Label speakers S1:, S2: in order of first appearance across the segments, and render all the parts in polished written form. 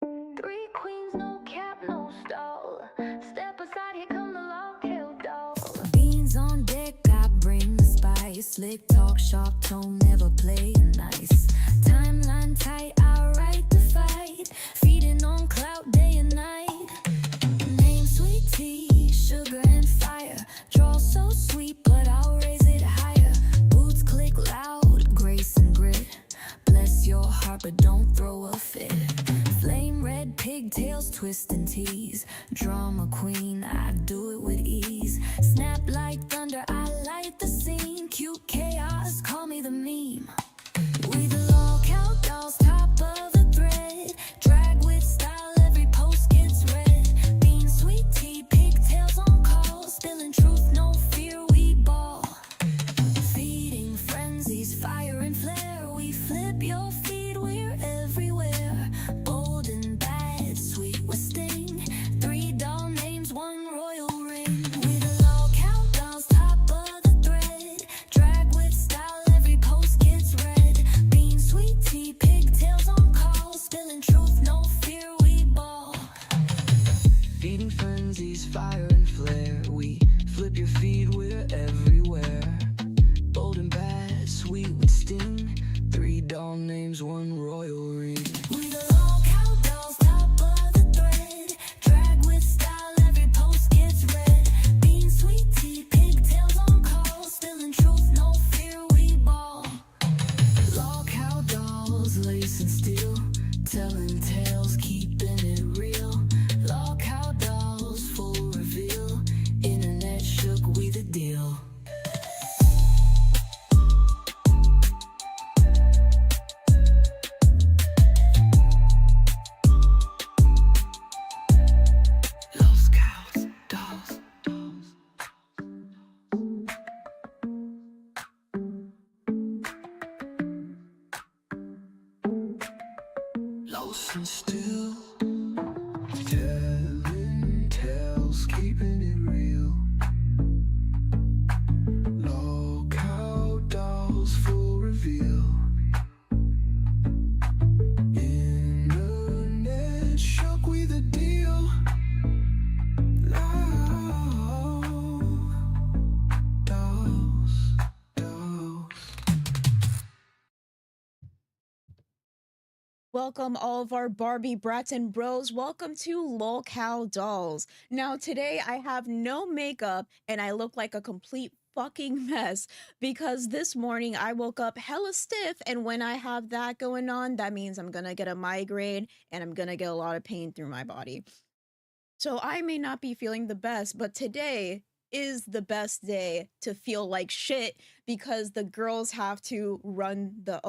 S1: Three queens, no cap, no stall. Step aside, here come the long-tailed dog. Beans on deck, I bring the spice. Slick talk, sharp tone, never play nice. Timeline tight, I write the fight. Feeding on clout day and night. Name sweet tea, sugar and fire. Draw so sweet, but I'll raise it higher. Boots click loud, grace and grit. Bless your heart, but don't throw a fit. Flame red pigtails, twist and tease. Drama queen, I do it with ease. Snap like thunder, I light the scene. Cute chaos, call me the meme. We the lockout dolls, top of the thread. Drag with style, every post gets read. Bean, sweet tea, pigtails on call. Spilling truth, no fear, we ball. Feeding frenzies, fire and flare. We flip your feed, we're everywhere. Bold and bad, sweet with sting. Three doll names, one royal ring. We the lockout dolls, top of the thread. Drag with style, every post gets read. Bean, sweet tea, pigtails on call. Spilling truth, no fear, we ball. Feeding frenzies, fire and flare. We flip your feed, we're everywhere. Bold and bad, sweet with sting. Three doll names, one royal ring. We the lockout dolls, top of the thread. Drag with style, every post gets read. Bean, sweet tea, pigtails on call. Spilling truth, no fear, we ball. Lockout dolls, lace and steel. Telling tales, keeping it real. Lockout dolls, full reveal. Internet shook, we the deal. Los cows, dolls, dolls. Lost and still, telling tales, keeping it real. Lockout dolls, full reveal. Internet shook, we the deal. Dolls, dolls.
S2: Welcome all of our Barbie brats and bros. Welcome to Lolcow Dolls. Now today I have no makeup and I look like a complete fucking mess because this morning I woke up hella stiff, and when I have that going on, that means I'm gonna get a migraine and I'm gonna get a lot of pain through my body. So I may not be feeling the best, but today is the best day to feel like shit because the girls have to run their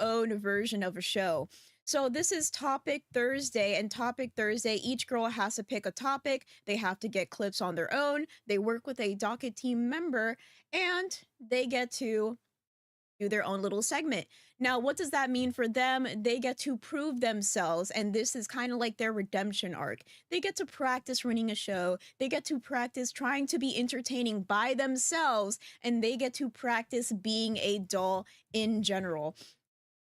S2: own version of a show. So this is Topic Thursday, and Topic Thursday, each girl has to pick a topic. They have to get clips on their own. They work with a docket team member, and they get to do their own little segment. Now, what does that mean for them? They get to prove themselves, and this is kind of like their redemption arc. They get to practice running a show. They get to practice trying to be entertaining by themselves, and they get to practice being a doll in general.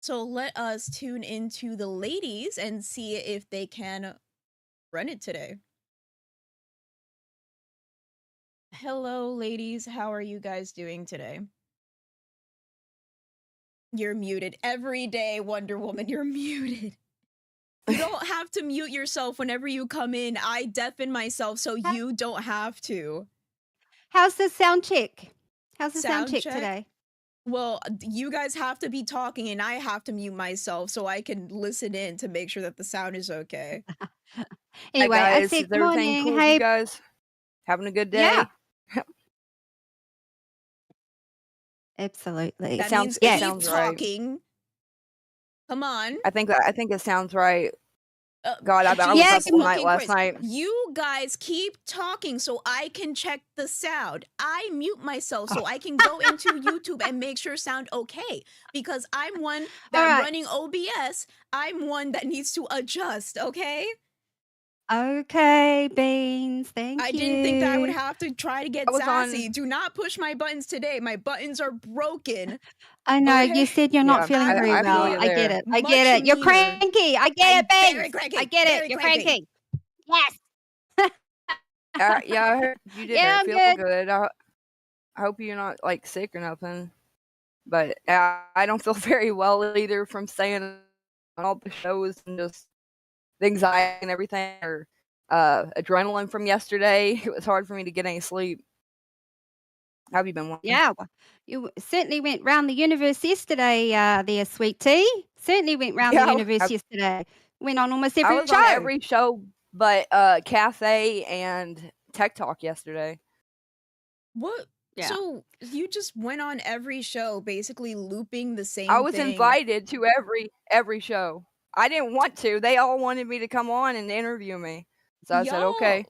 S2: So let us tune into the ladies and see if they can run it today. Hello, ladies. How are you guys doing today? You're muted every day, Wonder Woman. You're muted. You don't have to mute yourself whenever you come in. I deafen myself so you don't have to.
S3: How's the sound check? How's the
S2: Sound
S3: sound check
S2: check?
S3: today?
S2: Well, you guys have to be talking and I have to mute myself so I can listen in to make sure that the sound is okay.
S3: Anyway,
S4: Hi
S3: I
S4: guys,
S3: said
S4: is
S3: good
S4: everything
S3: morning.
S4: cool with
S3: Hey,
S4: you guys? Having a good day?
S3: yeah, absolutely.
S2: That
S4: Sounds
S2: means
S4: it
S2: keep
S4: sounds right.
S2: talking. Come on.
S4: I think it sounds right. God, I was
S2: Jesus
S4: up
S3: Yes,
S4: all night
S2: fucking
S4: last
S2: Christ.
S4: night.
S2: You guys keep talking so I can check the sound. I mute myself so I can go into YouTube and make sure sound okay. Because I'm one
S3: all
S2: that
S3: right.
S2: running OBS, I'm one that needs to adjust, okay?
S3: Okay, Beans. Thank
S2: I didn't think that I would
S3: you.
S2: have to try to get
S4: I was
S2: sassy.
S4: on
S2: Do not push my buttons today. My buttons are broken.
S3: I know,
S2: Okay?
S3: you said you're
S4: Yeah,
S3: not feeling very
S4: I feel
S3: well.
S4: you
S3: I get
S4: there.
S3: it. I
S2: Much
S3: get it. You're
S2: meaner.
S3: cranky. I get
S2: I'm
S3: it,
S2: very
S3: Beans. I
S2: cranky.
S3: get it.
S2: Very
S3: You're
S2: cranky.
S3: cranky. Yes.
S4: Yeah, I heard you didn't
S3: Yeah, I'm
S4: feel
S3: good.
S4: good. I hope you're not like sick or nothing. But I don't feel very well either from staying on all the shows and just the anxiety and everything, or adrenaline from yesterday. It was hard for me to get any sleep. How have you been?
S3: Yeah, well, you certainly went round the universe yesterday, there, sweet tea. Certainly went round the
S4: Yeah,
S3: universe yesterday. Went on almost
S4: I
S3: every
S4: was on
S3: show.
S4: every show but Cafe and Tech Talk yesterday.
S2: What?
S3: Yeah.
S2: So you just went on every show, basically looping the
S4: I
S2: same
S4: was
S2: thing.
S4: invited to every show. I didn't want to. They all wanted me to come on and interview me. So I said, okay,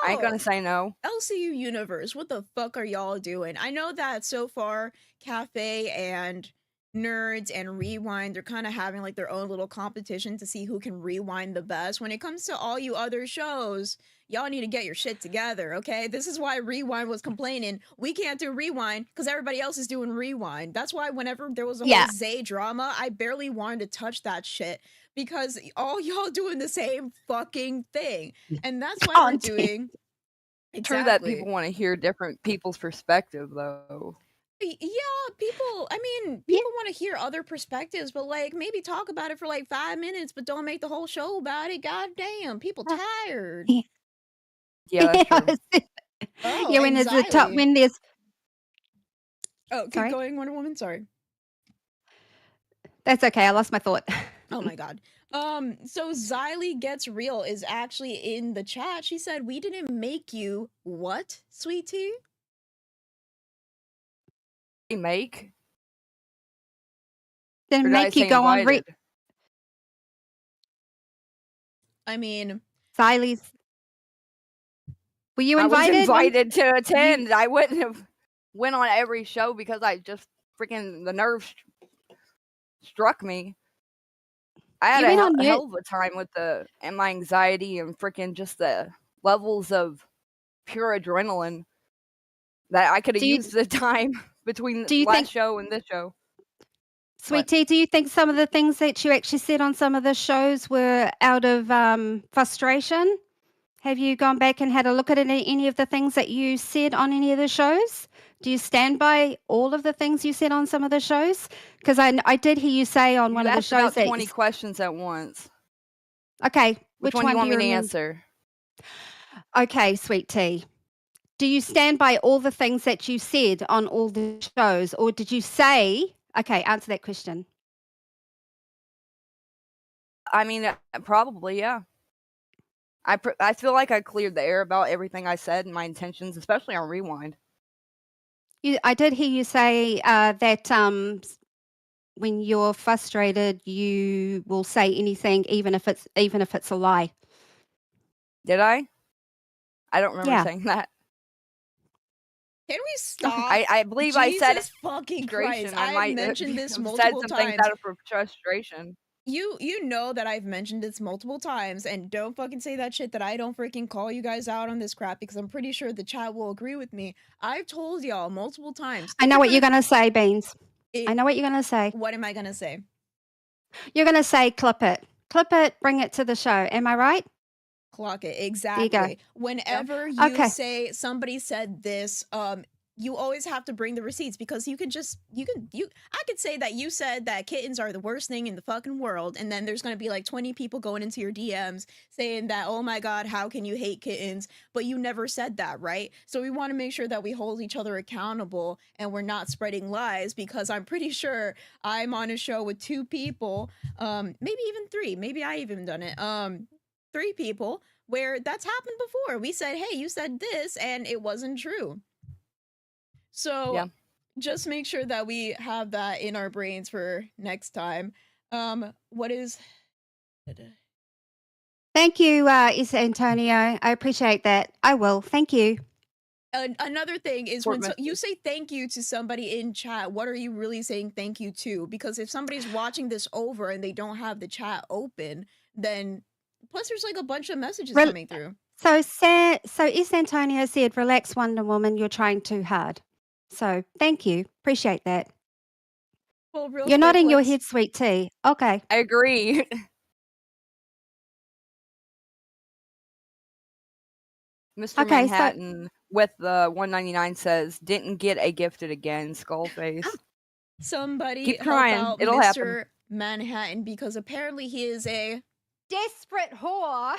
S4: I ain't gonna
S2: Y'all,
S4: say no.
S2: LCU universe, what the fuck are y'all doing? I know that so far, Cafe and Nerds and Rewind, they're kind of having like their own little competition to see who can rewind the best. When it comes to all you other shows, y'all need to get your shit together, okay? This is why Rewind was complaining. We can't do Rewind because everybody else is doing Rewind. That's why whenever there was a
S3: Yeah.
S2: whole Zay drama, I barely wanted to touch that shit because all y'all doing the same fucking thing. And that's why we're
S3: Content.
S2: doing
S4: True that people want to hear different people's perspective, though.
S2: Yeah, people, I mean,
S3: Yeah.
S2: people want to hear other perspectives, but like maybe talk about it for like 5 minutes, but don't make the whole show about it. God damn, people tired.
S3: Yeah.
S4: Yeah, that's true.
S2: Oh,
S3: Yeah, when there's a top,
S2: anxiety.
S3: when there's
S2: Oh, keep
S3: sorry.
S2: going, Wonder Woman. Sorry.
S3: That's okay. I lost my thought.
S2: Oh my god. So Xylee Gets Real is actually in the chat. She said, "We didn't make you what, sweet tea?"
S4: Make?
S3: Then
S4: Or did I
S3: make you
S4: say
S3: go on
S4: invited?
S2: I mean,
S3: Xylie's. Were you
S4: I was
S3: invited?
S4: invited to attend. I wouldn't have went on every show because I just freaking the nerves struck me. I had
S3: You went on
S4: a
S3: mute.
S4: hell of a time with and my anxiety and freaking just the levels of pure adrenaline that I could have
S3: Do you
S4: used the time between
S3: do you
S4: last
S3: think,
S4: show and this show.
S3: sweet
S4: What?
S3: tea, do you think some of the things that you actually said on some of the shows were out of frustration? Have you gone back and had a look at any of the things that you said on any of the shows? Do you stand by all of the things you said on some of the shows? Because I did hear you say on
S4: You
S3: one of the
S4: asked
S3: shows
S4: about
S3: that
S4: 20 questions at once.
S3: okay,
S4: Which
S3: which
S4: one do you
S3: one do
S4: want
S3: you
S4: me to
S3: remember?
S4: answer?
S3: Okay, sweet tea. Do you stand by all the things that you said on all the shows, or did you say? Okay, answer that question.
S4: I mean, probably, yeah. I feel like I cleared the air about everything I said and my intentions, especially on Rewind.
S3: I did hear you say that when you're frustrated, you will say anything, even if it's a lie.
S4: Did I? I don't remember
S3: Yeah.
S4: saying that.
S2: can we
S3: Okay.
S2: stop?
S4: I believe I said
S2: Jesus fucking Christ.
S4: frustration. I
S2: I've
S4: might
S2: mentioned this
S4: have said
S2: multiple
S4: some things
S2: times.
S4: out of frustration.
S2: You know that I've mentioned this multiple times, and don't fucking say that shit that I don't freaking call you guys out on this crap because I'm pretty sure the chat will agree with me. I've told y'all multiple times.
S3: I know what you're going to say, Beans.
S2: It,
S3: I know what you're going to say.
S2: what am I gonna say?
S3: You're going to say, clip it, bring it to the show. Am I right?
S2: Clock it.
S3: There you go.
S2: Exactly. Whenever you
S3: Okay.
S2: say somebody said this, you always have to bring the receipts because I could say that you said that kittens are the worst thing in the fucking world, and then there's gonna be like 20 people going into your DMs saying that, oh my god, how can you hate kittens? But you never said that, right? So we want to make sure that we hold each other accountable and we're not spreading lies, because I'm pretty sure I'm on a show with 2 people, maybe even 3, maybe I even done it, 3 people where that's happened before. We said, hey, you said this, and it wasn't true. So
S4: Yeah.
S2: just make sure that we have that in our brains for next time. What is
S3: Thank you, Issa Antonio. I appreciate that. I will. Thank you.
S2: another thing is
S4: Fort
S2: when you
S4: Mystery.
S2: say thank you to somebody in chat, what are you really saying thank you to? Because if somebody's watching this over and they don't have the chat open, then plus there's like a bunch of messages
S3: Rel-
S2: coming through.
S3: So Issa Antonio said, relax, Wonder Woman, you're trying too hard. So thank you. Appreciate that.
S2: Well, real
S3: You're
S2: quick,
S3: nodding your
S2: let's
S3: head, sweet tea. Okay.
S4: I agree. Mr.
S3: Okay, so
S4: Manhattan with the 199 says, "Didn't get a gifted again, skull face."
S2: somebody
S4: Keep
S2: help
S4: trying.
S2: out
S4: It'll happen.
S2: Mr. Manhattan because apparently he is a.
S3: desperate whore.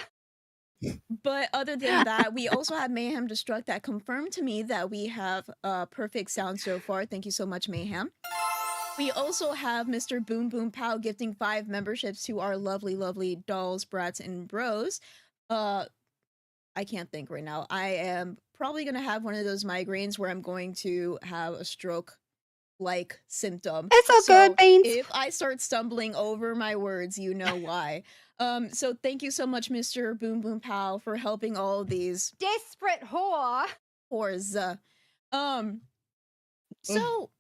S2: But other than that, we also have Mayhem Destruct that confirmed to me that we have perfect sound so far. Thank you so much, Mayhem. We also have Mr. Boom Boom Pow gifting 5 memberships to our lovely, lovely dolls, brats, and bros. I can't think right now. I am probably gonna have one of those migraines where I'm going to have a stroke like symptom.
S3: It's all good,
S2: So
S3: Beans.
S2: if I start stumbling over my words, you know why. So thank you so much, Mr. Boom Boom Pow, for helping all of these
S3: Desperate whore.
S2: whores. So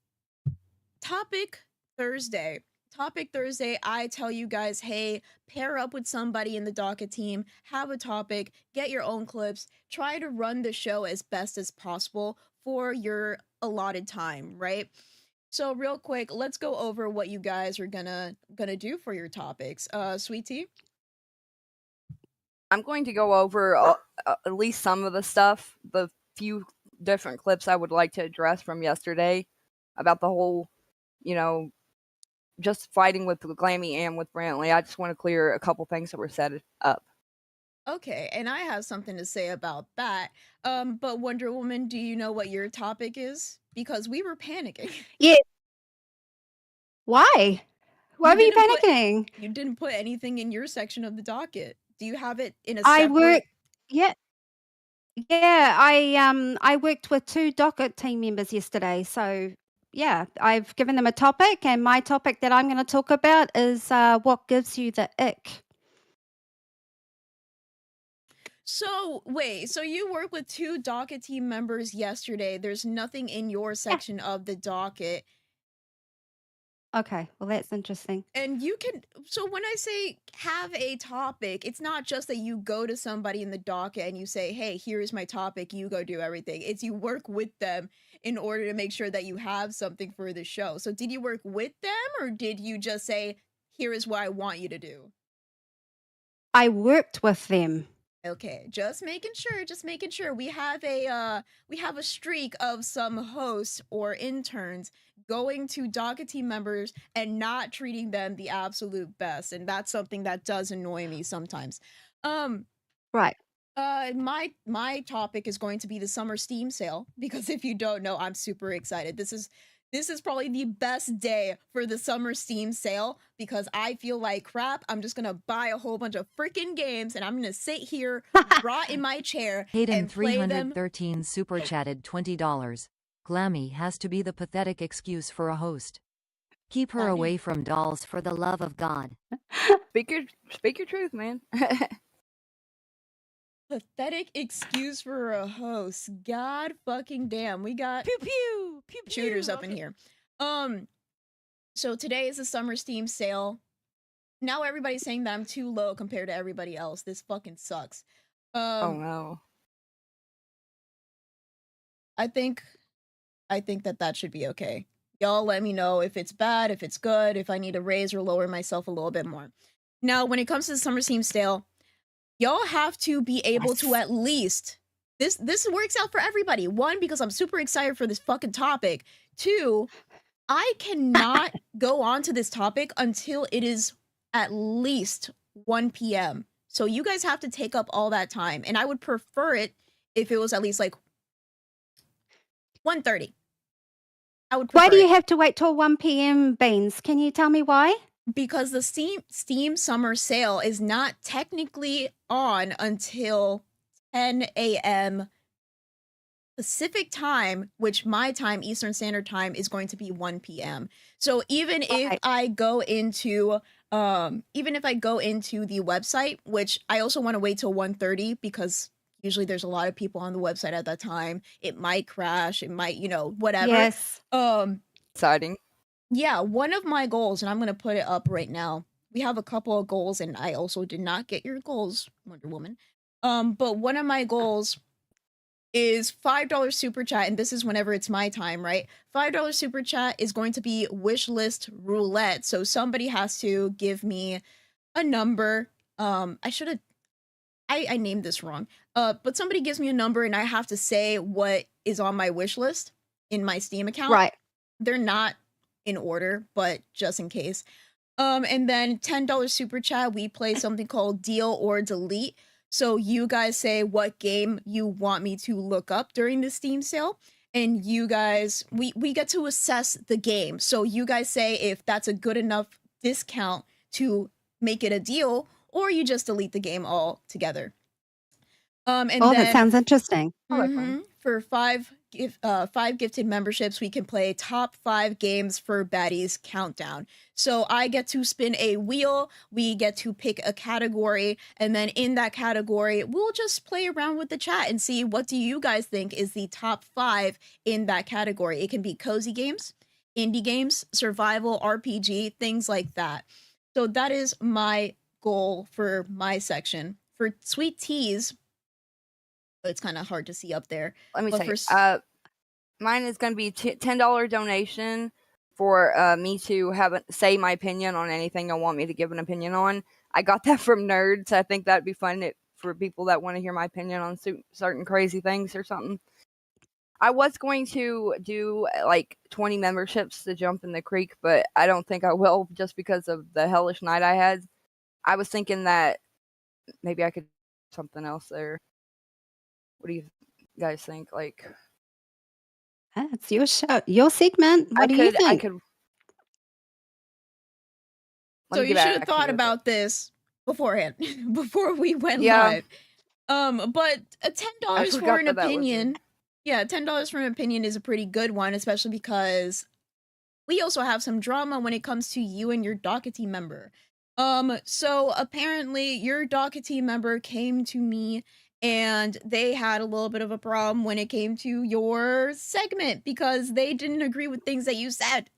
S2: Topic Thursday. Topic Thursday, I tell you guys, hey, pair up with somebody in the docket team, have a topic, get your own clips, try to run the show as best as possible for your allotted time, right? So real quick, let's go over what you guys are gonna do for your topics. Sweet Tea?
S4: I'm going to go over at least some of the stuff, the few different clips I would like to address from yesterday about the whole, you know, just fighting with Glammy and with Brantley. I just want to clear a couple things that were set up.
S2: Okay, and I have something to say about that. But Wonder Woman, do you know what your topic is? Because we were panicking.
S3: Yeah. Why? Why were you
S2: didn't put-
S3: panicking?
S2: You didn't put anything in your section of the docket. Do you have it in a
S3: I
S2: separate?
S3: work. Yeah. Yeah, I worked with 2 docket team members yesterday. So, yeah, I've given them a topic, and my topic that I'm going to talk about is what gives you the ick.
S2: So wait, so you work with 2 docket team members yesterday. There's nothing in your section of the docket.
S3: Okay, well, that's interesting.
S2: And you can, so when I say have a topic, it's not just that you go to somebody in the docket and you say, hey, here's my topic, you go do everything. It's you work with them in order to make sure that you have something for the show. So did you work with them or did you just say, here is what I want you to do?
S3: I worked with them.
S2: Okay, just making sure. We have a streak of some hosts or interns going to docket team members and not treating them the absolute best, and that's something that does annoy me sometimes.
S3: Right.
S2: My topic is going to be the summer Steam sale because if you don't know, I'm super excited. This is probably the best day for the summer Steam sale because I feel like crap. I'm just gonna buy a whole bunch of freaking games and I'm gonna sit here, rot in my chair,
S5: Hayden
S2: and play them.
S5: 313 super chatted $20. Glammy has to be the pathetic excuse for a host. Keep her away from dolls for the love of God.
S4: Speak your truth, man.
S2: Pathetic excuse for a host. God fucking damn. We got
S3: Pew pew pew pew.
S2: shooters up in here. So today is the summer Steam sale. Now everybody's saying that I'm too low compared to everybody else. This fucking sucks.
S4: Oh no.
S2: I think that should be okay. Y'all let me know if it's bad, if it's good, if I need to raise or lower myself a little bit more. Now, when it comes to the summer Steam sale, y'all have to be able to at least this works out for everybody. 1, because I'm super excited for this fucking topic. 2, I cannot go on to this topic until it is at least 1 p.m. So you guys have to take up all that time. And I would prefer it if it was at least like 1:30. I would prefer
S3: Why do you
S2: it.
S3: have to wait till 1 p.m., Beans? Can you tell me why?
S2: Because the Steam summer sale is not technically on until 10 a.m. Pacific time, which my time, Eastern Standard Time, is going to be 1 p.m. So even if
S3: Right.
S2: I go into the website, which I also want to wait till 1:30 because usually there's a lot of people on the website at that time. It might crash, it might, whatever.
S3: Yes.
S4: Exciting.
S2: Yeah, one of my goals, and I'm going to put it up right now. We have a couple of goals, and I also did not get your goals, Wonder Woman. But one of my goals is $5 super chat, and this is whenever it's my time, right? $5 super chat is going to be wish list roulette. So somebody has to give me a number. I should have I named this wrong. But somebody gives me a number and I have to say what is on my wish list in my Steam account.
S3: Right.
S2: They're not in order, but just in case. And then $10 super chat, we play something called Deal or Delete. So you guys say what game you want me to look up during the Steam sale. And you guys, we get to assess the game. So you guys say if that's a good enough discount to make it a deal, or you just delete the game altogether. And
S3: Oh,
S2: then
S3: that sounds interesting.
S4: Oh, that's fun.
S2: for five gifted memberships, we can play top 5 games for Baddies Countdown. So I get to spin a wheel, we get to pick a category, and then in that category, we'll just play around with the chat and see what do you guys think is the top 5 in that category. It can be cozy games, indie games, survival, RPG, things like that. So that is my goal for my section. For Sweet Teas, it's kind of hard to see up there.
S4: Let me
S2: But
S4: say, mine is going to be $10 donation for me to say my opinion on anything I want me to give an opinion on. I got that from Nerds. I think that'd be fun for people that want to hear my opinion on certain crazy things or something. I was going to do like 20 memberships to jump in the creek, but I don't think I will just because of the hellish night I had. I was thinking that maybe I could do something else there. What do you guys think? Like,
S3: It's your show, your segment. What do you think?
S4: I could.
S2: So you should have thought about this beforehand, before we went live. But $10 for an opinion. Yeah, $10 for an opinion is a pretty good one, especially because we also have some drama when it comes to you and your Dockety member. So apparently your Dockety member came to me and they had a little bit of a problem when it came to your segment because they didn't agree with things that you said.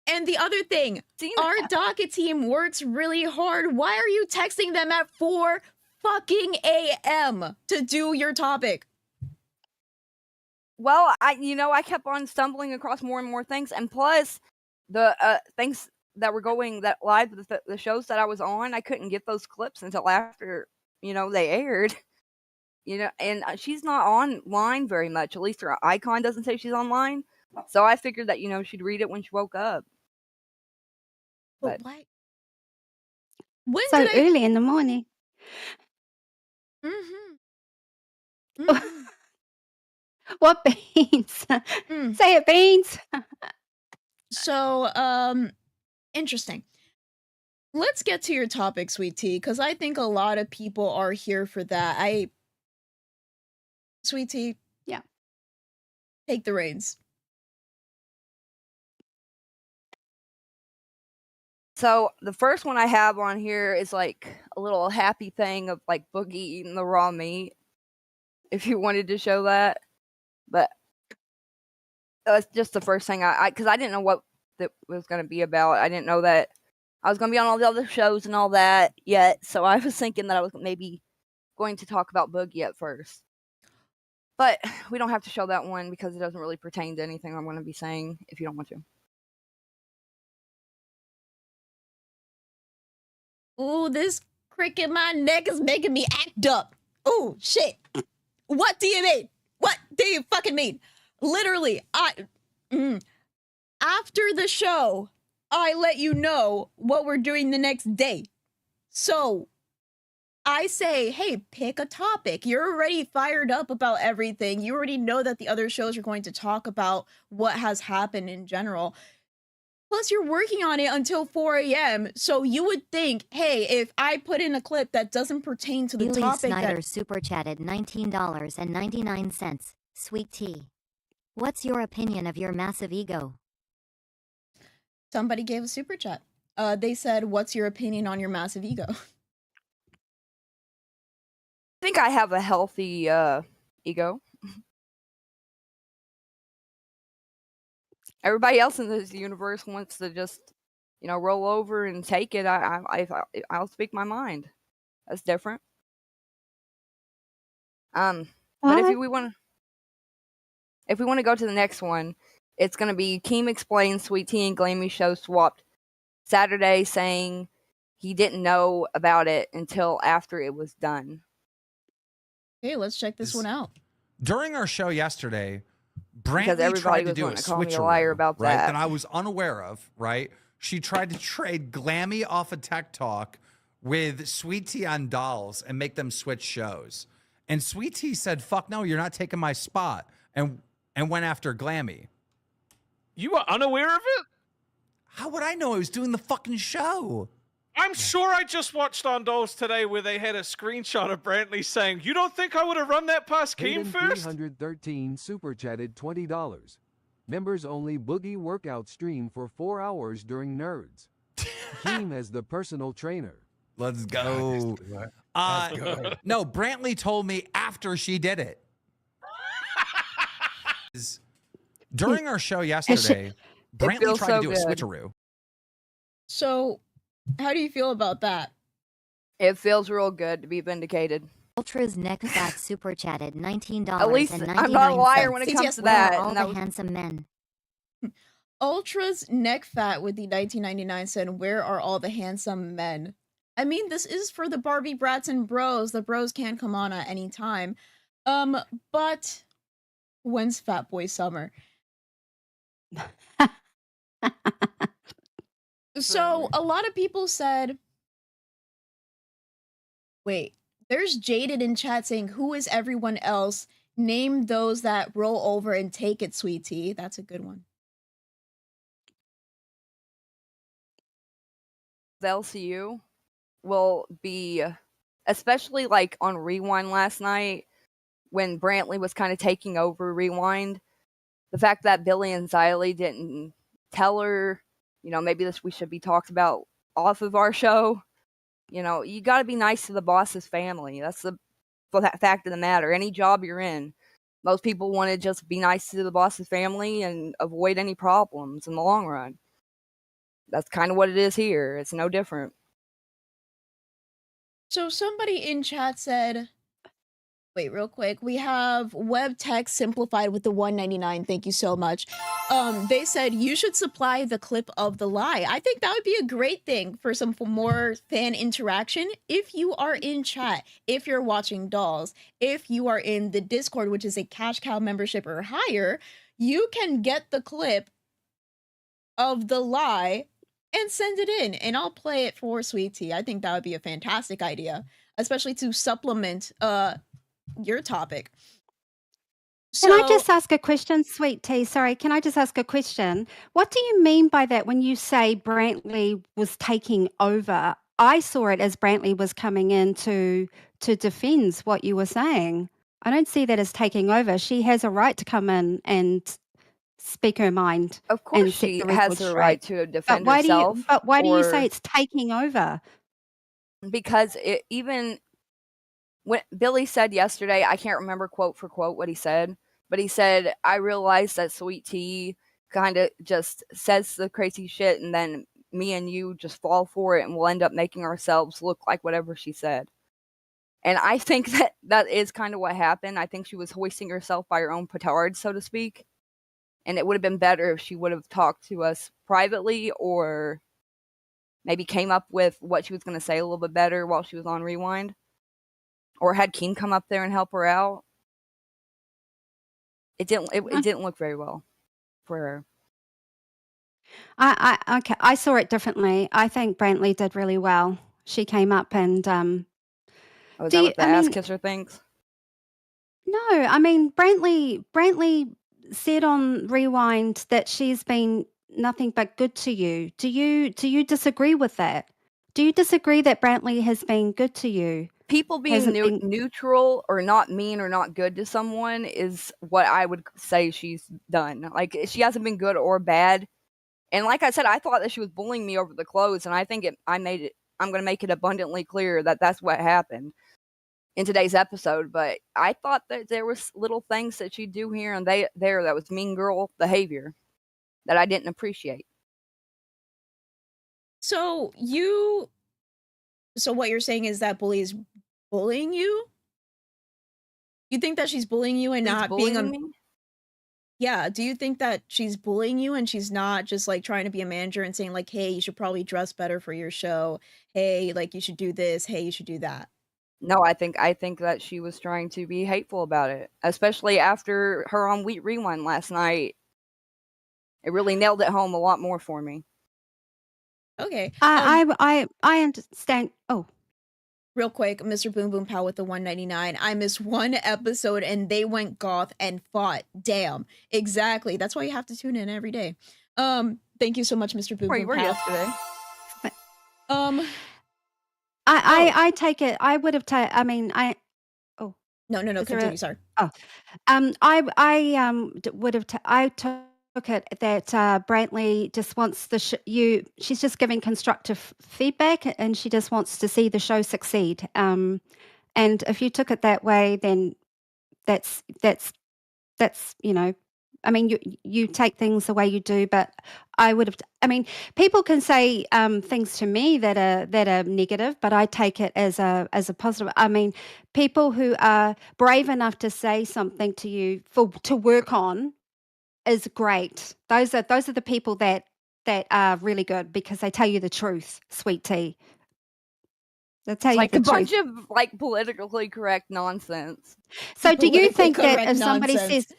S2: And the other thing, our docket team works really hard. Why are you texting them at 4 fucking a.m. to do your topic?
S4: Well, I kept on stumbling across more and more things, and plus the things that were going that live, the shows that I was on, I couldn't get those clips until after they aired. And she's not online very much. At least her icon doesn't say she's online. So I figured that she'd read it when she woke up.
S2: But why? When
S3: So
S2: did I?
S3: early in the morning. What beans? Say it, beans.
S2: So, interesting. Let's get to your topic, Sweet Tea, because I think a lot of people are here for that. Sweet Tea.
S3: Yeah.
S2: Take the reins.
S4: So the first one I have on here is like a little happy thing of like Boogie eating the raw meat. If you wanted to show that, but that's just the first thing because I didn't know what that was going to be about. I didn't know that I was going to be on all the other shows and all that yet. So I was thinking that I was maybe going to talk about Boogie at first. But we don't have to show that one because it doesn't really pertain to anything I'm going to be saying if you don't want to.
S2: Ooh, this crick in my neck is making me act up. Ooh, shit. What do you mean? What do you fucking mean? Literally, after the show, I let you know what we're doing the next day. So I say, hey, pick a topic. You're already fired up about everything. You already know that the other shows are going to talk about what has happened in general. Plus, you're working on it until 4 a.m. So you would think, hey, if I put in a clip that doesn't pertain to the
S5: Billy
S2: topic
S5: Snyder
S2: that...
S5: super chatted $19.99. Sweet tea. What's your opinion of your massive ego?
S2: Somebody gave a super chat. They said, what's your opinion on your massive ego?
S4: I think I have a healthy ego. Everybody else in this universe wants to just, roll over and take it. I'll speak my mind. That's different.
S3: Oh,
S4: But if
S3: What?
S4: we want to go to the next one, it's going to be Keem explains Sweet Tea and Glammy show swapped Saturday, saying he didn't know about it until after it was done.
S2: Okay, let's check this one out.
S6: During our show yesterday,
S4: Because
S6: Brantley
S4: everybody
S6: tried to
S4: was
S6: do a
S4: wanting to call me a liar
S6: switcheroo,
S4: about
S6: right?
S4: that.
S6: That I was unaware of, right? She tried to trade Glammy off of Tech Talk with Sweet Tea on Dolls and make them switch shows. And Sweet Tea said, "Fuck no, you're not taking my spot," and went after Glammy.
S7: You were unaware of it?
S6: How would I know I was doing the fucking show?
S7: I'm sure I just watched on Dolls today where they had a screenshot of Brantley saying, "You don't think I would have run that past Keem
S8: Hayden
S7: first?"
S8: 313 super chatted $20. Members only boogie workout stream for 4 hours during Nerds. Keem as the personal trainer.
S6: Let's go. No, Brantley told me after she did it. During our show yesterday, Brantley
S4: feels
S6: tried
S4: so
S6: to do a
S4: good.
S6: switcheroo.
S2: So, how do you feel about that?
S4: It feels real good to be vindicated.
S9: Ultra's neck fat super chatted $19.
S4: At least I'm not a liar when it comes to that.
S9: All
S4: And
S9: the
S4: that was,
S9: handsome men.
S2: Ultra's neck fat with the 1999 said, "Where are all the handsome men?" I mean, this is for the Barbie brats and bros. The bros can come on at any time. But when's Fat Boy Summer? So a lot of people said, wait, there's Jaded in chat saying, "Who is everyone else? Name those that roll over and take it, Sweet Tea." That's a good one.
S4: the LCU will be, especially like on Rewind last night when Brantley was kind of taking over Rewind. The fact that Billy and Xylee didn't tell her, maybe we should be talked about off of our show. You got to be nice to the boss's family. That's the fact of the matter. Any job you're in, most people want to just be nice to the boss's family and avoid any problems in the long run. That's kind of what it is here. It's no different.
S2: So somebody in chat said, wait, real quick. We have web text simplified with the $1.99. Thank you so much. They said you should supply the clip of the lie. I think that would be a great thing for more fan interaction. If you are in chat, if you're watching Dolls, if you are in the Discord, which is a cash cow membership or higher, you can get the clip of the lie and send it in, and I'll play it for Sweet Tea. I think that would be a fantastic idea, especially to supplement your topic.
S3: Can I just ask a question, Sweet Tea? Sorry, can I just ask a question? What do you mean by that when you say Brantley was taking over? I saw it as Brantley was coming in to defend what you were saying. I don't see that as taking over. She has a right to come in and speak her mind.
S4: Of course, she has the right to defend herself.
S3: But why do you say it's taking over?
S4: Because even when Billy said yesterday, I can't remember quote for quote what he said, but he said, "I realized that Sweet Tea kind of just says the crazy shit, and then me and you just fall for it, and we'll end up making ourselves look like whatever she said." And I think that is kind of what happened. I think she was hoisting herself by her own petard, so to speak. And it would have been better if she would have talked to us privately, or maybe came up with what she was going to say a little bit better while she was on Rewind. Or had Keem come up there and help her out. It didn't look very well for her.
S3: Okay, I saw it differently. I think Brantley did really well. She came up and
S4: is that what the ass kisser thinks?
S3: No, I mean Brantley said on Rewind that she's been nothing but good to you. Do you disagree with that? Do you disagree that Brantley has been good to you?
S4: People being neutral or not mean or not good to someone is what I would say she's done. Like, she hasn't been good or bad. And like I said, I thought that she was bullying me over the clothes, and I think I'm going to make it abundantly clear that that's what happened in today's episode. But I thought that there was little things that she'd do here and there that was mean girl behavior that I didn't appreciate.
S2: So what you're saying is that Bully is bullying you? you think that she's bullying you and
S4: She's
S2: not being
S4: bullying
S2: a
S4: me?
S2: yeah, do you think that she's bullying you and she's not just like trying to be a manager and saying like, "Hey, you should probably dress better for your show. Hey, like you should do this. Hey, you should do that."
S4: No, I think that she was trying to be hateful about it, especially after her on Wheat Rewind last night. It really nailed it home a lot more for me.
S2: Okay.
S3: I understand. Oh,
S2: Real quick, Mr. Boom Boom Pow with the 199. I missed one episode and they went goth and fought. Damn. Exactly. That's why you have to tune in every day. Thank you so much, Mr. Boom
S4: Where you
S2: Boom
S4: were
S2: Pow.
S4: yesterday?
S2: Um,
S3: I take it. I would have taken. I mean, I. Oh,
S2: no,
S3: is there
S2: continue.
S3: a?
S2: Sorry.
S3: Oh, would have. I took it that Brantley just wants you. She's just giving constructive feedback, and she just wants to see the show succeed. And if you took it that way, then that's you know. I mean, you take things the way you do, but I would have. I mean, people can say things to me that are negative, but I take it as a positive. I mean, people who are brave enough to say something to you to work on is great. Those are the people that are really good because they tell you the truth, sweet tea. They tell
S4: It's
S3: you
S4: like
S3: the
S4: a
S3: truth.
S4: bunch of like politically correct nonsense.
S3: So, do you
S2: Politically
S3: think that
S2: correct
S3: if somebody
S2: nonsense.
S3: says,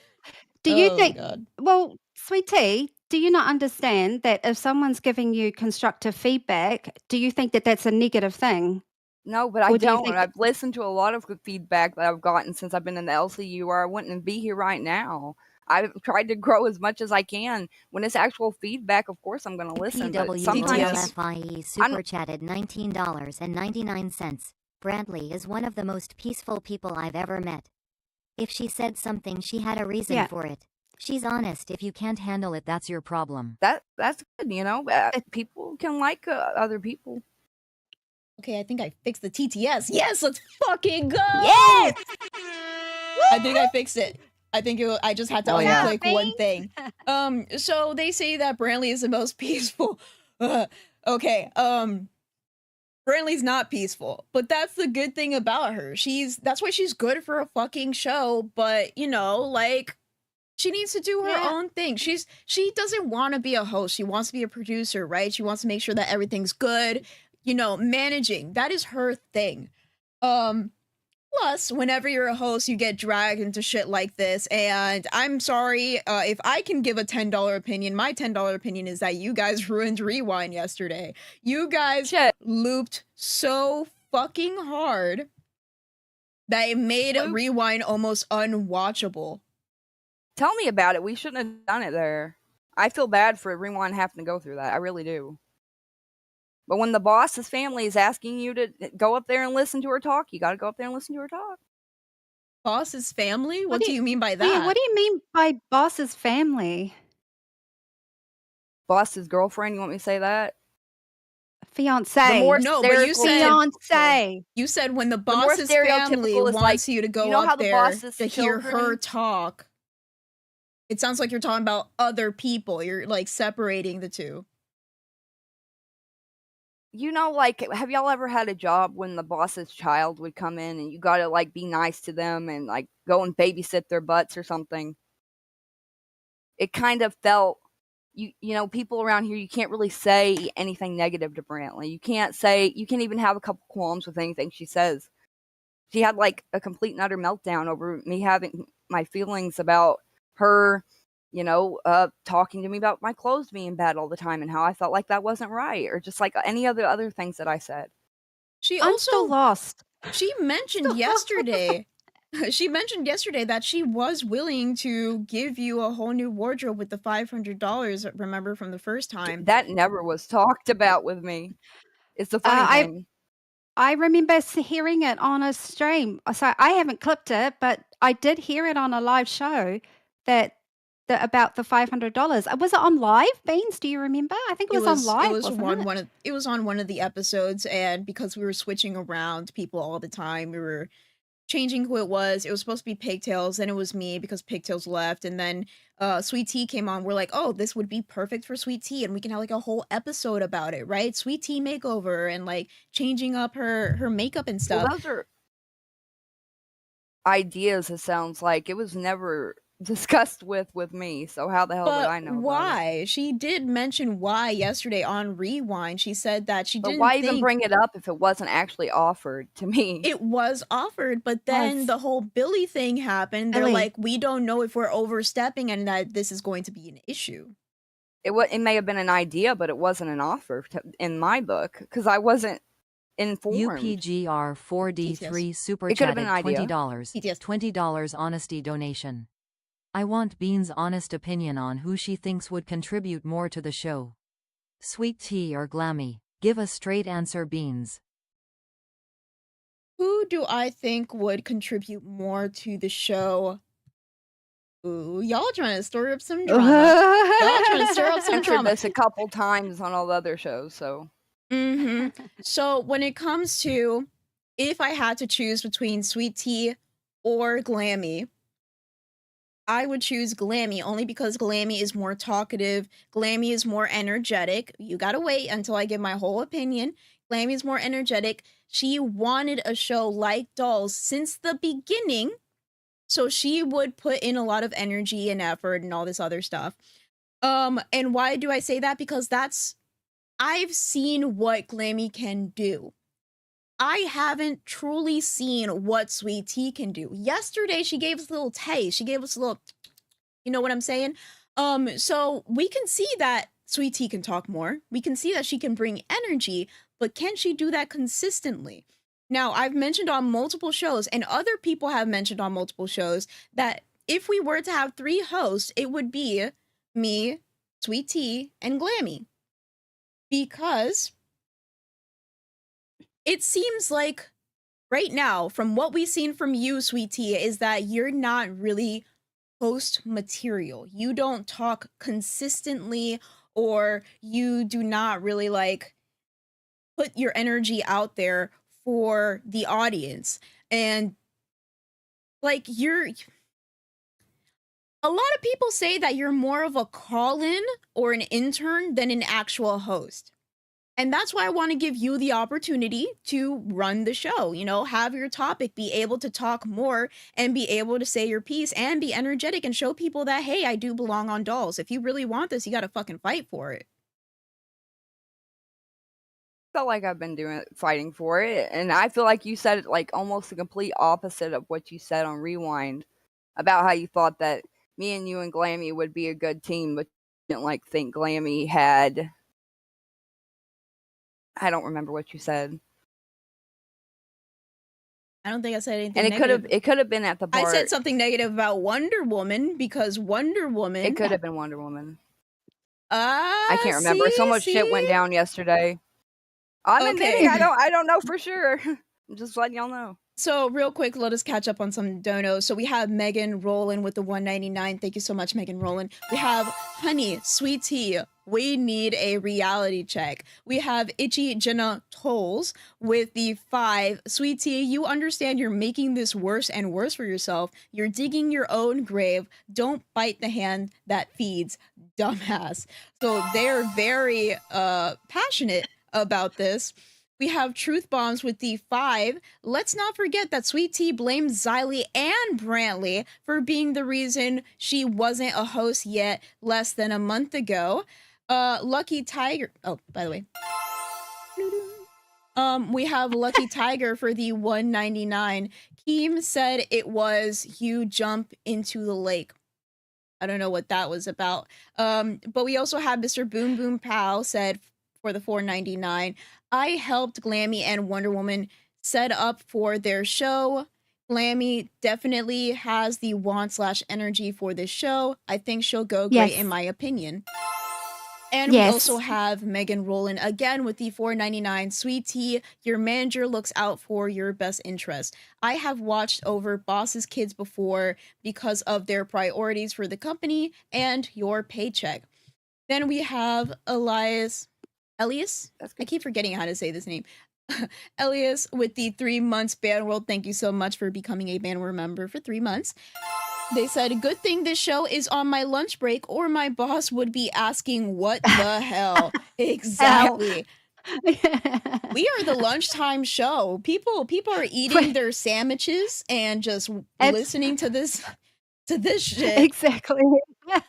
S3: do you
S2: Oh
S3: think,
S2: god.
S3: well, sweet tea, do you not understand that if someone's giving you constructive feedback, do you think that that's a negative thing?
S4: No, but I
S3: Or do you
S4: don't.
S3: think,
S4: I've listened to a lot of good feedback that I've gotten since I've been in the LCU, or I wouldn't be here right now. I've tried to grow as much as I can. When it's actual feedback, of course I'm going to listen. But sometimes
S2: TTS.
S9: PWLFIE super chatted $19.99. Brantley is one of the most peaceful people I've ever met. If she said something, she had a reason
S3: Yeah.
S9: for it. She's honest.
S5: If you can't handle it, that's your problem.
S4: that's good, you know. People can like other people.
S2: Okay, I think I fixed the TTS. Yes, let's fucking go.
S3: Yes!
S2: I think I fixed it. I think I just had to
S4: Oh, yeah.
S2: unclick one thing. So they say that Brantley is the most peaceful. Okay, Brantley's not peaceful, but that's the good thing about her. That's why she's good for a fucking show, but you know, like she needs to do her
S3: Yeah.
S2: own thing. She doesn't want to be a host. She wants to be a producer, right? She wants to make sure that everything's good. You know, managing. That is her thing. Plus, whenever you're a host, you get dragged into shit like this. And I'm sorry, if I can give a $10 opinion, my $10 opinion is that you guys ruined Rewind yesterday. You guys
S4: Shit.
S2: looped so fucking hard that it made
S4: Loop?
S2: Rewind almost unwatchable.
S4: Tell me about it. We shouldn't have done it there. I feel bad for Rewind having to go through that. I really do. But when the boss's family is asking you to go up there and listen to her talk, you got to go up there and listen to her talk.
S2: Boss's family? What do you mean by that?
S3: Yeah, what do you mean by boss's family?
S4: Boss's girlfriend, you want me to say that?
S3: Fiance.
S4: The more
S2: No, but you said
S3: fiance.
S2: you said when the
S4: more
S2: boss's family
S4: stereotypical is
S2: wants
S4: like,
S2: you to go
S4: you know how
S2: up
S4: the
S2: there
S4: boss's
S2: to hear her
S4: children-
S2: talk. It sounds like you're talking about other people. You're like separating the two.
S4: You know, like, have y'all ever had a job when the boss's child would come in and you got to, like, be nice to them and, like, go and babysit their butts or something? It kind of felt, you know, people around here, you can't really say anything negative to Brantley. You can't even have a couple qualms with anything she says. She had, like, a complete and utter meltdown over me having my feelings about her, you know, talking to me about my clothes being bad all the time and how I felt like that wasn't right, or just like any other things that I said.
S3: I'm still lost.
S2: She mentioned yesterday. She mentioned yesterday that she was willing to give you a whole new wardrobe with the $500. Remember from the first time?
S4: That never was talked about with me. It's the funny thing.
S3: I remember hearing it on a stream. So I haven't clipped it, but I did hear it on a live show about the $500. Was it on live, Beans? Do you remember? I think it was on live.
S2: It was on one of the episodes, and because we were switching around people all the time, we were changing who it was. It was supposed to be Pigtails, then it was me because Pigtails left, and then Sweet Tea came on. We're like, oh, this would be perfect for Sweet Tea, and we can have like a whole episode about it, right? Sweet Tea makeover and like changing up her makeup and stuff.
S4: Well, ideas, it sounds like. It was never discussed with me, so how the hell would
S2: But
S4: I know about it?
S2: why? She did mention why yesterday on Rewind. She said that she
S4: But
S2: didn't
S4: why even
S2: think
S4: bring it up if it wasn't actually offered to me?
S2: it was offered, but then
S3: Was.
S2: the whole Billy thing happened. They're
S3: Billy.
S2: like, we don't know if we're overstepping and that this is going to be an issue.
S4: It may have been an idea, but it wasn't an offer in my book because I wasn't informed.
S5: UPGR4D3 super
S4: It could have been
S5: chatted
S4: an idea.
S5: $20.
S2: TTS.
S5: $20 honesty donation. I want Bean's honest opinion on who she thinks would contribute more to the show. Sweet Tea or Glammy? Give a straight answer, Beans.
S2: Who do I think would contribute more to the show? Ooh, y'all trying to stir up some drama. Y'all trying to stir up some
S4: Answered
S2: drama.
S4: this a couple times on all the other shows, so
S2: So when it comes to if I had to choose between Sweet Tea or Glammy, I would choose Glammy only because Glammy is more talkative. Glammy is more energetic. You gotta wait until I give my whole opinion. Glammy is more energetic. She wanted a show like Dolls since the beginning. So she would put in a lot of energy and effort and all this other stuff. And why do I say that? Because I've seen what Glammy can do. I haven't truly seen what Sweet Tea can do. Yesterday, she gave us a little taste. She gave us a little, you know what I'm saying? So we can see that Sweet Tea can talk more. We can see that she can bring energy, but can she do that consistently? Now, I've mentioned on multiple shows, and other people have mentioned on multiple shows, that if we were to have 3 hosts, it would be me, Sweet Tea, and Glammy. Because it seems like right now, from what we've seen from you, Sweet Tea, is that you're not really host material. You don't talk consistently, or you do not really like put your energy out there for the audience. And like a lot of people say that you're more of a call-in or an intern than an actual host. And that's why I want to give you the opportunity to run the show, you know, have your topic, be able to talk more and be able to say your piece and be energetic and show people that, hey, I do belong on Dolls. If you really want this, you got to fucking fight for it.
S4: felt like I've been fighting for it, and I feel like you said it like almost the complete opposite of what you said on Rewind about how you thought that me and you and Glammy would be a good team, but you didn't like think Glammy had. I don't remember what you said.
S2: I don't think I said anything
S4: And
S2: negative.
S4: it could have been at the part.
S2: I said something negative about Wonder Woman because Wonder Woman.
S4: It could have been Wonder Woman. I can't remember. So much shit went down yesterday. I'm admitting I don't know for sure. I'm just letting y'all know.
S2: So real quick, let us catch up on some donos. So we have Megan Rowland with the $1.99. Thank you so much, Megan Rowland. We have Honey, Sweet Tea. We need a reality check. We have Itchy Jenna Tolls with the 5. Sweet Tea, you understand you're making this worse and worse for yourself. You're digging your own grave. Don't bite the hand that feeds, dumbass. So they're very passionate about this. We have Truth Bombs with the 5. Let's not forget that Sweet Tea blamed Xylee and Brantley for being the reason she wasn't a host yet less than a month ago. Lucky Tiger. Oh, by the way. We have Lucky Tiger for the $1.99. Keem said it was you jump into the lake. I don't know what that was about. But we also have Mr. Boom Boom Pow said for the $4.99. I helped Glammy and Wonder Woman set up for their show. Glammy definitely has the want/energy for this show. I think she'll go great in my opinion. And we also have Megan Rowland again with the $4.99. Sweet Tea, your manager looks out for your best interest. I have watched over Boss's Kids before because of their priorities for the company and your paycheck. Then we have Elias. I keep forgetting how to say this name. Elias with the 3 months Band World. Thank you so much for becoming a Band World member for 3 months. They said, good thing this show is on my lunch break or my boss would be asking what the hell. Exactly. We are the lunchtime show. People are eating their sandwiches and just listening to this shit.
S3: Exactly.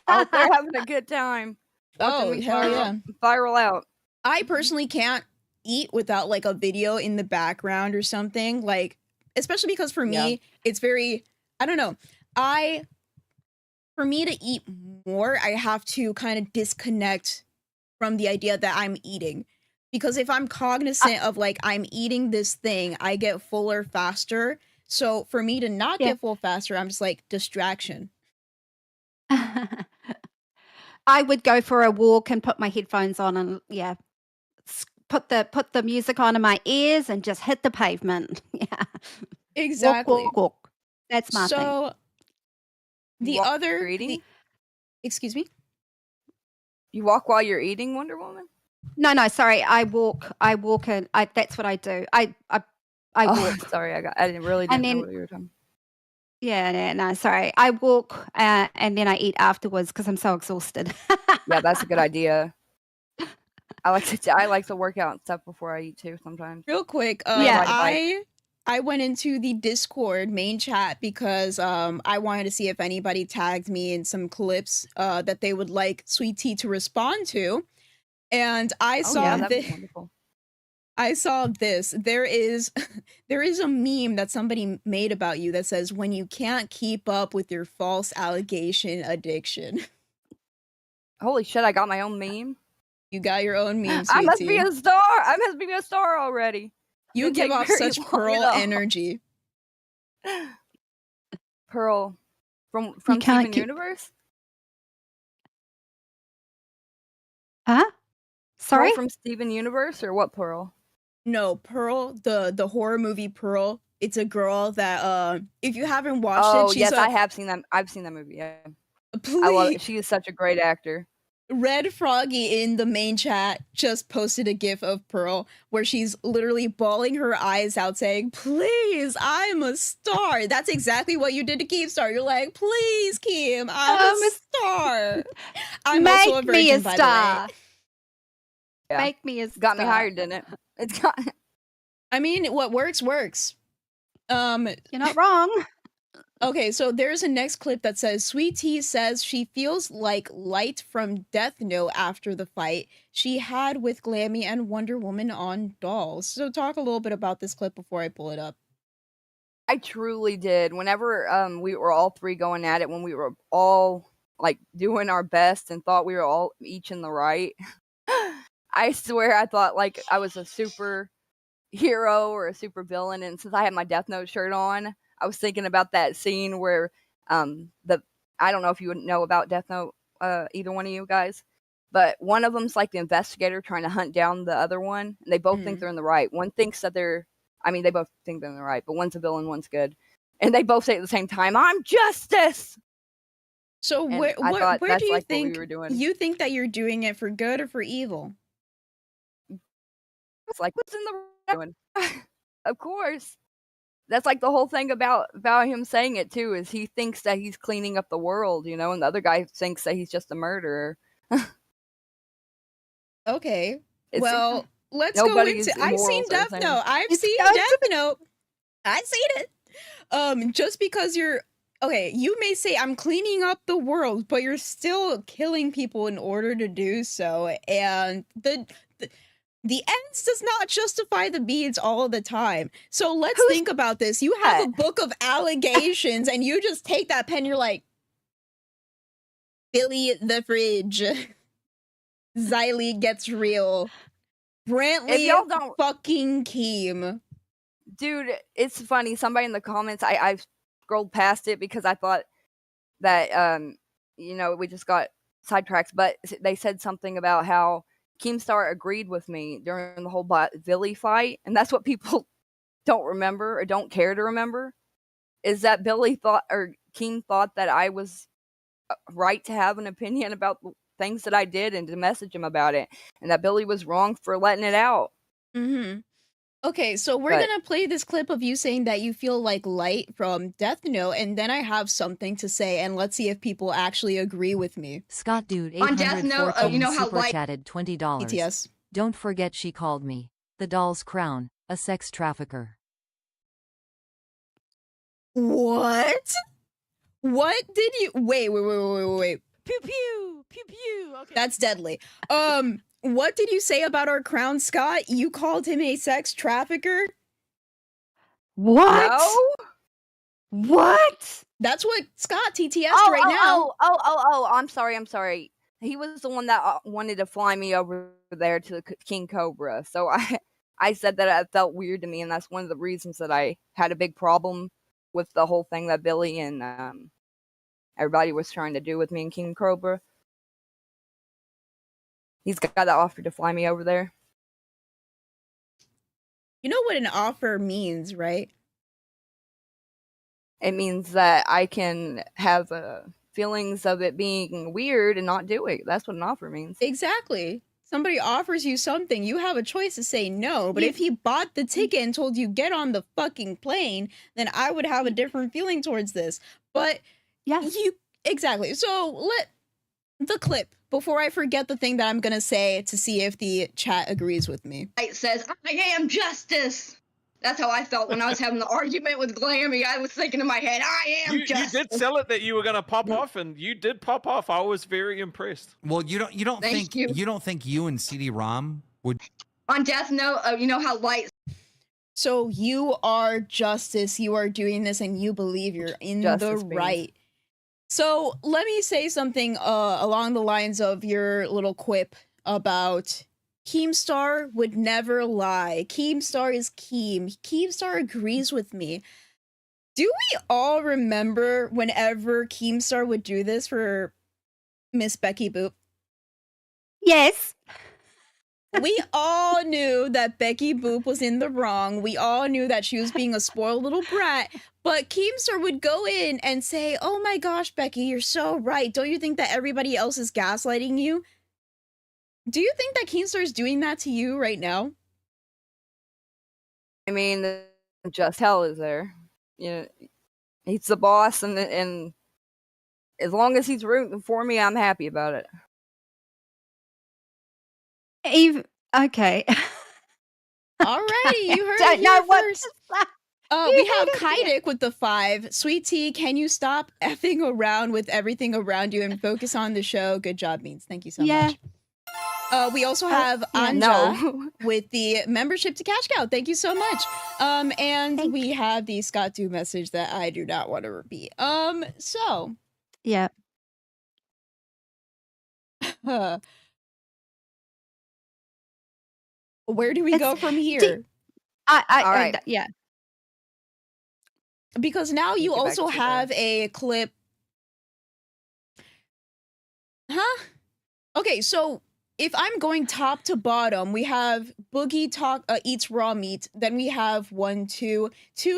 S4: Out there having a good time. Watching
S2: Oh,
S4: me
S2: hell yeah.
S4: viral out.
S2: I personally can't eat without like a video in the background or something. Like, especially because for me, it's very, I don't know. For me to eat more, I have to kind of disconnect from the idea that I'm eating. Because if I'm cognizant of like I'm eating this thing, I get fuller faster. So for me to not get full faster, I'm just like distraction.
S3: I would go for a walk and put my headphones on and put the music on in my ears and just hit the pavement. Yeah.
S2: Exactly.
S3: Walk. That's my thing.
S2: So the
S4: Walk while
S2: other
S4: you're eating?
S2: excuse me?
S4: You walk while you're eating, Wonder Woman?
S3: No, sorry. I walk and that's what I do. I walk.
S4: Sorry, I didn't know what you were talking.
S3: Yeah, no, sorry. I walk and then I eat afterwards because I'm so exhausted.
S4: Yeah, that's a good idea. I like to work out and stuff before I eat too sometimes.
S2: Real quick,
S3: Yeah.
S2: I went into the Discord main chat because I wanted to see if anybody tagged me in some clips that they would like Sweet Tea to respond to. And I saw I saw this. There is a meme that somebody made about you that says, "When you can't keep up with your false allegation addiction."
S4: Holy shit, I got my own meme.
S2: You got your own meme, Sweet
S4: I must
S2: Tea.
S4: be a star. I must be a star already.
S2: You give off such Pearl energy.
S4: Pearl from Steven Universe?
S3: Huh? Sorry?
S4: Pearl from Steven Universe or what Pearl?
S2: No, Pearl, the horror movie Pearl. It's a girl that if you haven't watched it, she's
S4: I have seen that. I've seen that movie. Yeah,
S2: please.
S4: I love it. She is such a great actor.
S2: Red Froggy in the main chat just posted a gif of Pearl where she's literally bawling her eyes out saying, "Please, I'm a star." That's exactly what you did to Keemstar. You're like, "Please, Keem, I'm a star." I'm also a virgin,
S3: me a
S2: by
S3: star.
S2: the way.
S4: Yeah.
S3: Make me a star.
S4: Got me hired, didn't it? It's got.
S2: I mean, what works.
S3: You're not wrong.
S2: Okay, so there's a next clip that says, Sweet Tea says she feels like Light from Death Note after the fight she had with Glammy and Wonder Woman on Dolls. So talk a little bit about this clip before I pull it up.
S4: I truly did. Whenever we were all three going at it, when we were all like doing our best and thought we were all each in the right, I swear I thought like I was a super hero or a super villain. And since I had my Death Note shirt on, I was thinking about that scene where I don't know if you would know about Death Note, either one of you guys, but one of them's like the investigator trying to hunt down the other one, and they both think they're in the right. One thinks that they both think they're in the right, but one's a villain, one's good, and they both say at the same time, "I'm justice."
S2: So
S4: And
S2: where
S4: I thought
S2: do
S4: that's
S2: you
S4: like what
S2: think
S4: we were doing.
S2: you think that you're doing it for good or for evil?
S4: It's like, what's in the right doing? Of course. That's like the whole thing about him saying it too, is he thinks that he's cleaning up the world, and the other guy thinks that he's just a murderer.
S2: Okay. Well, let's go
S4: nobody's
S2: into I've seen
S4: morals are the
S2: Death
S4: same.
S2: Note. I've seen Death Note. I've seen it. Just because you're okay, you may say I'm cleaning up the world, but you're still killing people in order to do so. And the ends does not justify the means all the time. So let's think about this. You have a book of allegations and you just take that pen, you're like, Billy the fridge. Xylee gets real. Brantley
S4: If y'all don't
S2: fucking Keem.
S4: Dude, it's funny. Somebody in the comments, I scrolled past it because I thought that we just got sidetracked, but they said something about how Keemstar agreed with me during the whole Billy fight, and that's what people don't remember or don't care to remember, is that Keem thought that I was right to have an opinion about things that I did and to message him about it, and that Billy was wrong for letting it out.
S2: Mm-hmm. Okay, so we're gonna play this clip of you saying that you feel like Light from Death Note, and then I have something to say, and let's see if people actually agree with me.
S5: Scott Dude
S10: On Death Note,
S5: 814
S10: you know how
S5: super
S10: Light
S5: chatted $20.
S2: BTS.
S5: Don't forget she called me, the doll's crown, a sex trafficker.
S2: What? What did you wait.
S10: Pew pew pew pew. Okay.
S2: That's deadly. What did you say about our crown Scott? You called him a sex trafficker?
S3: What?
S4: No.
S3: What?
S2: That's what Scott TTS
S4: Oh,
S2: right now.
S4: I'm sorry. He was the one that wanted to fly me over there to the King Cobra. So I said that it felt weird to me, and that's one of the reasons that I had a big problem with the whole thing that Billy and everybody was trying to do with me and King Cobra. He's got that offer to fly me over there.
S2: You know what an offer means, right?
S4: It means that I can have feelings of it being weird and not do it. That's what an offer means.
S2: Exactly. Somebody offers you something, you have a choice to say no. But if he bought the ticket and told you get on the fucking plane, then I would have a different feeling towards this. But exactly. So let the clip before I forget the thing that I'm gonna say to see if the chat agrees with me.
S11: It says, "I am justice." That's how I felt when I was having the argument with Glammy. I was thinking in my head, "I am justice."
S7: You did sell it that you were gonna pop off, and you did pop off. I was very impressed.
S6: Well, you don't
S11: Thank
S6: think
S11: you.
S6: you don't think you and CD-ROM would
S11: On Death Note, you know how light.
S2: So you are justice. You are doing this, and you believe you're in
S4: Justice
S2: the
S4: beans.
S2: right. So let me say something along the lines of your little quip about Keemstar would never lie. Keemstar is Keem. Keemstar agrees with me. Do we all remember whenever Keemstar would do this for Miss Becky Boop?
S3: Yes.
S2: We all knew that Becky Boop was in the wrong. We all knew that she was being a spoiled little brat. But Keemstar would go in and say, "Oh my gosh, Becky, you're so right. Don't you think that everybody else is gaslighting you?" Do you think that Keemstar is doing that to you right now?
S4: I mean, just hell is there. You know, he's the boss, and as long as he's rooting for me, I'm happy about it.
S3: Eve. Okay.
S2: Alrighty, you heard
S3: Don't
S2: it
S3: know
S2: here
S3: what
S2: first.
S3: to say.
S2: We
S3: You
S2: have
S3: heard it here.
S2: Kaidik with the 5. Sweet Tea, can you stop effing around with everything around you and focus on the show? Good job, Beans. Thank you so
S3: Yeah.
S2: much. We also have
S3: yeah.
S2: Anja
S4: No.
S2: with the membership to Cash Cow. Thank you so much. And
S3: Thank
S2: we have the Scott Do message that I do not want to repeat. So
S3: Yeah.
S2: where do we
S3: It's-
S2: go from
S3: do-
S2: here?
S4: All right.
S3: Yeah.
S2: Because now you
S4: Get back
S2: also
S4: to the-
S2: have a clip. Huh? Okay, so if I'm going top to bottom, we have Boogie eats raw meat. Then we have two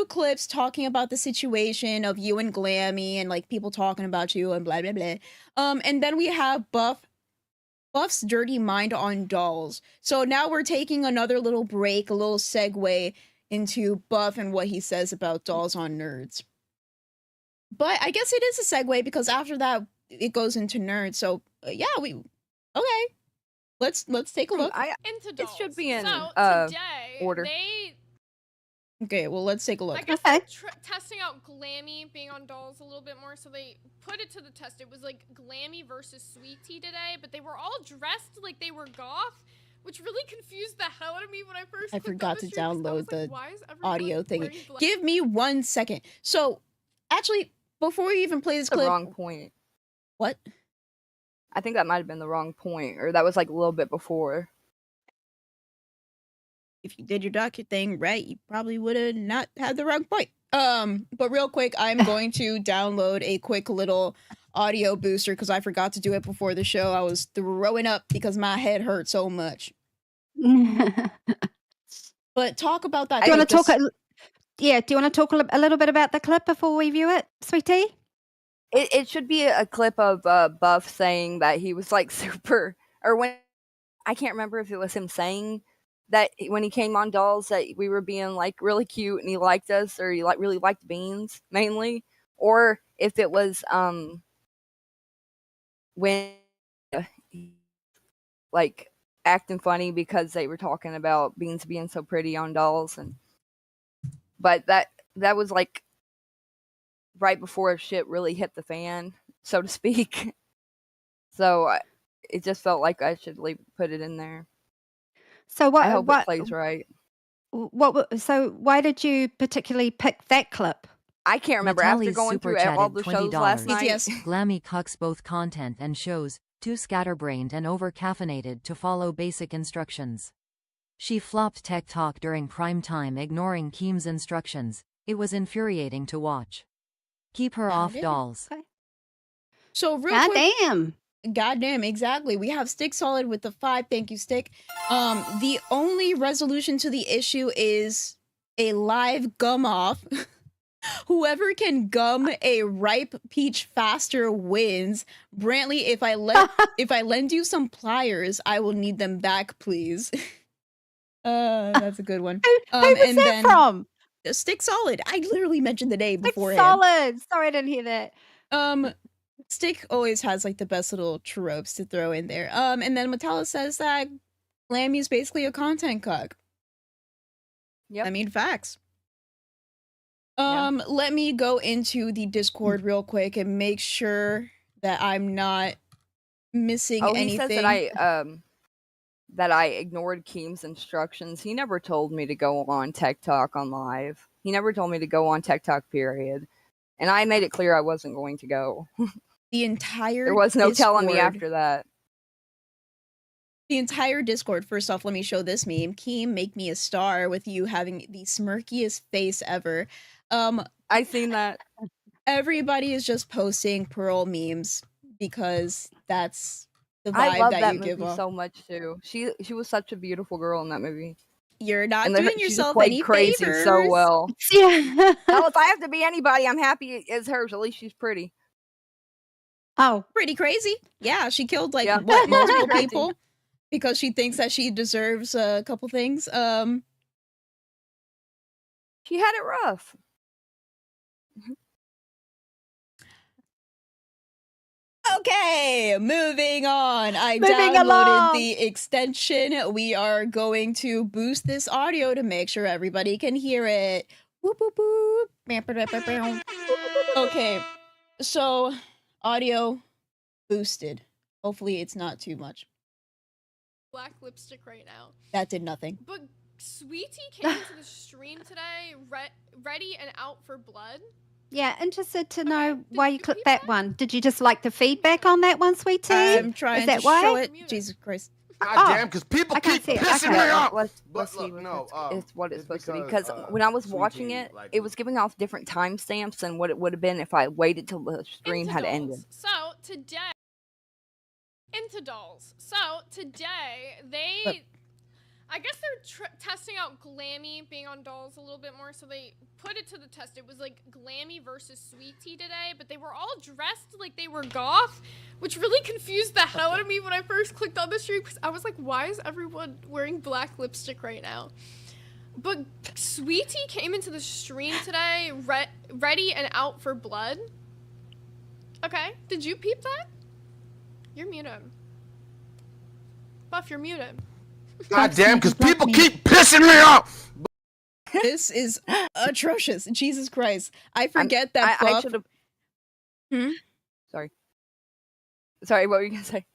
S2: clips talking about the situation of you and Glammy and like people talking about you and blah blah blah. And then we have Buff's dirty mind on dolls. So now we're taking another little break, a little segue into Buff and what he says about dolls on nerds. But I guess it is a segue because after that it goes into nerds. So yeah, okay. Let's take a look.
S10: Into
S4: It
S10: dolls.
S4: should be in,
S10: so today,
S4: order.
S10: they
S2: Okay, well let's take a look.
S10: I guess
S3: Okay.
S10: they're testing out Glammy being on dolls a little bit more, so they put it to the test. It was like Glammy versus Sweet Tea today, but they were all dressed like they were goth, which really confused the hell out of me when I first.
S2: I
S10: clicked on
S2: forgot to
S10: the stream, 'cause I
S2: download
S10: was like,
S2: the
S10: why is everyone
S2: audio thingy.
S10: wearing black?
S2: Give me 1 second. So actually, before we even play this
S4: the
S2: clip,
S4: wrong point.
S2: what?
S4: I think that might have been the wrong point, or that was like a little bit before.
S2: If you did your docu thing right, you probably would have not had the wrong point. But real quick, I'm going to download a quick little audio booster because I forgot to do it before the show. I was throwing up because my head hurt so much. But talk about that.
S3: Do you want to
S2: clip,
S3: talk?
S2: 'cause-
S3: Yeah. Do you want to talk a little bit about the clip before we view it, sweetie?
S4: It should be a clip of Buff saying that he was like super, or when I can't remember if it was him saying that when he came on dolls that we were being like really cute and he liked us, or he really liked Beans mainly, or if it was when like acting funny because they were talking about Beans being so pretty on dolls, but that was like right before shit really hit the fan, so to speak. So it just felt like I should put it in there.
S3: So
S4: I hope it plays right.
S3: so why did you particularly pick that clip?
S4: I can't remember. After
S5: Natalie's
S4: going
S5: super
S4: through all
S5: chatted
S4: the shows last
S5: $20.
S4: night,
S2: Yes.
S5: Glammy cucks both content and shows, too scatterbrained and over-caffeinated to follow basic instructions. She flopped tech talk during prime time, ignoring Keem's instructions. It was infuriating to watch. Keep her off
S2: Goddamn.
S5: dolls.
S3: Okay.
S2: So real
S3: God
S2: quick,
S3: damn.
S2: goddamn, exactly. We have Stick Solid with the 5. Thank you, Stick. The only resolution to the issue is a live gum off. Whoever can gum a ripe peach faster wins. Brantley, if I lend you some pliers, I will need them back, please. That's a good one.
S3: Who was
S2: And
S3: that
S2: then
S3: from?
S2: Stick Solid. I literally mentioned the name
S3: Like
S2: beforehand.
S3: solid. Sorry, I didn't hear that.
S2: Stick always has like the best little tropes to throw in there. And then Metallic says that Glammy is basically a content cuck.
S4: Yep.
S2: I mean, facts.
S4: Yeah.
S2: Let me go into the Discord real quick and make sure that I'm not missing
S4: he
S2: anything.
S4: says that I ignored Keem's instructions. He never told me to go on Tech Talk on live. He never told me to go on Tech Talk, period. And I made it clear I wasn't going to go.
S2: The entire
S4: There was no telling me
S2: Discord-
S4: after that.
S2: The entire Discord, first off, let me show this meme. Keem, make me a star, with you having the smirkiest face ever.
S4: I seen that.
S2: Everybody is just posting Pearl memes because that's the vibe
S4: I love
S2: that
S4: that
S2: you give
S4: movie
S2: off.
S4: so much too. She was such a beautiful girl in that movie.
S2: You're not
S4: And
S2: doing
S4: she just
S2: yourself
S4: played
S2: any
S4: crazy
S2: favors.
S4: so well.
S3: Yeah.
S4: Hell, if I have to be anybody, I'm happy as hers. At least she's pretty.
S3: Oh,
S2: Pretty crazy. Yeah, she killed like
S4: Yeah.
S2: what, multiple
S4: Crazy.
S2: people because she thinks that she deserves a couple things.
S4: She had it rough.
S2: Okay, moving on. I
S3: Moving
S2: downloaded
S3: along.
S2: the extension. We are going to boost this audio to make sure everybody can hear it. Whoop, whoop, whoop. Bam, ba, da, ba, bam. Okay, so audio boosted. Hopefully it's not too much.
S10: Black lipstick right now.
S2: That did nothing.
S10: But Sweetie came into the stream today ready and out for blood.
S3: yeah. Interested to
S10: Okay,
S3: know
S10: did
S3: why you
S10: you
S3: clicked
S10: read
S3: that
S10: that?
S3: one. Did you just like the feedback on that one, Sweet Tea?
S2: I'm trying
S3: Is that
S2: to
S3: why?
S2: show it.
S10: Mute it.
S2: Jesus Christ.
S12: God damn, because people
S3: I can't
S12: keep
S3: see it.
S12: pissing
S3: Okay.
S12: me off.
S4: Let's
S12: But
S4: see
S12: look,
S4: what
S12: no,
S4: it's what it's supposed to be.
S12: because,
S4: Because when I was
S12: Sweet
S4: watching
S12: Tea,
S4: it,
S12: like,
S4: it was giving off different timestamps than what it would have been if I waited till the stream
S10: Into
S4: had
S10: dolls.
S4: ended.
S10: So today, into dolls. So today I guess they're testing out Glammy being on dolls a little bit more, so they put it to the test. It was like Glammy versus Sweet Tea today, but they were all dressed like they were goth, which really confused the hell out of me when I first clicked on the stream, because I was like, why is everyone wearing black lipstick right now? But Sweet Tea came into the stream today ready and out for blood. Okay, did you peep that? You're muted. Buff, you're muted.
S12: God damn, because people keep pissing me off.
S2: This is atrocious. Jesus Christ. I forget that
S4: I
S2: Buff.
S4: should have.
S2: Hmm?
S4: Sorry, what were you gonna say?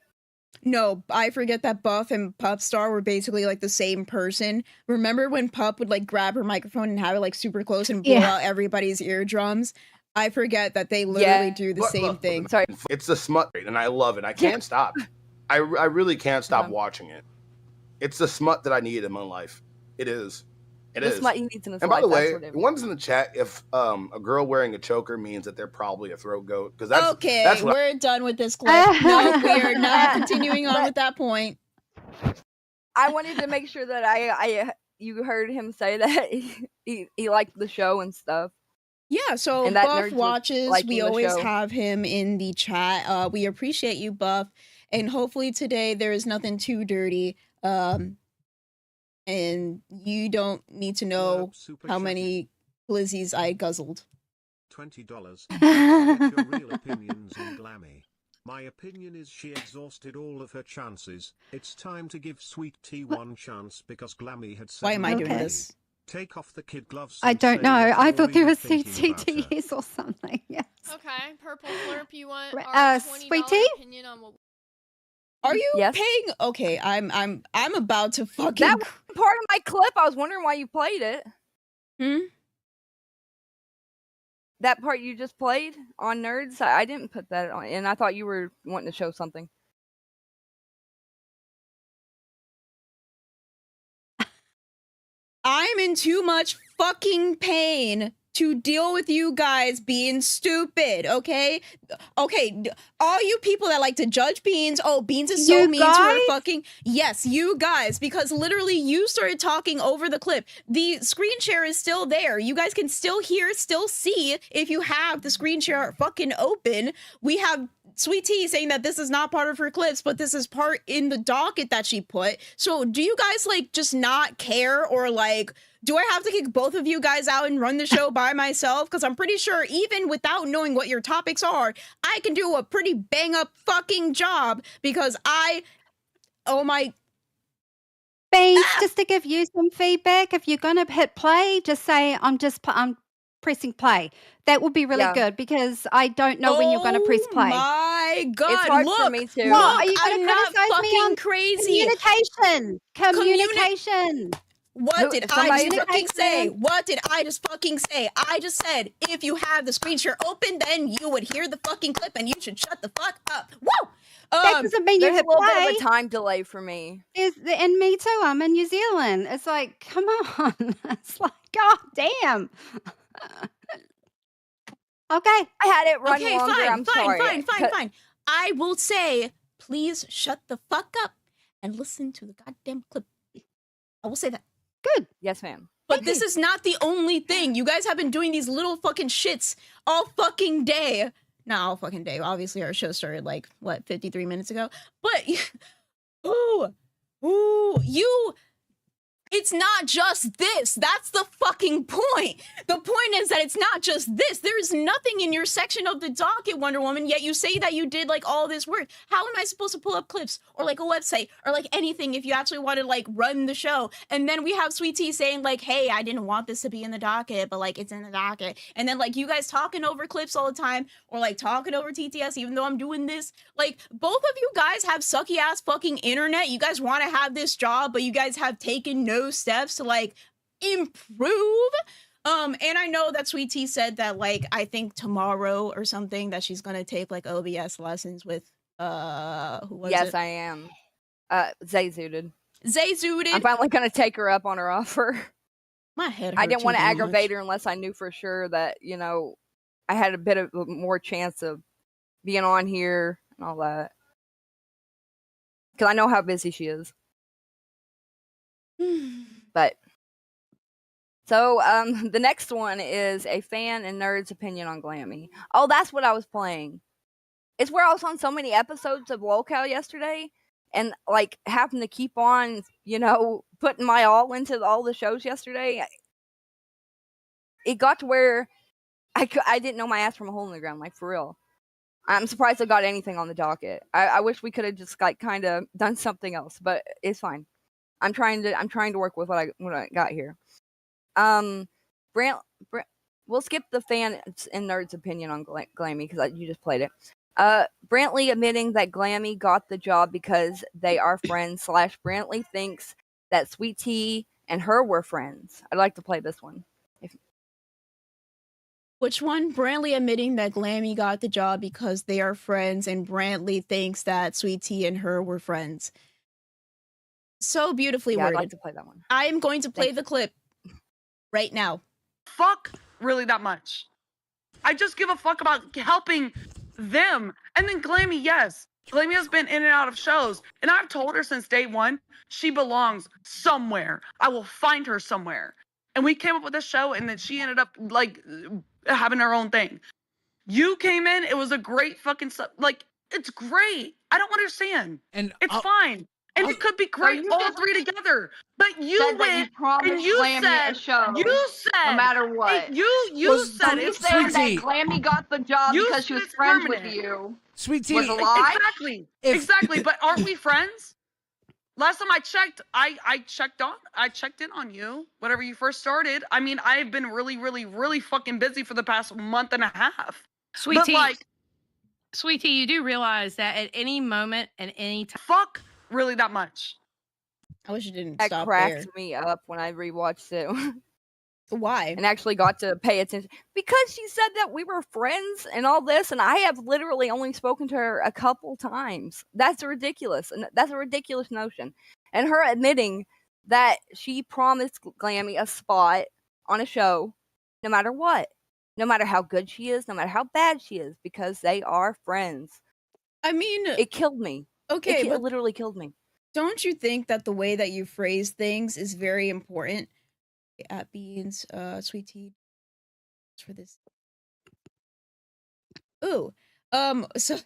S2: No, I forget that Buff and Pupstar were basically like the same person. Remember when Pup would like grab her microphone and have it like super close and blow
S3: Yeah.
S2: out everybody's eardrums? I forget that they literally
S4: Yeah.
S2: do the
S12: But
S2: same
S12: look,
S2: thing.
S4: Sorry.
S12: It's the smut rate, and I love it. I can't stop. I really can't stop
S4: Uh-huh.
S12: watching it. It's the smut that I need in my life. It is. It
S4: The
S12: is.
S4: smut he needs in his
S12: And
S4: life.
S12: by the
S4: that's
S12: way,
S4: what it
S12: one's in the chat if a girl wearing a choker means that they're probably a throat goat, because that's
S2: Okay,
S12: that's what
S2: we're done with this clip. No, we are not continuing on
S4: But-
S2: with that point.
S4: I wanted to make sure that you heard him say that he liked the show and stuff.
S2: Yeah, so
S4: And that
S2: Buff
S4: Nerds was
S2: watches.
S4: liking
S2: We
S4: the
S2: always
S4: show.
S2: have him in the chat. We appreciate you, Buff. And hopefully today there is nothing too dirty. And you don't need to know how many glizzies I guzzled.
S13: $20. Get your real opinions on Glammy. My opinion is she exhausted all of her chances. It's time to give Sweet Tea one chance because Glammy had said
S2: Why am I doing
S3: Okay.
S2: this?
S13: take off the kid gloves.
S3: I
S13: and
S3: don't
S13: say
S3: know.
S13: what
S3: I
S13: you're
S3: thought there
S13: really
S3: was
S13: thinking about her.
S3: CCTS or something. Yes.
S10: Okay, Purple Flurp, you want
S3: Right,
S10: our $20
S3: Sweetie?
S10: opinion on what?
S2: Are you
S4: Yes.
S2: paying? Okay, I'm about to fucking.
S4: That was part of my clip. I was wondering why you played it.
S2: Hmm?
S4: That part you just played on Nerds, I didn't put that on, and I thought you were wanting to show something.
S2: I'm in too much fucking pain to deal with you guys being stupid, okay? Okay, all you people that like to judge Beans, oh, Beans is so
S3: You
S2: mean to her
S3: guys?
S2: fucking... Yes, you guys, because literally you started talking over the clip. The screen share is still there. You guys can still hear, still see if you have the screen share fucking open. We have Sweet Tea saying that this is not part of her clips, but this is part in the docket that she put. So do you guys like just not care, or like, do I have to kick both of you guys out and run the show by myself? Because I'm pretty sure even without knowing what your topics are, I can do a pretty bang up fucking job because oh my...
S3: Beans, just to give you some feedback, if you're going to hit play, just say, I'm pressing play. That would be really
S4: Yeah.
S3: good because I don't know when you're going to press
S2: Oh
S3: play.
S2: my god,
S4: It's hard
S2: look,
S4: for me too.
S3: What?
S2: look,
S3: Are you going
S2: I'm
S3: to
S2: not
S3: criticize me
S2: fucking
S3: on
S2: crazy.
S3: communication?
S2: What did I
S4: somebody-
S2: just fucking say?
S3: Communication.
S2: What did I just fucking say? I just said, if you have the screen share open, then you would hear the fucking clip and you should shut the fuck up. Woo!
S3: That doesn't mean you
S4: There's a
S3: hit
S4: little
S3: play.
S4: bit of a time delay for me.
S3: And me too. I'm in New Zealand. It's like, come on. It's like, god damn. Okay.
S4: I had it run
S2: Okay,
S4: longer.
S2: fine,
S4: I'm sorry.
S2: fine. I will say, please shut the fuck up and listen to the goddamn clip. I will say that.
S3: Good.
S4: Yes, ma'am.
S2: But this is not the only thing. You guys have been doing these little fucking shits all fucking day. Not all fucking day. Obviously, our show started like, what, 53 minutes ago? But, it's not just this. That's the fucking point. The point is that it's not just this. There's nothing in your section of the docket, Wonder Woman, yet you say that you did like all this work. How am I supposed to pull up clips or like a website or like anything if you actually want to like run the show? And then we have Sweet Tea saying like, hey, I didn't want this to be in the docket, but like it's in the docket. And then like you guys talking over clips all the time or like talking over TTS, even though I'm doing this. Like both of you guys have sucky ass fucking internet. You guys want to have this job, but you guys have taken no steps to like improve. And I know that Sweet Tea said that like I think tomorrow or something that she's gonna take like OBS lessons with who was
S4: Yes,
S2: it?
S4: I am. Zay Zooted.
S2: Zay Zooted.
S4: I'm finally gonna take her up on her offer.
S2: My head
S4: I
S2: hurt
S4: didn't
S2: too
S4: want to
S2: damn
S4: aggravate
S2: much.
S4: her unless I knew for sure that, you know, I had a bit of more chance of being on here and all that. Because I know how busy she is. But so the next one is a fan and nerd's opinion on Glammy. Oh, that's what I was playing. It's where I was on so many episodes of YALL yesterday and like having to keep on, you know, putting my all into all the shows yesterday. It got to where I didn't know my ass from a hole in the ground, like for real. I'm surprised I got anything on the docket. I wish we could have just like kind of done something else, but it's fine. I'm trying to work with what I got here. We'll skip the fan and nerd's opinion on Glammy because you just played it. Brantley admitting that Glammy got the job because they are friends. / Brantley thinks that Sweet Tea and her were friends. I'd like to play this one.
S2: Which one? Brantley admitting that Glammy got the job because they are friends, and Brantley thinks that Sweet Tea and her were friends. So beautifully
S4: Yeah,
S2: worded.
S4: I'd like to play that one.
S2: I am going to play the clip right now.
S14: Fuck really that much. I just give a fuck about helping them. And then Glammy, yes. Glammy has been in and out of shows. And I've told her since day one, she belongs somewhere. I will find her somewhere. And we came up with this show and then she ended up like having her own thing. You came in, it was a great fucking stuff. Like, it's great. I don't understand.
S6: And
S14: it's fine. And it could be great,
S11: you
S14: all
S11: just
S14: three together. But you
S11: said that
S14: went
S11: you promised
S14: and you
S11: Glammy
S14: said,
S11: a show,
S14: you said,
S11: no matter what.
S14: You said
S11: You
S14: it's
S11: said that
S14: permanent.
S11: Glammy got the job
S14: You
S11: because she
S14: said
S11: was
S14: it's
S11: friends
S14: permanent.
S11: with you.
S6: Sweet Tea.
S11: Was a lie?
S14: Exactly.
S6: If-
S14: Exactly. But aren't we friends? Last time I checked, I checked in on you whenever you first started. I mean, I've been really, really, really fucking busy for the past month and a half.
S15: Sweet
S14: But
S15: Tea,
S14: like,
S15: Sweet Tea, you do realize that at any moment and any time.
S14: fuck really that much.
S2: I wish you didn't
S4: That
S2: stop
S4: cracked
S2: there.
S4: me up when I rewatched it.
S2: Why?
S4: And actually got to pay attention because she said that we were friends and all this, and I have literally only spoken to her a couple times. That's ridiculous, and that's a ridiculous notion. And her admitting that she promised Glammy a spot on a show, no matter what, no matter how good she is, no matter how bad she is, because they are friends.
S2: I mean,
S4: It killed me.
S2: okay,
S4: It
S2: but
S4: literally killed me.
S2: don't you think that the way that you phrase things is very important? At Beans, Sweet Tea for this. Ooh. So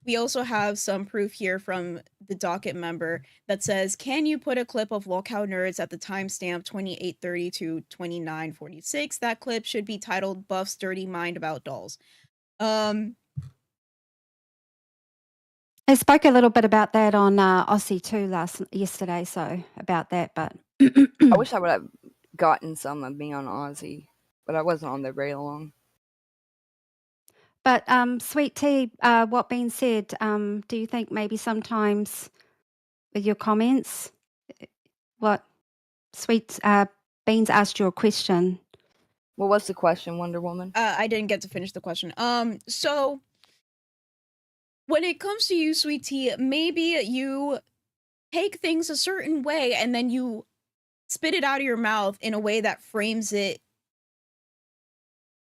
S2: we also have some proof here from the docket member that says, can you put a clip of Lolcow Nerds at the timestamp 2830 to 2946? That clip should be titled Buff's Dirty Mind About Dolls.
S3: I spoke a little bit about that on Aussie too yesterday, so about that, but
S4: I wish I would have gotten some of me on Aussie, but I wasn't on there very long.
S3: But Sweet Tea, what being said, do you think maybe sometimes with your comments, what Sweet Beans asked you a question?
S4: What was the question, Wonder Woman?
S2: I didn't get to finish the question. So when it comes to you, Sweet Tea, maybe you take things a certain way and then you spit it out of your mouth in a way that frames it.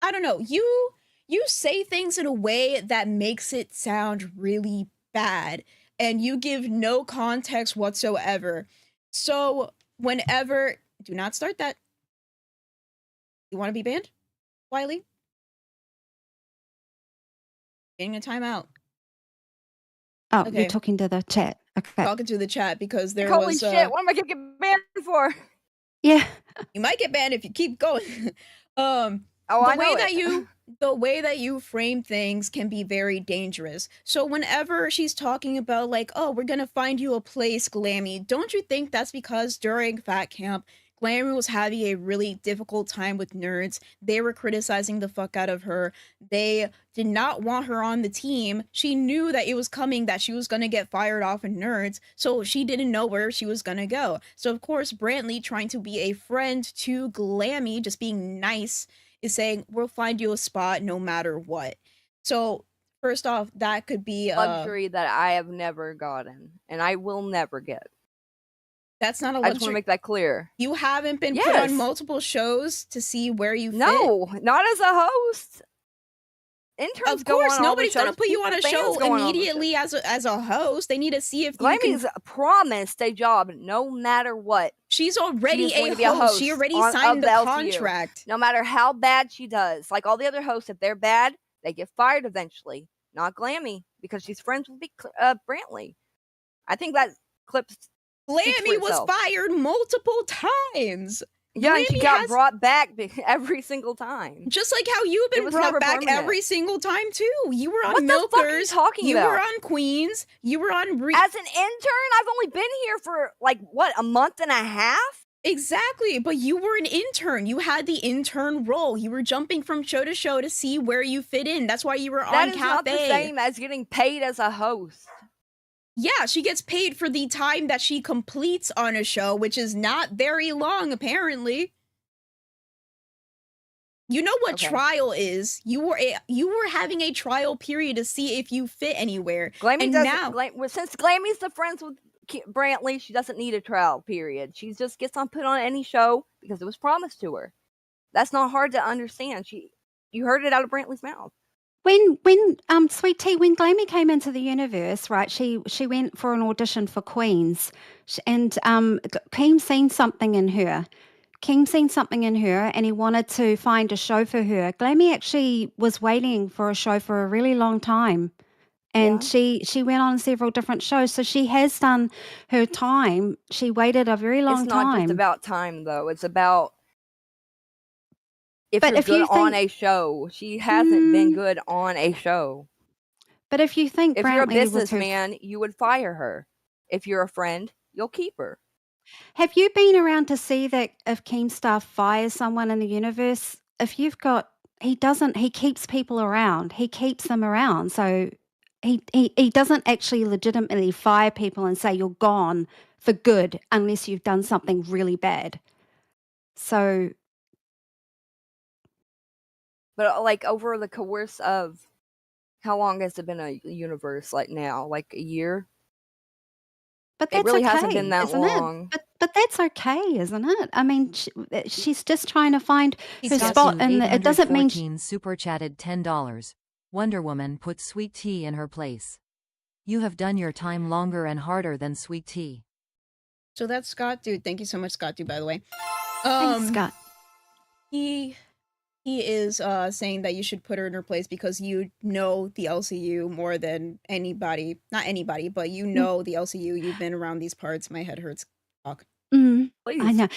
S2: I don't know. You say things in a way that makes it sound really bad and you give no context whatsoever. So whenever, do not start that. You want to be banned, Wiley? Getting a timeout.
S3: Oh,
S2: Okay.
S3: you're talking to the chat. Okay.
S2: Talking to the chat because there
S4: Holy
S2: was
S4: shit, what am I gonna get banned for?
S3: Yeah.
S2: You might get banned if you keep going. The way that you frame things can be very dangerous. So whenever she's talking about like, oh, we're gonna find you a place, Glammy, don't you think that's because during Fat Camp, Glammy was having a really difficult time with nerds. They were criticizing the fuck out of her. They did not want her on the team. She knew that it was coming, that she was going to get fired off in nerds, so she didn't know where she was going to go. So, of course, Brantley, trying to be a friend to Glammy, just being nice, is saying, we'll find you a spot no matter what. So, first off, that could be
S4: luxury that I have never gotten, and I will never get.
S2: That's not a
S4: I
S2: luxury.
S4: just want to make that clear.
S2: You haven't been put on multiple shows to see where you fit?
S4: No, not as a host. Interns
S2: Of
S4: go
S2: course,
S4: on all the
S2: nobody's gonna
S4: shows.
S2: put you on a
S4: Fans
S2: show
S4: go on all the
S2: immediately as a host. They need to see if you
S4: Glammy's
S2: can.
S4: promised a job no matter what.
S2: She's already
S4: going
S2: a
S4: to be a
S2: host. She already signed the
S4: LCU.
S2: contract.
S4: No matter how bad she does, like all the other hosts, if they're bad, they get fired eventually. Not Glammy, because she's friends with Brantley. I think that clip.
S2: Glammy was fired multiple times.
S4: Yeah, and she
S2: Glammy
S4: got
S2: has-
S4: brought back every single time.
S2: Just like how you've been brought back every single time too. You were on
S4: What the
S2: Milkers.
S4: fuck are you talking
S2: you
S4: about?
S2: were on Queens. You were on.
S4: As an intern, I've only been here for like what, a month and a half.
S2: Exactly, but you were an intern. You had the intern role. You were jumping from show to show to see where you fit in. That's why you were on
S4: That is
S2: Cafe.
S4: not the same as getting paid as a host.
S2: Yeah, she gets paid for the time that she completes on a show, which is not very long, apparently. You know what trial is. You were having a trial period to see if you fit anywhere.
S4: Glammy since Glammy's the friends with Brantley, she doesn't need a trial period. She just gets put on any show because it was promised to her. That's not hard to understand. You heard it out of Brantley's mouth.
S3: When Sweet Tea, when Glammy came into the universe, right? She went for an audition for Queens, and Keem seen something in her. And he wanted to find a show for her. Glammy actually was waiting for a show for a really long time, and she went on several different shows. So she has done her time. She waited a very long time.
S4: It's not just about time, though. It's about if
S3: But
S4: you're
S3: if you
S4: good on
S3: think-
S4: a show. She hasn't been good on a show.
S3: But if you think
S4: If you're a
S3: Brantley was her,
S4: businessman, you would fire her. If you're a friend, you'll keep her.
S3: have you been around to see that if Keemstar fires someone in the universe, if you've got, he keeps people around. He keeps them around. So he doesn't actually legitimately fire people and say you're gone for good unless you've done something really bad. So,
S4: But like over the course of how long has it been a universe? Like now, like a year?
S3: but
S4: It
S3: that's
S4: really
S3: okay,
S4: hasn't been that
S3: isn't
S4: long.
S3: it? But that's okay, isn't it? I mean, she's just trying to find her
S2: Yes.
S3: spot, and it doesn't mean.
S5: 814 super chatted $10. Wonder Woman put Sweet Tea in her place. You have done your time longer and harder than Sweet Tea.
S2: So that's Scott Dude. Thank you so much, Scott Dude, by the way.
S3: Thanks, Scott.
S2: He is saying that you should put her in her place because you know the LCU more than anybody. Not anybody, but you know the LCU. You've been around these parts. My head hurts. Talk.
S3: I
S4: Please.
S3: know.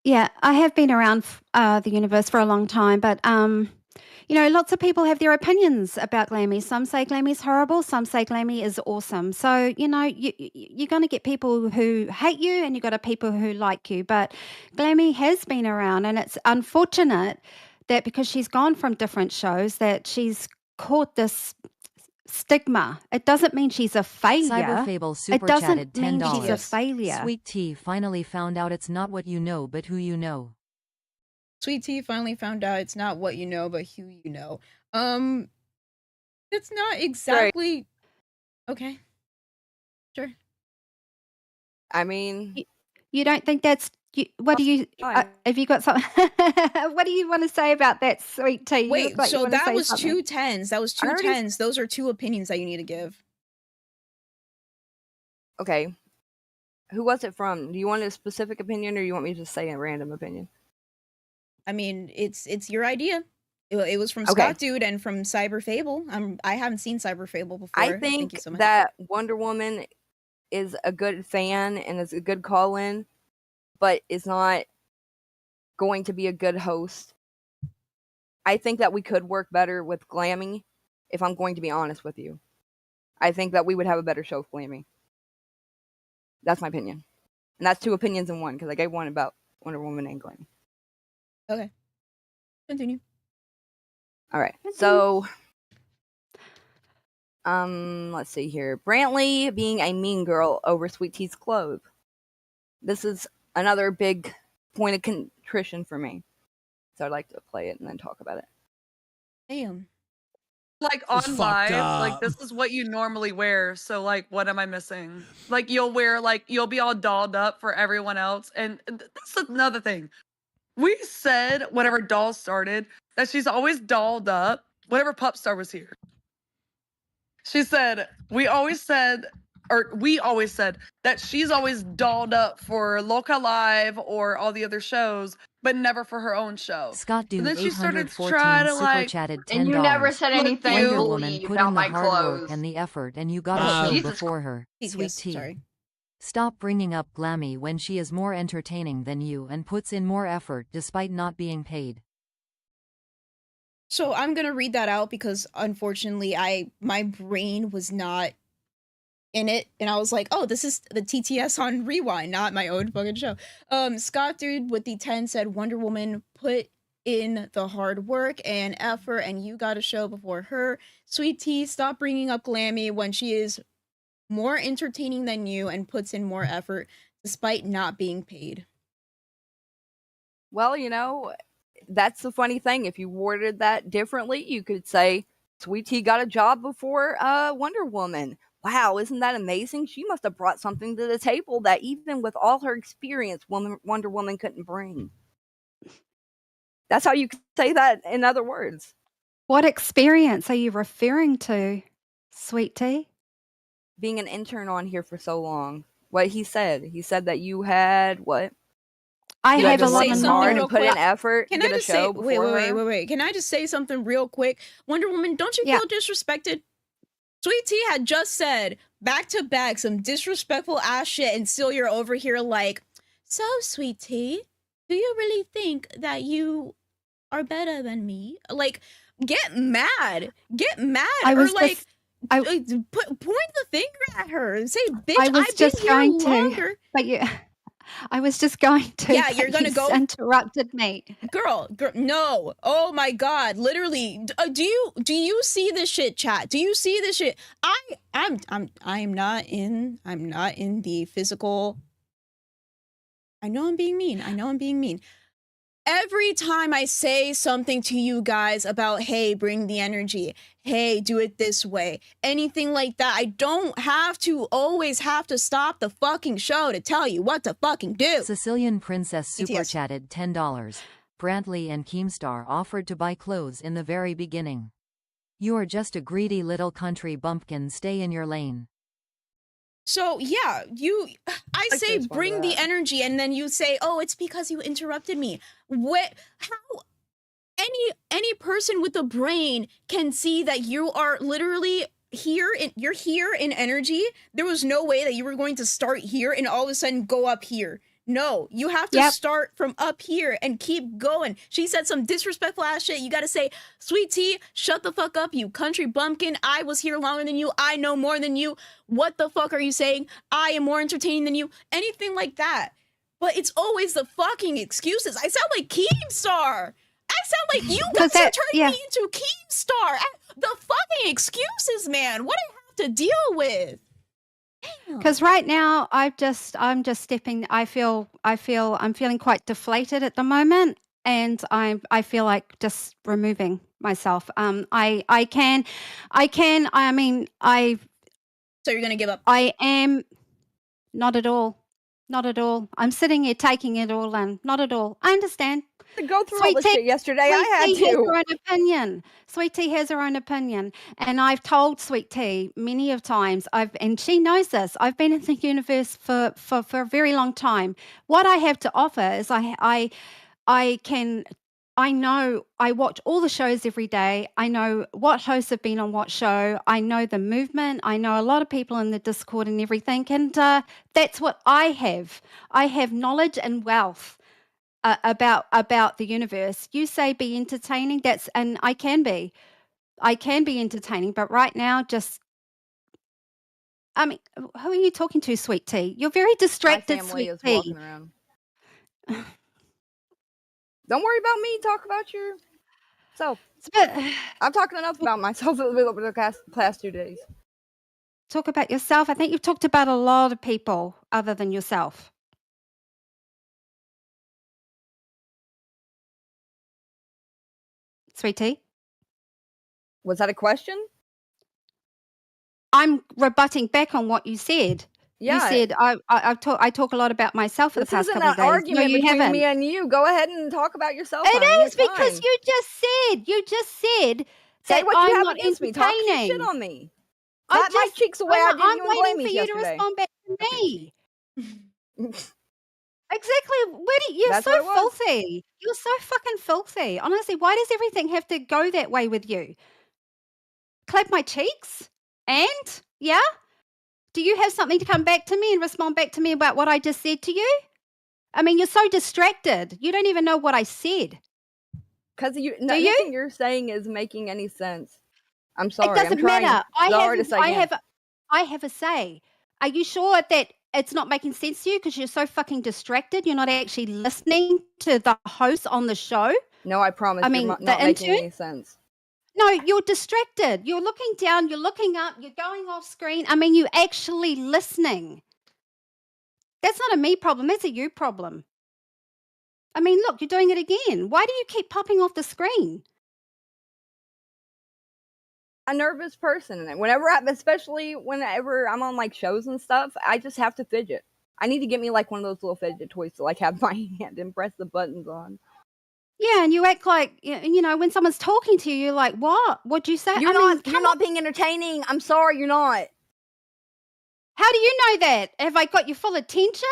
S3: Yeah, I have been around the universe for a long time, but you know, lots of people have their opinions about Glammy. Some say Glammy's horrible, some say Glammy is awesome. So, you know, you're going to get people who hate you and you've got people who like you. But Glammy has been around, and it's unfortunate that because she's gone from different shows that she's caught this stigma. It doesn't mean she's a failure.
S5: Cyberfable
S3: It
S5: super
S3: doesn't
S5: chatted
S3: mean
S5: $10.
S3: she's a failure.
S5: Sweet Tea finally found out it's not what you know, but who you know.
S2: Sweet Tea finally found out it's not what you know, but who you know. It's not exactly okay. Sure.
S4: I mean,
S3: You don't think that's what do you have you got something what do you want to say about that, Sweet Tea? You look
S2: Wait,
S3: like you
S2: so
S3: wanna
S2: that
S3: say
S2: was
S3: something.
S2: 2 10s. That was 2
S4: already-
S2: 10s. Those are 2 opinions that you need to give.
S4: okay. Who was it from? Do you want a specific opinion, or you want me to just say a random opinion?
S2: I mean, it's your idea. It was from
S4: Okay.
S2: Scott Dude and from Cyber Fable. I haven't seen Cyber Fable before.
S4: I
S2: Thank you
S4: think
S2: so much.
S4: that Wonder Woman is a good fan and is a good call-in, but is not going to be a good host. I think that we could work better with Glammy, if I'm going to be honest with you. I think that we would have a better show with Glammy. That's my opinion. And that's 2 opinions in one, because I gave one about Wonder Woman and Glammy.
S2: Okay. Continue.
S4: All right. So, let's see here. Brantley being a mean girl over Sweet Tea's clothes. This is another big point of contrition for me. So I'd like to play it and then talk about it.
S2: Damn.
S14: Like
S6: It's
S14: on
S6: fucked
S14: live, like
S6: up.
S14: this is what you normally wear. So like, what am I missing? Like you'll wear like you'll be all dolled up for everyone else, and that's another thing. We said whenever Doll started that she's always dolled up. Whenever Pupstar was here, she said we always said that she's always dolled up for Loca Live or all the other shows, but never for her own show.
S5: Scott
S14: And
S5: Dude
S14: then she started to try
S5: 814
S14: to
S5: super
S14: like
S5: chatted $10.
S11: And you never said
S14: Look,
S11: anything
S14: you-
S5: Wonder
S11: bully
S5: Woman put
S11: about
S5: in the
S11: my
S5: hard work
S11: clothes.
S5: and the effort, and you got a
S2: Oh,
S5: show
S11: Jesus
S5: before her.
S2: Yes,
S5: Sweet Tea.
S2: sorry.
S5: Stop bringing up Glammy when she is more entertaining than you and puts in more effort despite not being paid.
S2: So I'm gonna read that out because unfortunately my brain was not in it, and I was like, oh, this is the TTS on Rewind, not my own fucking show. Scott Dude with the 10 said Wonder Woman put in the hard work and effort, and you got a show before her. Sweet Tea, stop bringing up Glammy when she is more entertaining than you and puts in more effort despite not being paid.
S4: Well, you know, that's the funny thing. If you worded that differently, you could say Sweet Tea got a job before Wonder Woman. Wow, isn't that amazing? She must have brought something to the table that even with all her experience, Wonder Woman couldn't bring. That's how you could say that in other words.
S3: What experience are you referring to, Sweet Tea?
S4: Being an intern on here for so long. What he said that you had what?
S3: I
S4: You had
S3: have
S4: to
S3: a lot
S4: work
S3: of
S4: hard
S3: knowledge.
S4: and put in effort
S2: Can
S4: to
S2: I
S4: get a
S2: just say,
S4: show
S2: wait,
S4: before her.
S2: wait. Can I just say something real quick? Wonder Woman, don't you
S3: Yeah.
S2: feel disrespected? Sweet Tea had just said back to back some disrespectful ass shit, and still you're over here like, so Sweet Tea, do you really think that you are better than me? Like, get mad,
S3: I
S2: or
S3: was
S2: like,
S3: just
S2: point the finger at her and say, "Bitch,
S3: I was
S2: I've been
S3: just
S2: here
S3: going to,
S2: longer."
S3: but you, I was just going to.
S2: Yeah, you're
S3: but
S2: gonna
S3: you
S2: go,
S3: interrupted me.
S2: girl. No, oh my god, literally. Do you see this shit, chat? Do you see this shit? I'm not in the physical. I know I'm being mean. Every time I say something to you guys about, hey, bring the energy, hey, do it this way, anything like that, I don't always have to stop the fucking show to tell you what to fucking do.
S5: Sicilian Princess super
S2: BTS.
S5: chatted $10. Brantley and Keemstar offered to buy clothes in the very beginning. You're just a greedy little country bumpkin, stay in your lane.
S2: So yeah, I say
S4: respond to
S2: bring the
S4: that.
S2: energy, and then you say, oh, it's because you interrupted me. How any person with a brain can see that you are literally you're here in energy. There was no way that you were going to start here and all of a sudden go up here. No, you have to start from up here and keep going. She said some disrespectful ass shit. You gotta say, Sweet Tea, shut the fuck up, you country bumpkin. I was here longer than you. I know more than you. What the fuck are you saying? I am more entertaining than you. Anything like that. But it's always the fucking excuses. I sound like Keemstar. I sound like you guys are turning me into Keemstar. The fucking excuses, man. What do I have to deal with?
S3: Because right now I'm just stepping. I'm feeling quite deflated at the moment, and I feel like just removing myself. I mean,
S2: So you're gonna give up?
S3: I am not at all. Not at all. I'm sitting here taking it all in. Not at all. I understand.
S4: To go through all this shit yesterday, I had
S3: Sweet Tea has
S4: to.
S3: her own opinion. Sweet Tea has her own opinion, and I've told Sweet Tea many of times. And she knows this. I've been in the universe for a very long time. What I have to offer is I know I watch all the shows every day. I know what hosts have been on what show. I know the movement. I know a lot of people in the Discord and everything. And that's what I have. I have knowledge and wealth about the universe. You say be entertaining. And I can be. I can be entertaining. But right now, I mean, who are you talking to, Sweet Tea? You're very distracted,
S4: My family
S3: Sweet
S4: is
S3: Tea.
S4: walking around. Don't worry about me. Talk about yourself. I'm talking enough about myself over the past 2 days.
S3: Talk about yourself. I think you've talked about a lot of people other than yourself. Sweet Tea?
S4: Was that a question?
S3: I'm rebutting back on what you said.
S4: Yeah.
S3: You said I talk a lot about myself for the past couple of days.
S4: This isn't an argument
S3: you
S4: between
S3: haven't.
S4: me and you. Go ahead and talk about yourself.
S3: It
S4: honey.
S3: is because
S4: fine.
S3: you just said
S4: Say
S3: that
S4: what
S3: I'm
S4: you have
S3: not
S4: against me. Talk your shit
S3: entertaining.
S4: on me. Clap my cheeks away. I did
S3: I'm
S4: you and
S3: waiting
S4: Glamies
S3: for you
S4: yesterday.
S3: to respond back to me. Exactly. You're
S4: That's
S3: so
S4: what it was.
S3: filthy. You're so fucking filthy. Honestly, why does everything have to go that way with you? Clap my cheeks? And? Yeah? Do you have something to come back to me and respond back to me about what I just said to you? I mean, you're so distracted. You don't even know what I said.
S4: Because nothing you're saying is making any sense. I'm sorry.
S3: It doesn't
S4: I'm trying
S3: matter.
S4: I
S3: I have a say. Are you sure that it's not making sense to you because you're so fucking distracted? You're not actually listening to the host on the show?
S4: No, I promise.
S3: I mean,
S4: you're
S3: the
S4: not making
S3: intern?
S4: any sense.
S3: No, you're distracted. You're looking down, you're looking up, you're going off screen. I mean, you're actually listening. That's not a me problem, that's a you problem. I mean, look, you're doing it again. Why do you keep popping off the screen?
S4: A nervous person. Especially whenever I'm on like shows and stuff, I just have to fidget. I need to get me like one of those little fidget toys to like have my hand and press the buttons on.
S3: Yeah, and you act like, when someone's talking to you, you're like, what? What'd you say?
S4: You're not being entertaining. I'm sorry, you're not.
S3: How do you know that? Have I got your full attention?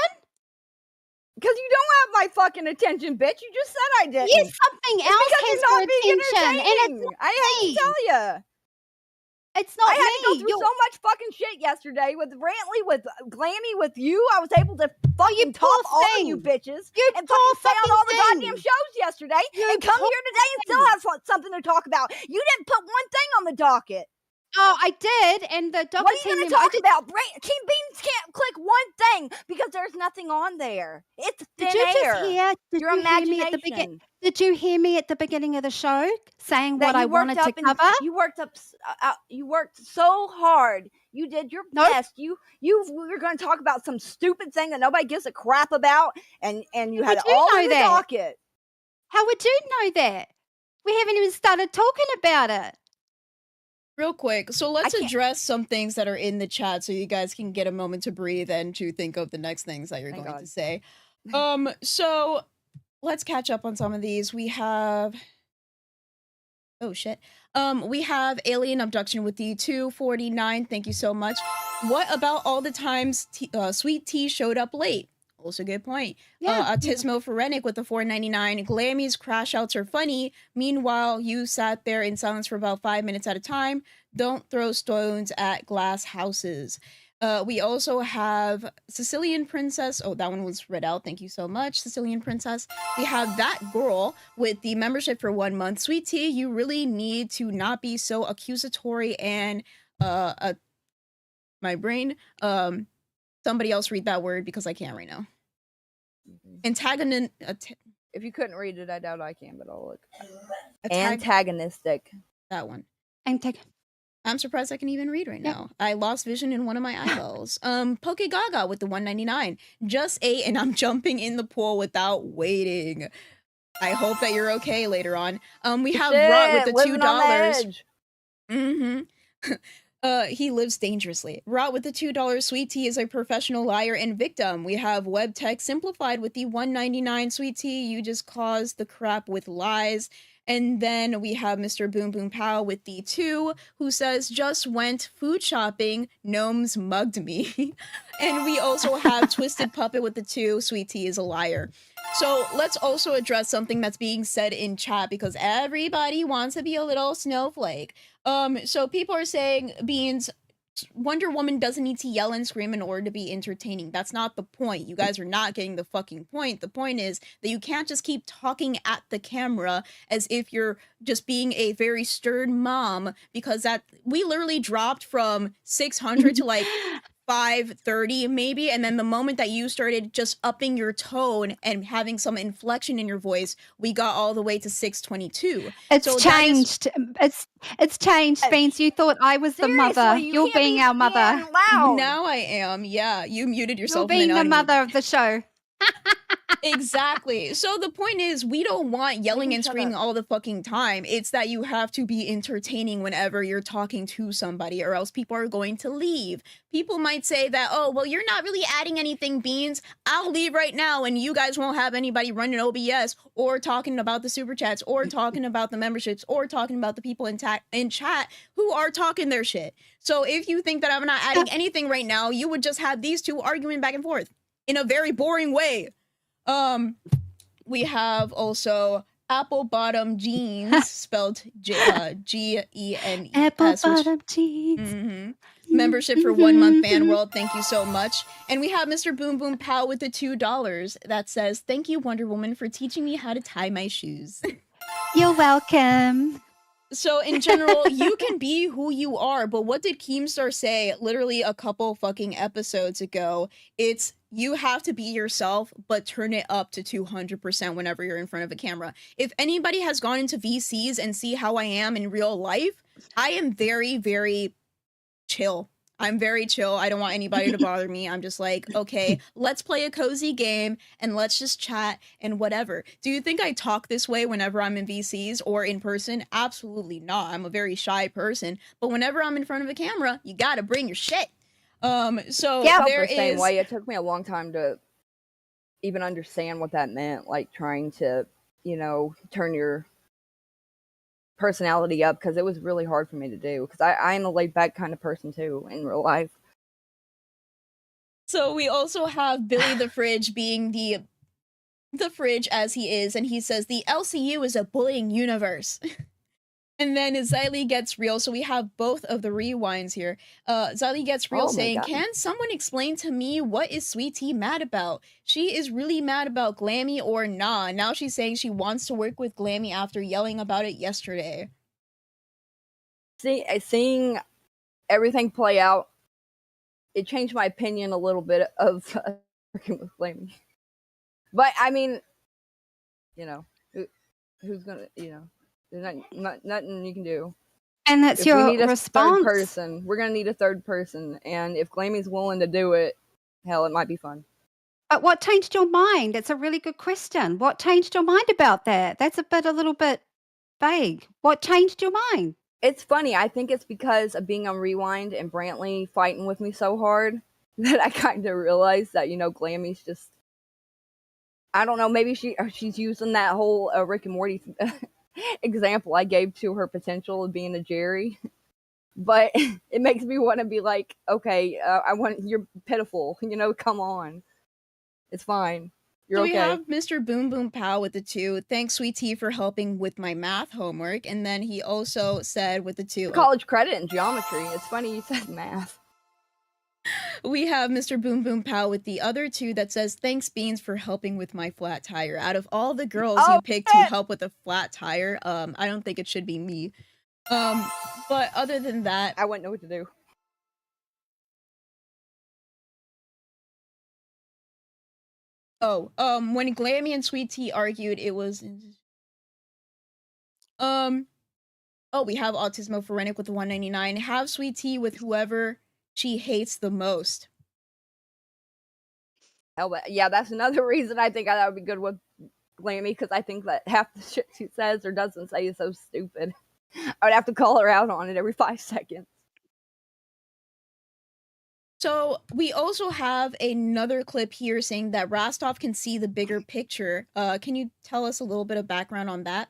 S4: Because you don't have my fucking attention, bitch. You just said I didn't.
S3: Yes, something else has
S4: you're not being
S3: attention. And
S4: entertaining. I hate to tell you.
S3: It's not
S4: I had
S3: me.
S4: to go through so much fucking shit yesterday with Brantley, with Glammy, with you. I was able to fucking top all of you bitches and fucking stay on all the goddamn shows yesterday and come here today and still have something to talk about. You didn't put one thing on the docket.
S3: Oh, I did, and the
S16: What
S3: docket
S16: are you
S3: team
S16: going to
S3: member. I
S16: talk
S3: did,
S16: about? Team Beans can't click one thing because there's nothing on there. It's thin
S3: did you just
S16: air.
S3: hear? Did
S16: Your
S3: you hear me at the beginning?
S16: imagination.
S3: Did you hear me at the beginning of the show saying
S16: That
S3: what I
S16: you worked
S3: wanted to
S16: up and
S3: cover?
S16: you worked up. You worked so hard. You did your
S3: Nope.
S16: best. You were going to talk about some stupid thing that nobody gives a crap about, and you
S3: How
S16: had
S3: would
S16: it
S3: you
S16: all
S3: know
S16: in the
S3: that?
S16: docket.
S3: How would you know that? We haven't even started talking about it.
S2: Real quick, so let's
S16: can't-
S2: address some things that are in the chat so you guys can get a moment to breathe and to think of the next things that you're
S16: Thank
S2: going
S16: God.
S2: to say. So let's catch up on some of these. We have oh shit. We have alien abduction with the 249. Thank you so much. What about all the times Sweet Tea showed up late? Also good point.
S3: Yeah.
S2: Autismo Phoretic with the 499. Glammy's crash outs are funny. Meanwhile, you sat there in silence for about 5 minutes at a time. Don't throw stones at glass houses. We also have Sicilian Princess. Oh, that one was read out. Thank you so much, Sicilian Princess. We have that girl with the membership for 1 month. Sweet Tea, you really need to not be so accusatory and my brain. Somebody else read that word because I can't right now. Antagonist.
S16: If you couldn't read it, I doubt I can, but I'll look.
S2: Antag-
S16: Antagonistic.
S2: That one.
S3: Antag-
S2: I'm surprised I can even read right now. I lost vision in one of my eyeballs. Poke Gaga with the 199. Just ate and I'm jumping in the pool without waiting. I hope that you're okay later on. We have Rot with the
S16: living on the
S2: $2.
S16: edge.
S2: He lives dangerously. Rot with the $2. Sweet Tea is a professional liar and victim. We have Web Tech Simplified with the 199. Sweet Tea, you just caused the crap with lies. And then we have Mr. Boom Boom Pow with the 2, who says, just went food shopping, gnomes mugged me. And we also have Twisted Puppet with the 2, Sweet Tea is a liar. So let's also address something that's being said in chat because everybody wants to be a little snowflake. So people are saying, Beans, Wonder Woman doesn't need to yell and scream in order to be entertaining. That's not the point. You guys are not getting the fucking point. The point is that you can't just keep talking at the camera as if you're just being a very stern mom, because that we literally dropped from 600 to like 530 maybe, and then the moment that you started just upping your tone and having some inflection in your voice, we got all the way to 622.
S3: It's
S2: So
S3: changed. It's changed, Beans. You thought I was the mother. You're being our mother.
S2: Now I am. Yeah, you muted
S3: You're
S2: yourself.
S3: being
S2: and
S3: the
S2: then
S3: mother of the show.
S2: Exactly. So the point is, we don't want yelling and
S3: shut
S2: screaming
S3: up.
S2: all the fucking time. It's that you have to be entertaining whenever you're talking to somebody, or else people are going to leave. People might say that, oh, well, you're not really adding anything, Beans. I'll leave right now, and you guys won't have anybody running OBS or talking about the super chats or talking about the memberships or talking about the people in chat who are talking their shit. So if you think that I'm not adding anything right now, you would just have these two arguing back and forth in a very boring way. We have also Apple Bottom Jeans, spelled G-E-N-E-S.
S3: Apple Bottom Jeans.
S2: Membership for 1 month, Fan World. Thank you so much. And we have Mr. Boom Boom Pow with the $2 that says, thank you, Wonder Woman, for teaching me how to tie my shoes.
S3: You're welcome.
S2: So in general, you can be who you are, but what did Keemstar say literally a couple fucking episodes ago? It's you have to be yourself, but turn it up to 200% whenever you're in front of a camera. If anybody has gone into VCs and see how I am in real life, I am very, very chill. I'm very chill. I don't want anybody to bother me. I'm just like, okay, let's play a cozy game and let's just chat and whatever. Do you think I talk this way whenever I'm in VCs or in person? Absolutely not. I'm a very shy person. But whenever I'm in front of a camera, you gotta bring your shit. So
S16: Yeah,
S2: there
S16: the same
S2: is.
S16: way. It took me a long time to even understand what that meant. Like trying to, turn your personality up, because it was really hard for me to do, because I'm a laid back kind of person too in real life.
S2: So we also have Billy the Fridge being the fridge as he is, and he says the LCU is a bullying universe. And then Xylee Gets Real, so we have both of the rewinds here. Xylee Gets Real
S16: Oh my
S2: saying,
S16: God.
S2: can someone explain to me what is Sweet Tea mad about? She is really mad about Glammy or nah. Now she's saying she wants to work with Glammy after yelling about it yesterday.
S16: Seeing everything play out, it changed my opinion a little bit of working with Glammy. But I mean, you know, who's gonna, you know, there's nothing you can do.
S3: And that's
S16: If we
S3: your
S16: need a third
S3: response.
S16: person, we're gonna need a third person, and if Glammy's willing to do it, hell, it might be fun.
S3: But what changed your mind? It's a really good question. What changed your mind about that? That's a little bit vague. What changed your mind?
S16: It's funny. I think it's because of being on Rewind and Brantley fighting with me so hard that I kind of realized that, you know, Glammy's just, I don't know, maybe she's using that whole Rick and Morty example I gave to her potential of being a Jerry. But it makes me want to be like, okay, you're pitiful, you know, come on. It's fine. You're
S2: So
S16: okay.
S2: we have Mr. Boom Boom Pow with the 2. Thanks, Sweet Tea, for helping with my math homework. And then he also said with the 2.
S16: College credit and geometry. It's funny you said math.
S2: We have Mr. Boom Boom Pow with the other 2 that says, thanks, Beans, for helping with my flat tire. Out of all the girls you picked to help with a flat tire, I don't think it should be me. But other than that,
S16: I wouldn't know what to do.
S2: When Glammy and Sweet Tea argued, it was we have Autismo Phoretic with the 199. Have Sweet Tea with whoever she hates the most.
S16: Hell, yeah, that's another reason I think that would be good with Glammy, because I think that half the shit she says or doesn't say is so stupid. I would have to call her out on it every 5 seconds.
S2: So we also have another clip here saying that Rastov can see the bigger picture. Can you tell us a little bit of background on that?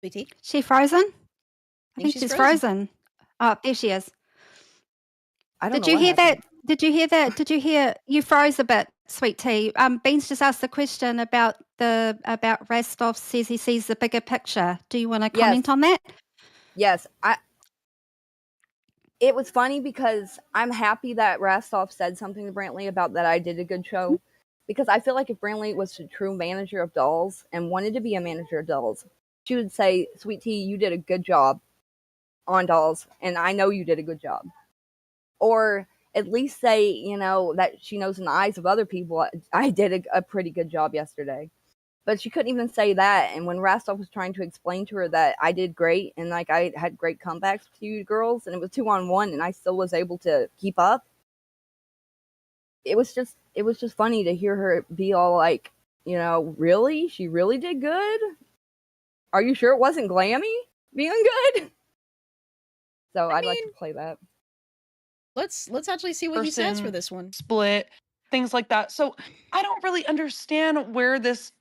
S2: Sweet Tea?
S3: She frozen? I think
S2: she's
S3: she's
S2: frozen.
S3: frozen. Oh, there she is.
S16: I don't
S3: Did
S16: know
S3: you
S16: what
S3: hear that?
S16: happened.
S3: Did you hear that? Did you hear you froze a bit, Sweet Tea? Beans just asked the question about Rastov says he sees the bigger picture. Do you want to comment on that?
S16: Yes, it was funny because I'm happy that Rastov said something to Brantley about that I did a good show, because I feel like if Brantley was a true manager of dolls and wanted to be a manager of dolls, she would say, Sweet Tea, you did a good job on dolls, and I know you did a good job. Or at least say, you know, that she knows in the eyes of other people, I did a pretty good job yesterday. But she couldn't even say that. And when Rastov was trying to explain to her that I did great and like I had great comebacks with you girls, and it was 2-on-1 and I still was able to keep up, it was just funny to hear her be all like, you know, really? She really did good? Are you sure it wasn't Glammy being good? So I'd like to play that.
S2: Let's actually see what he says for this one.
S14: Split, things like that. So I don't really understand where this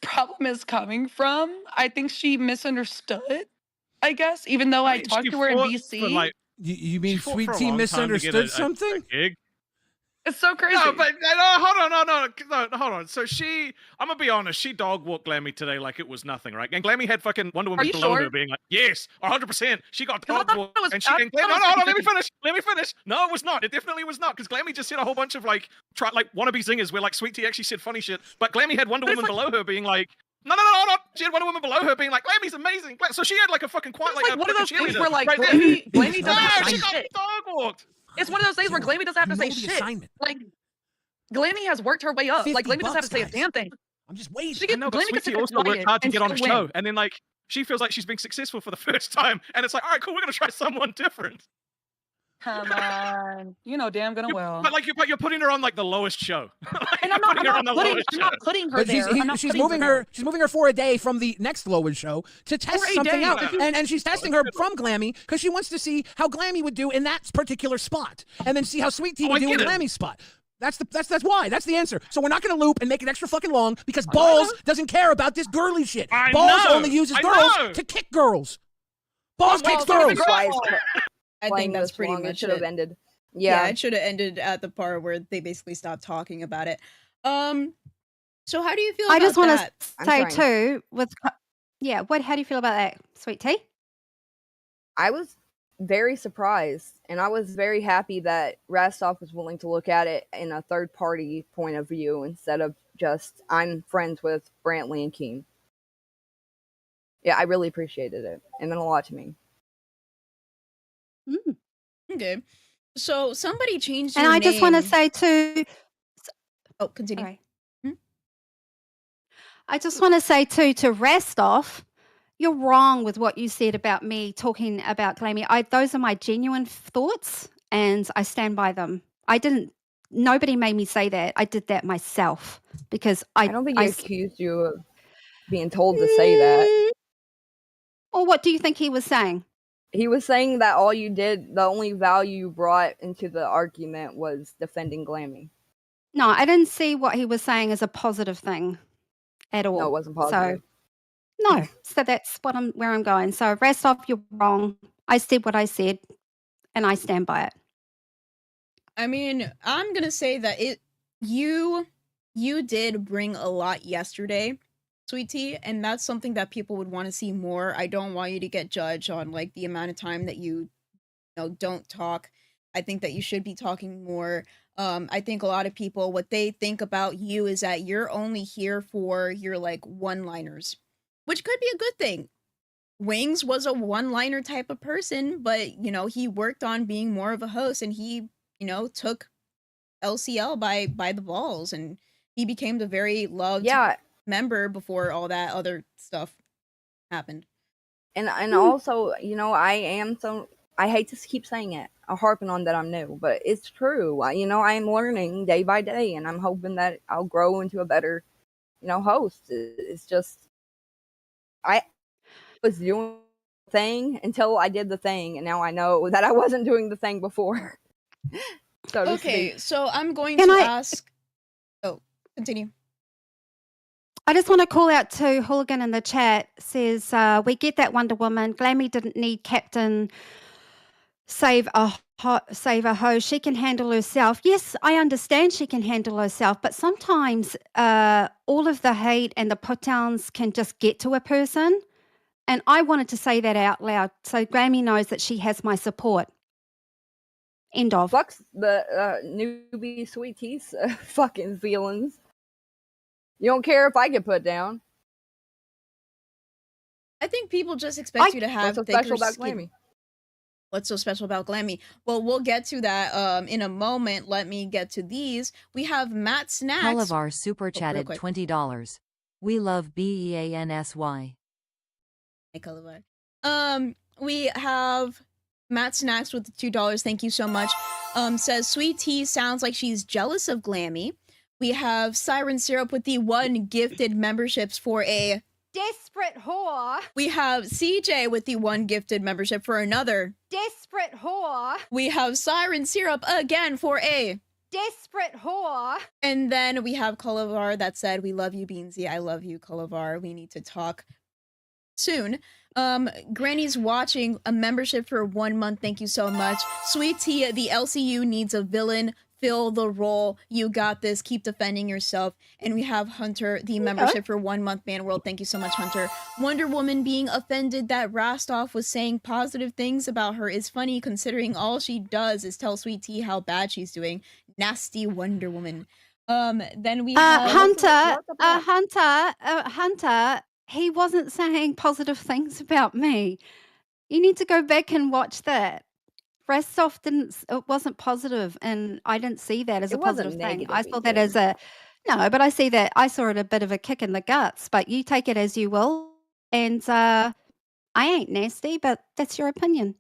S14: problem is coming from. I think she misunderstood, I guess, even though I talked to her in BC.
S17: You mean
S7: fought
S17: Sweet
S7: for a
S17: Tea
S7: long time to get
S17: misunderstood
S7: a
S17: something?
S7: gig.
S14: It's so crazy.
S7: No, but hold on. So I'm gonna be honest, she dog walked Glammy today like it was nothing, right? And Glammy had fucking Wonder Woman
S14: you
S7: below
S14: sure?
S7: her being like, yes, 100%. She got
S14: 'Cause I
S7: dog
S14: thought
S7: walked,
S14: it was-
S7: and she
S14: I
S7: and Glammy,
S14: thought it was
S7: hold on, let me
S14: 50-50.
S7: finish. No, it was not. It definitely was not, because Glammy just said a whole bunch of like wannabe zingers where like Sweet Tea actually said funny shit, but Glammy had Wonder Woman below her being like, no, hold on. She had Wonder Woman below her being like, Glammy's amazing. So she had like a fucking quiet,
S14: It's like one of those things where like
S7: right there.
S14: Glammy doesn't
S7: No,
S14: have to
S7: she
S14: say
S7: got
S14: shit.
S7: dog walked.
S14: It's one of those things where Glammy doesn't have to say
S17: know the
S14: shit.
S17: assignment.
S14: Like Glammy has worked her way up. Like Glammy doesn't have to say a
S17: guys.
S14: damn thing.
S17: I'm just waiting.
S14: She
S7: I know, but
S14: Glammy gets
S7: Sweetie
S14: to
S7: also
S14: quiet
S7: worked hard to
S14: and
S7: get on a
S14: she'll
S7: show,
S14: win.
S7: and then like she feels like she's being successful for the first time, and it's like, all right, cool, we're gonna try someone different.
S14: Come on, you know damn good and well.
S7: But you're putting her on like the lowest show.
S14: And I'm not putting her
S17: But
S14: there. I'm not
S17: she's
S14: putting
S17: moving
S14: her.
S17: her. She's moving her for a day from the next lowest show to test
S14: a
S17: something
S14: day.
S17: out,
S14: If you-
S17: and she's testing her from Glammy because she wants to see how Glammy would do in that particular spot, and then see how Sweet Tea would do in Glammy's spot. That's why. That's the answer. So we're not going to loop and make it extra fucking long because Balls doesn't care about this girly shit. Balls only uses girls to kick girls. Balls kicks girls.
S2: I think that's pretty much
S16: should have
S2: it.
S16: ended.
S2: Yeah, it should have ended at the part where they basically stopped talking about it. So how do you feel
S3: I
S2: about
S3: just want
S2: that?
S3: to say too, how do you feel about that, Sweet Tea?
S16: I was very surprised, and I was very happy that Rastov was willing to look at it in a third party point of view instead of just I'm friends with Brantley and Keem. Yeah, I really appreciated it. It meant a lot to me.
S2: Okay. So somebody changed
S3: And
S2: your
S3: I just want to
S2: name.
S3: say too.
S2: Oh, continue.
S3: Sorry. I just want to say too to Rastov, you're wrong with what you said about me talking about Glammy. Those are my genuine thoughts, and I stand by them. I didn't. Nobody made me say that. I did that myself because
S16: I don't think he
S3: I
S16: accused you of being told to say that.
S3: Or what do you think he was saying?
S16: He was saying that all you did, the only value you brought into the argument was defending Glammy.
S3: No, I didn't see what he was saying as a positive thing at all.
S16: No, it wasn't
S3: So
S16: positive.
S3: no, so that's where I'm going. So Rastov, you're wrong. I said what I said, and I stand by it.
S2: I mean, I'm gonna say that you did bring a lot yesterday, Sweet Tea, and that's something that people would want to see more. I don't want you to get judged on like the amount of time that you don't talk. I think that you should be talking more. I think a lot of people, what they think about you is that you're only here for your like one-liners, which could be a good thing. Wings was a one-liner type of person, but he worked on being more of a host, and he took LCL by the balls, and he became the very loved member before all that other stuff happened.
S16: And also, I hate to keep saying it, harping on that I'm new, but it's true. I am learning day by day, and I'm hoping that I'll grow into a better, host. It's just, I was doing the thing until I did the thing, and now I know that I wasn't doing the thing before. So to
S2: Okay,
S16: speak.
S2: so I'm going to ask. Oh, continue.
S3: I just want to call out to Hooligan in the chat. Says we get that Wonder Woman. Glammy didn't need Captain Save a Ho. She can handle herself. Yes, I understand she can handle herself, but sometimes all of the hate and the put downs can just get to a person. And I wanted to say that out loud so Glammy knows that she has my support. End of.
S16: Fucks the newbie Sweet Tea's fucking feelings. You don't care if I get put down.
S2: I think people just expect you to have
S16: What's so
S2: thicker
S16: special about
S2: skin.
S16: Glammy?
S2: What's so special about Glammy? Well, we'll get to that in a moment. Let me get to these. We have Matt Snacks.
S5: Calavar super chatted
S2: quick.
S5: $20. We love BEANSY.
S2: Hey, Calavar. We have Matt Snacks with $2. Thank you so much. Says Sweet Tea sounds like she's jealous of Glammy. We have Siren Syrup with the 1 gifted memberships for a
S3: desperate whore.
S2: We have CJ with the 1 gifted membership for another
S3: desperate whore.
S2: We have Siren Syrup again for a
S3: desperate whore.
S2: And then we have Calavar that said, "We love you, Beansy. I love you, Calavar. We need to talk soon." Granny's watching, a membership for 1 month. Thank you so much. Sweet Tea, the LCU needs a villain. Fill the role. You got this. Keep defending yourself. And we have Hunter, the membership for 1 month. Man World. Thank you so much, Hunter. Wonder Woman being offended that Rastov was saying positive things about her is funny, considering all she does is tell Sweet Tea how bad she's doing. Nasty Wonder Woman. Then we have
S3: Hunter. He wasn't saying positive things about me. You need to go back and watch that. Rastov it wasn't positive, and I didn't see that as a positive thing. I saw that as I saw it a bit of a kick in the guts, but you take it as you will. And I ain't nasty, but that's your opinion.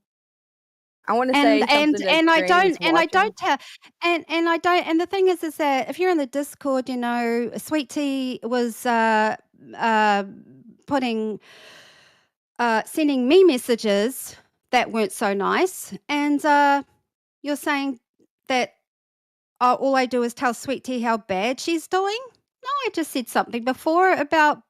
S16: I want to say something
S3: and I don't
S16: watching.
S3: and the thing is that if you're in the Discord, Sweet Tea was sending me messages that weren't so nice, and you're saying that all I do is tell Sweet Tea how bad she's doing. No, I just said something before about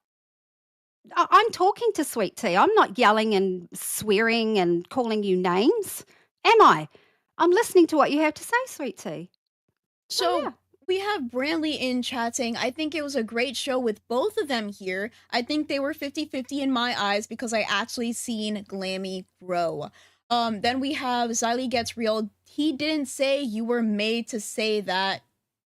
S3: I'm talking to Sweet Tea. I'm not yelling and swearing and calling you names, am I? I'm listening to what you have to say, Sweet Tea.
S2: So we have Brantley in chat saying, "I think it was a great show with both of them here. I think they were 50-50 in my eyes because I actually seen Glammy grow." Then we have Xylee Gets Real. He didn't say you were made to say that,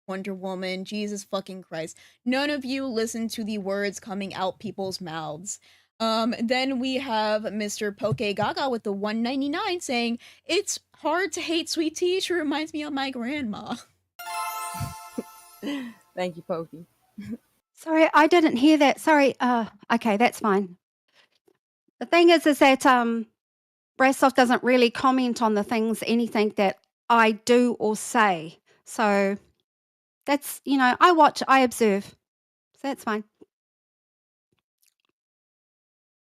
S2: Wonder Woman. Jesus fucking Christ. None of you listen to the words coming out people's mouths. Then we have Mr. Poke Gaga with the 199 saying, "It's hard to hate Sweet Tea. She reminds me of my grandma."
S16: Thank you, Pokey.
S3: Sorry, I didn't hear that. Sorry. Okay, that's fine. The thing is that Brasoff doesn't really comment on the things, anything that I do or say. So that's, I watch, I observe. So that's fine.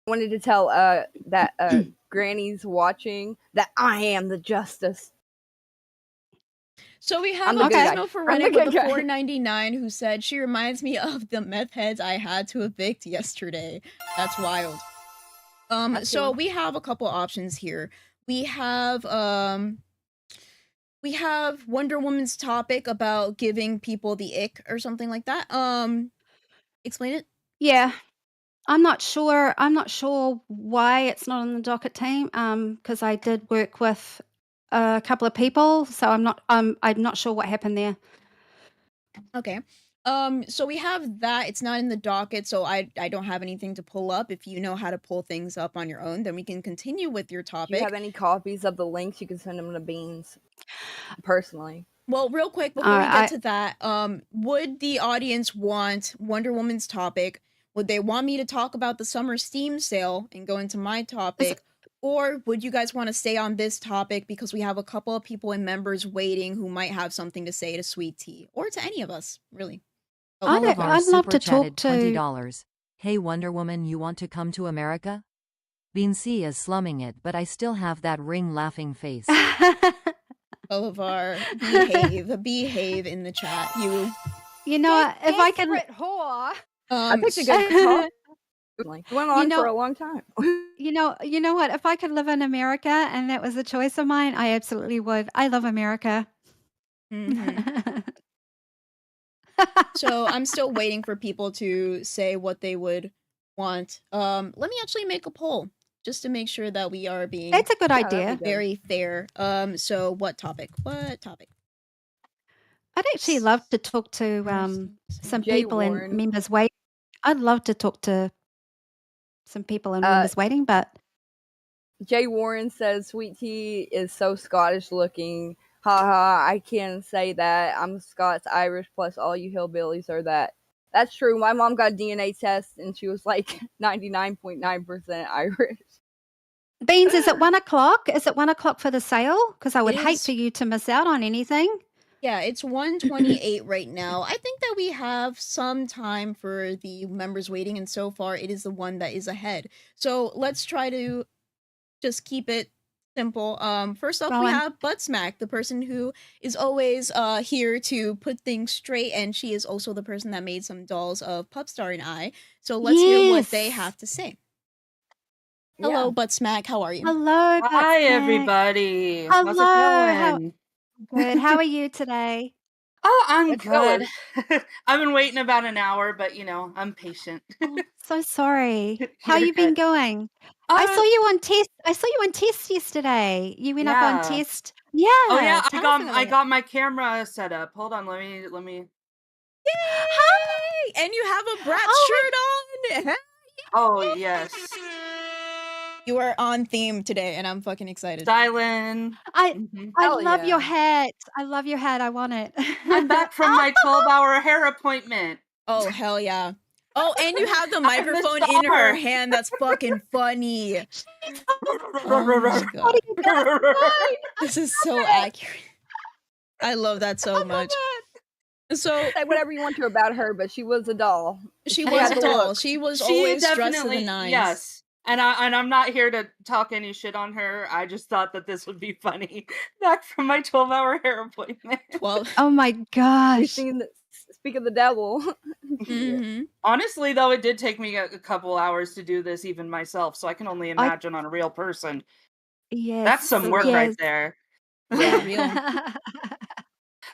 S16: I wanted to tell that Granny's watching that I am the justice.
S2: So we have
S16: I'm
S2: a
S16: the good
S2: Gizmo
S16: guy.
S2: for
S16: I'm
S2: running
S16: the
S2: with the
S16: good guy.
S2: 499 who said, "She reminds me of the meth heads I had to evict yesterday." That's wild. So we have a couple options here. We have Wonder Woman's topic about giving people the ick or something like that. Explain it.
S3: Yeah. I'm not sure why it's not on the docket team, because I did work with a couple of people, so I'm not sure what happened there.
S2: Okay. So we have that. It's not in the docket, so I don't have anything to pull up. If you know how to pull things up on your own, then we can continue with your
S16: Do
S2: topic.
S16: you have any copies of the links? You can send them to Beans personally.
S2: Well, real quick before we get to that, would the audience want Wonder Woman's topic? Would they want me to talk about the summer Steam sale and go into my topic? Or would you guys want to stay on this topic because we have a couple of people and members waiting who might have something to say to Sweet Tea or to any of us, really?
S3: I'd love to talk to
S5: $20. Hey Wonder Woman, you want to come to America? Bean C is slumming it, but I still have that ring laughing face.
S2: Bolivar, behave in the chat.
S3: You know, if I could whore.
S16: I picked a good topic. It went on for a long time.
S3: You know what? If I could live in America and that was a choice of mine, I absolutely would. I love America.
S2: So I'm still waiting for people to say what they would want. Let me actually make a poll just to make sure that we are being
S3: That's a good idea.
S2: Very fair. So what topic? What topic?
S3: I'd actually love to talk to some people and members waiting. I'd love to talk to some people and members waiting, but
S16: Jay Warren says Sweet Tea is so Scottish looking. Ha ha, I can say that. I'm Scots Irish, plus all you hillbillies are that. That's true. My mom got a DNA test and she was like 99.9% Irish.
S3: Beans, is it 1:00? Is it 1:00 for the sale? Because I would
S2: It
S3: hate
S2: is-
S3: for you to miss out on anything.
S2: Yeah, it's 1:28 right now. I think that we have some time for the members waiting, and so far it is the one that is ahead. So let's try to just keep it simple. First up, we have Butt Smack, the person who is always here to put things straight, and she is also the person that made some dolls of Pupstar and I. So let's hear what they have to say. Hello, Butt Smack. How are you?
S3: Hello, Butt
S18: Hi,
S3: Smack.
S18: everybody.
S3: Hello.
S18: How's it going?
S3: Good. How are you today?
S18: Oh, I'm
S3: It's
S18: good. I've been waiting about an hour, but I'm patient.
S3: So sorry. How
S18: You're
S3: you been
S18: good.
S3: going? I saw you on test. I saw you on test yesterday. You went up on
S18: Yeah.
S3: test. Yeah.
S18: Oh yeah, I
S3: tell us about
S18: got
S3: it.
S18: my camera set up. Hold on, let me.
S2: Hi! And you have a Bratz shirt on!
S18: Oh yes.
S2: You are on theme today, and I'm fucking excited.
S18: Styling.
S3: I
S18: Hell
S3: love your
S18: yeah.
S3: hat. I love your hat. I want it.
S18: I'm back from my 12-hour hair appointment.
S2: Oh, hell yeah. Oh, and you have the
S18: I'm the
S2: microphone in her
S18: star.
S2: hand. That's fucking funny.
S3: Oh my God.
S2: This is so accurate. I love that so much. So
S16: say whatever you want to about her, but she was a doll.
S2: She
S16: had
S2: was a
S16: the
S2: doll.
S16: look.
S2: She was always dressed to the nines.
S18: Yes. And I'm not here to talk any shit on her. I just thought that this would be funny. Back from my 12-hour hair appointment.
S2: 12.
S3: Oh my gosh.
S16: Speak of the devil.
S18: Honestly, though, it did take me a couple hours to do this even myself, so I can only imagine on a real person.
S3: Yes.
S18: That's some work right there.
S2: Yeah, real.
S18: Yeah,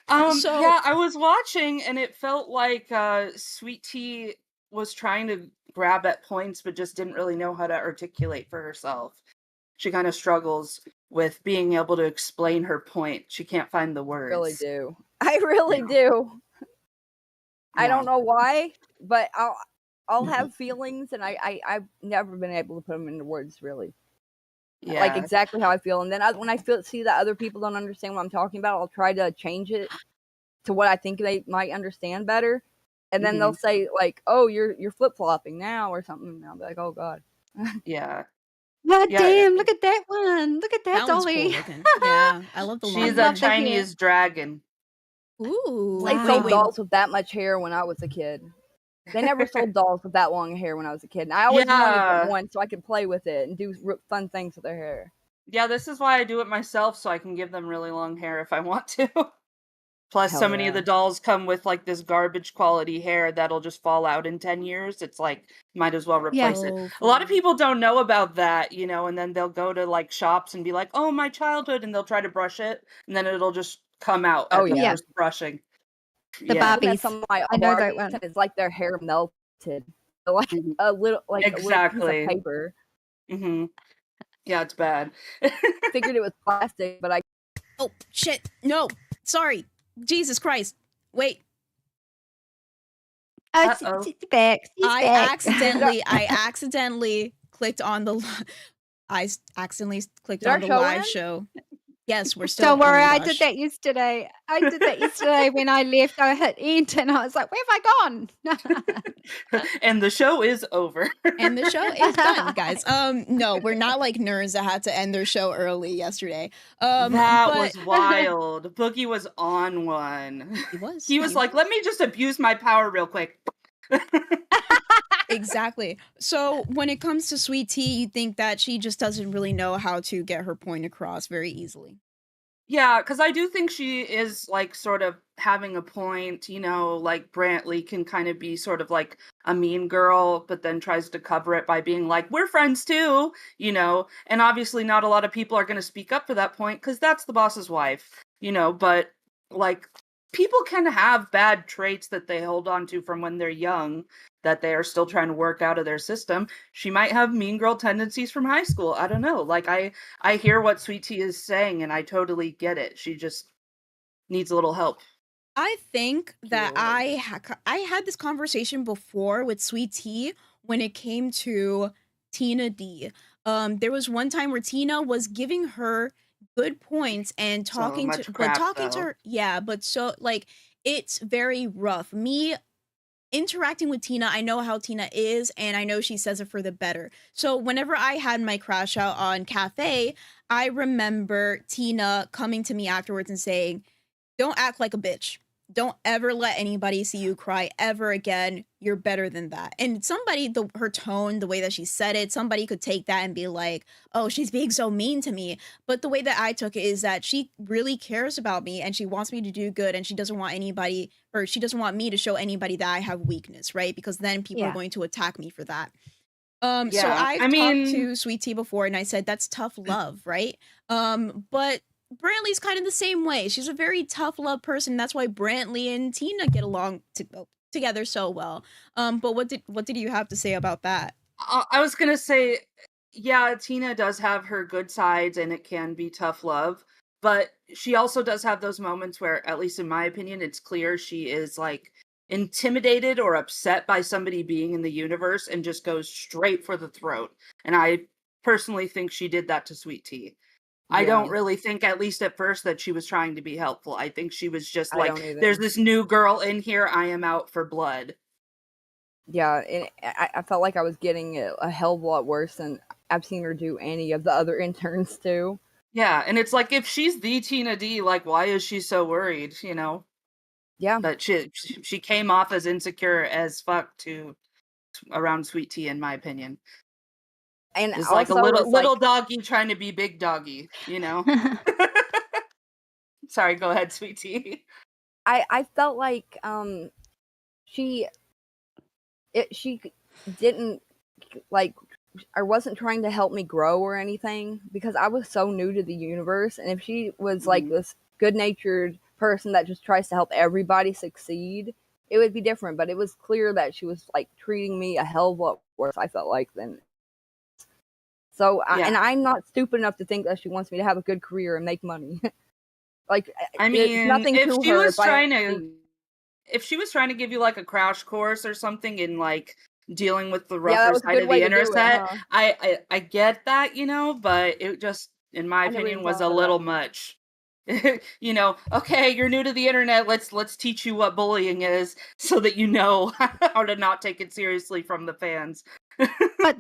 S18: I was watching and it felt like Sweet Tea was trying to grab at points but just didn't really know how to articulate for herself. She kind of struggles with being able to explain her point. She can't find the words.
S16: I really do. I don't know why, but I'll have feelings, and I've never been able to put them into words really. Like
S18: Yeah.
S16: exactly how I feel, and then when I see that other people don't understand what I'm talking about, I'll try to change it to what I think they might understand better, and then they'll say like, "Oh, you're flip flopping now" or something. And I'll be like, "Oh God."
S18: Yeah.
S3: God
S18: Yeah.
S3: damn, look at that one. Look at that,
S2: That one's cool
S3: Dolly.
S2: looking. Yeah, I love the long
S18: She's
S3: I
S18: a
S3: love the
S2: hair.
S3: hair.
S18: Chinese dragon.
S2: Ooh.
S16: They
S3: Wow.
S16: sold dolls with that much hair when I was a kid. They never sold dolls with that long hair when I was a kid, and I always wanted
S18: Yeah.
S16: one so I could play with it and do fun things with their hair.
S18: Yeah, this is why I do it myself, so I can give them really long hair if I want to. Plus,
S16: Hell
S18: so many of
S16: yeah.
S18: the dolls come with like this garbage quality hair that'll just fall out in 10 years. It's like, might as well
S3: Yeah.
S18: replace it. A lot of people don't know about that, you know, and then they'll go to like shops and be like, oh, my childhood, and they'll try to brush it, and then it'll just come out
S16: Oh
S18: at the
S16: yeah.
S18: first brushing.
S3: The
S18: Yeah.
S16: Looking at
S3: Barbies.
S16: some of my
S3: I know that
S16: Barbies,
S3: one.
S16: and it's like their hair melted, like
S18: Mhm.
S16: a little piece of
S18: Exactly.
S16: paper.
S18: Hmm. Yeah, it's bad.
S16: Figured it was plastic, but I
S2: Oh shit! No, sorry. Jesus Christ! Wait,
S3: Oh,
S18: Uh-oh.
S3: she's back. She's
S2: I
S3: back.
S2: accidentally clicked on the. Accidentally clicked
S16: did
S2: on
S16: our
S2: the
S16: show
S2: live
S16: end?
S2: show. Yes, we're still.
S3: Don't
S2: Oh
S3: worry,
S2: my
S3: I did
S2: gosh!
S3: that yesterday. I did that yesterday when I left. I hit enter and I was like, where have I gone?
S18: And the show is over.
S2: And the show is done, guys. No, we're not like nerds that had to end their show early yesterday.
S18: That
S2: But
S18: was wild. Boogie was on one.
S2: he was.
S18: He was like, let me just abuse my power real quick.
S2: Exactly. So when it comes to Sweet Tea, you think that she just doesn't really know how to get her point across very easily.
S18: Yeah, because I do think she is like sort of having a point, you know, like Brantley can kind of be sort of like a mean girl, but then tries to cover it by being like, we're friends too, you know, and obviously not a lot of people are going to speak up for that point because that's the boss's wife, you know, but like people can have bad traits that they hold on to from when they're young that they are still trying to work out of their system. She might have mean girl tendencies from high school. I don't know. Like I hear what Sweet Tea is saying and I totally get it. She just needs a little help.
S2: I think that
S18: Lord.
S2: I had this conversation before with Sweet Tea when it came to Tina D. There was one time where Tina was giving her good points and
S18: So
S2: talking to,
S18: much
S2: but
S18: crap
S2: talking to
S18: though.
S2: her, yeah, but so like it's very rough. Me interacting with Tina, I know how Tina is, and I know she says it for the better. So whenever I had my crash out on Cafe, I remember Tina coming to me afterwards and saying, "Don't act like a bitch. Don't ever let anybody see you cry ever again. You're better than that." And somebody, her tone, the way that she said it, somebody could take that and be like, "Oh, she's being so mean to me." But the way that I took it is that she really cares about me and she wants me to do good, and she doesn't want anybody, or she doesn't want me to show anybody that I have weakness, right? Because then people are
S3: Yeah.
S2: going to attack me for that. So
S18: Yeah.
S2: I've
S18: I
S2: talked
S18: mean,
S2: to Sweet Tea before and I said that's tough love, right? But Brantley's kind of the same way. She's a very tough love person. That's why Brantley and Tina get along together so well. But what did you have to say about that?
S18: I was gonna say, yeah, Tina does have her good sides and it can be tough love, but she also does have those moments where, at least in my opinion, it's clear she is like intimidated or upset by somebody being in the universe and just goes straight for the throat. And I personally think she did that to Sweet Tea. I
S16: Yeah.
S18: don't really think, at least at first, that she was trying to be helpful. I think she was just
S16: I
S18: like,
S16: don't either.
S18: there's this new girl in here, I am out for blood.
S16: Yeah, and I felt like I was getting a hell of a lot worse than I've seen her do any of the other interns too.
S18: Yeah, and it's like, if she's the Tina D, like, why is she so worried, you know?
S16: Yeah.
S18: But she came off as insecure as fuck to around Sweet Tea, in my opinion.
S16: And
S18: It's like a
S16: also, it's
S18: little
S16: like
S18: doggy trying to be big doggy, you know? Sorry, go ahead, Sweet Tea.
S16: I felt like she didn't like I wasn't trying to help me grow or anything because I was so new to the universe, and if she was like this good-natured person that just tries to help everybody succeed, it would be different. But it was clear that she was like treating me a hell of a lot worse, I felt like, than so.
S18: Yeah.
S16: And I'm not stupid enough to think that she wants me to have a good career and make money. Like,
S18: I
S16: it's
S18: mean,
S16: nothing
S18: if
S16: to
S18: she
S16: her
S18: was
S16: if I
S18: trying to, if she was trying to give you like a crash course or something in like dealing with the
S16: Yeah, that
S18: rougher
S16: was a
S18: side
S16: good
S18: of
S16: way
S18: the
S16: to do it,
S18: internet.
S16: huh?
S18: I get that, but it just, in my
S16: I never
S18: opinion,
S16: even
S18: was
S16: thought
S18: a
S16: of
S18: little
S16: that.
S18: much. Okay, you're new to the internet. Let's teach you what bullying is, so that you know how to not take it seriously from the fans.
S3: But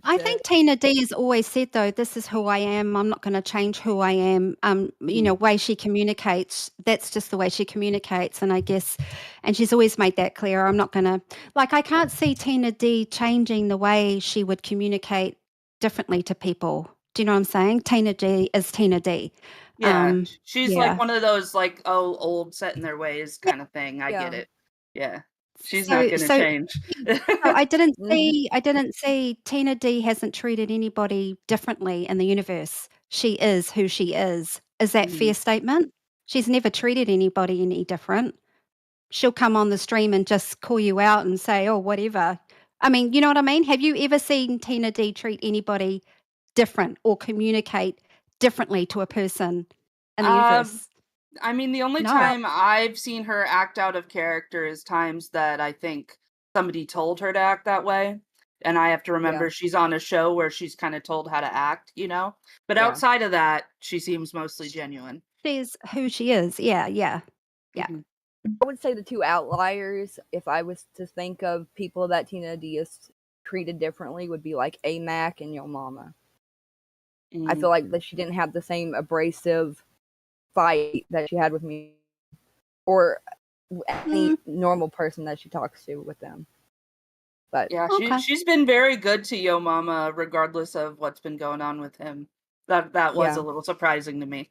S3: I think Tina D has always said, though, this is who I am. I'm not going to change who I am. Way she communicates, that's just the way she communicates. And I guess, and she's always made that clear. I'm not going to, I can't see Tina D changing the way she would communicate differently to people. Do you know what I'm saying? Tina D is Tina D.
S18: Yeah, she's like
S3: Yeah.
S18: one of those old set in their ways kind of thing. I get it. Yeah, she's not gonna
S3: So
S18: change.
S3: I didn't
S16: Mm-hmm.
S3: see Tina D hasn't treated anybody differently in the universe. She is who she is. Is that
S18: Mhm.
S3: fair statement? She's never treated anybody any different. She'll come on the stream and just call you out and say, "Oh, whatever." I mean, you know what I mean? Have you ever seen Tina D treat anybody different or communicate differently to a person in the
S18: Um,
S3: universe?
S18: I mean, the only
S3: No.
S18: time I've seen her act out of character is times that I think somebody told her to act that way, and I have to
S16: Yeah.
S18: remember she's on a show where she's kinda told how to act, But
S16: Yeah.
S18: outside of that, she seems mostly genuine.
S3: She's who she is. Yeah. Yeah.
S18: Mhm.
S16: I would say the two outliers, if I was to think of people that Tina D has treated differently, would be like AMAC and Yo Mama. I feel like that she didn't have the same abrasive fight that she had with me or any normal person that she talks to with them. But
S18: Yeah,
S3: Okay.
S18: she's been very good to Yo Mama regardless of what's been going on with him. That was
S16: Yeah.
S18: a little surprising to me.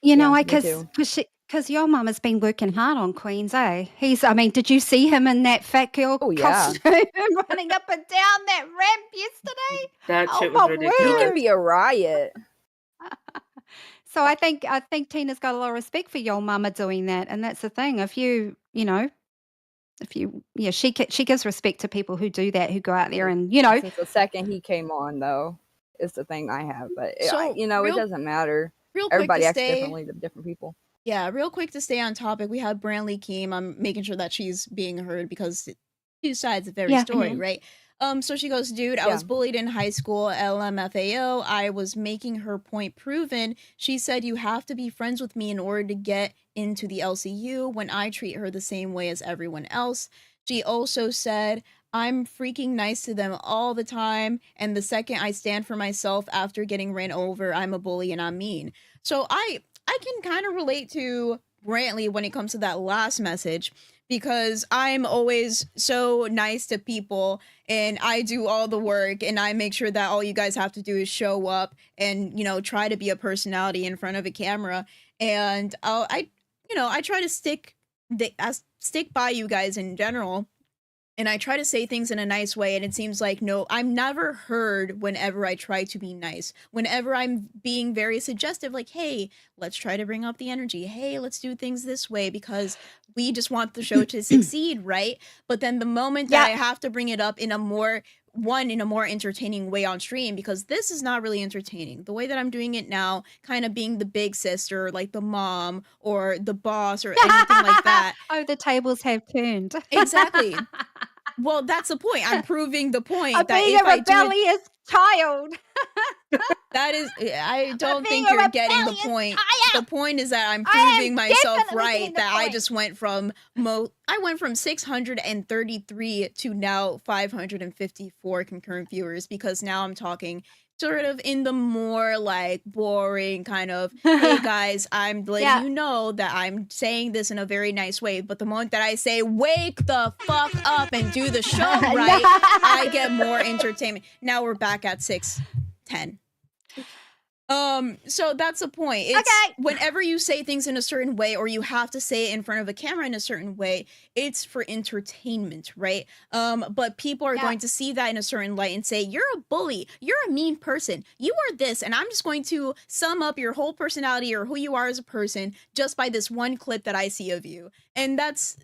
S3: You know,
S16: Yeah, me
S3: because your mum has been working hard on Queens, eh? I mean, did you see him in that fat girl
S16: Oh, yeah.
S3: costume running up and down that ramp yesterday?
S18: That
S3: Oh
S18: shit was
S3: my
S16: He can
S3: word!
S16: be a riot.
S3: So I think Tina's got a lot of respect for your mama doing that, and that's the thing. She gives respect to people who do that, who go out there and
S16: Since the second he came on, though, is the thing I have. But
S2: So,
S16: it doesn't matter.
S2: real quick
S16: Everybody
S2: to
S16: acts
S2: stay
S16: differently to different people.
S2: Yeah, real quick to stay on topic, we have Brantley Keem. I'm making sure that she's being heard because two sides of every
S3: Yeah.
S2: story,
S3: Mhm.
S2: right? So she goes, dude, I
S16: Yeah.
S2: was bullied in high school, LMFAO. I was making her point proven. She said, you have to be friends with me in order to get into the LCU when I treat her the same way as everyone else. She also said, I'm freaking nice to them all the time. And the second I stand for myself after getting ran over, I'm a bully and I'm mean. So I can kind of relate to Brantley when it comes to that last message because I'm always so nice to people and I do all the work and I make sure that all you guys have to do is show up and try to be a personality in front of a camera and I try to stick by you guys in general and I try to say things in a nice way and it seems like no, I'm never heard whenever I try to be nice. Whenever I'm being very suggestive like, "Hey, let's try to bring up the energy. Hey, let's do things this way because we just want the show to succeed, right?" But then the moment that I have to bring it up in a more entertaining way on stream because this is not really entertaining. The way that I'm doing it now, kind of being the big sister, like the mom or the boss or anything like that.
S3: Oh, the tables have turned.
S2: Exactly. Well, that's the point. I'm proving the point
S3: I'm
S2: that
S3: being
S2: if
S3: a
S2: I do it,
S3: rebellious child.
S2: that is, I don't
S3: being
S2: think
S3: a
S2: you're getting the
S3: rebellious
S2: point. The point is that I'm
S3: I am
S2: proving myself
S3: definitely getting
S2: right.
S3: the
S2: That I
S3: point.
S2: just went from 633 to now 554 concurrent viewers because now I'm talking sort of in the more like boring kind of, hey guys, I'm letting you know that I'm saying this in a very nice way. But the moment that I say, wake the fuck up and do the show right, I get more entertainment. Now we're back at 610. So that's the point. It's whenever you say things in a certain way or you have to say it in front of a camera in a certain way, it's for entertainment, right? But people are going to see that in a certain light and say, you're a bully, you're a mean person, you are this, and I'm just going to sum up your whole personality or who you are as a person just by this one clip that I see of you. And that's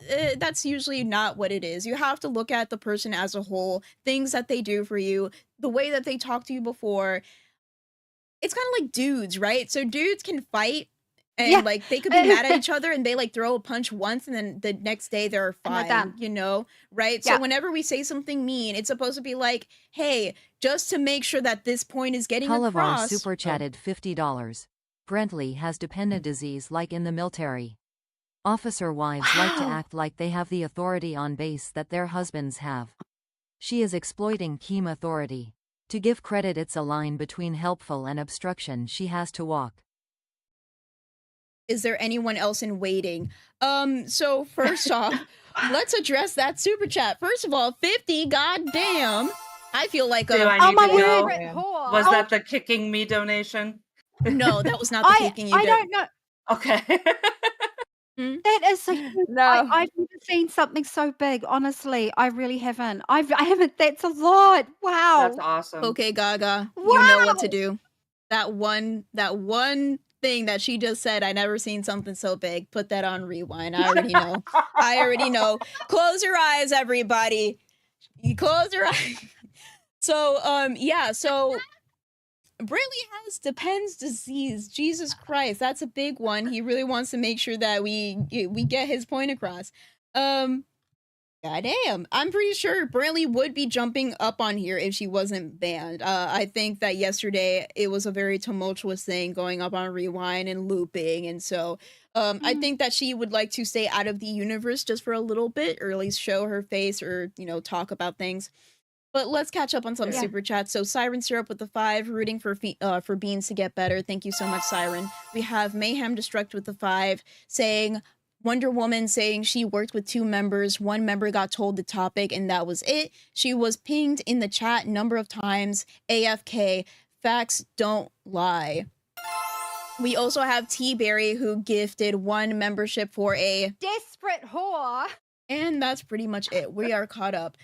S2: usually not what it is. You have to look at the person as a whole, things that they do for you, the way that they talk to you before. It's kind of like dudes, right? So dudes can fight And
S3: Yeah.
S2: like they could be mad at each other and they like throw a punch once and then the next day they're
S3: And they're
S2: fine,
S3: done.
S2: you know? Right? So
S3: Yeah.
S2: whenever we say something mean, it's supposed to be like, hey, just to make sure that this point is getting
S5: Halavar
S2: across.
S5: super chatted $50. Brentley has dependent disease like in the military. Officer wives like to act like they have the authority on base that their husbands have. She is exploiting Keem authority. To give credit, it's a line between helpful and obstruction she has to walk.
S2: Is there anyone else in waiting? So first off, let's address that super chat. First of all, 50, goddamn. I feel like
S18: Do I
S3: Oh
S18: need
S3: my
S18: to go?
S3: word.
S18: Was that the kicking me donation?
S2: No, that was not the kicking you
S3: I
S2: did.
S3: don't know.
S18: Okay.
S3: That is so huge.
S16: No.
S3: I've never seen something so big. Honestly, I really haven't. I haven't. That's a lot. Wow.
S18: That's awesome.
S2: Okay, Gaga, you know what to do. That one thing that she just said, I never seen something so big. Put that on rewind. I already know. I already know. Close your eyes, everybody. You close your eyes. So, yeah, so Brantley has depends disease. Jesus Christ, that's a big one. He really wants to make sure that we get his point across. Goddamn, I'm pretty sure Brantley would be jumping up on here if she wasn't banned. I think that yesterday it was a very tumultuous thing going up on rewind and looping, and so I think that she would like to stay out of the universe just for a little bit, or at least show her face, or talk about things. But let's catch up on some super chats. So Siren Syrup with the 5, rooting for Beans to get better. Thank you so much, Siren. We have Mayhem Destruct with the 5, saying Wonder Woman saying she worked with 2 members. 1 member got told the topic and that was it. She was pinged in the chat number of times. AFK. Facts don't lie. We also have T-Berry who gifted 1 membership for a
S3: desperate whore.
S2: And that's pretty much it. We are caught up.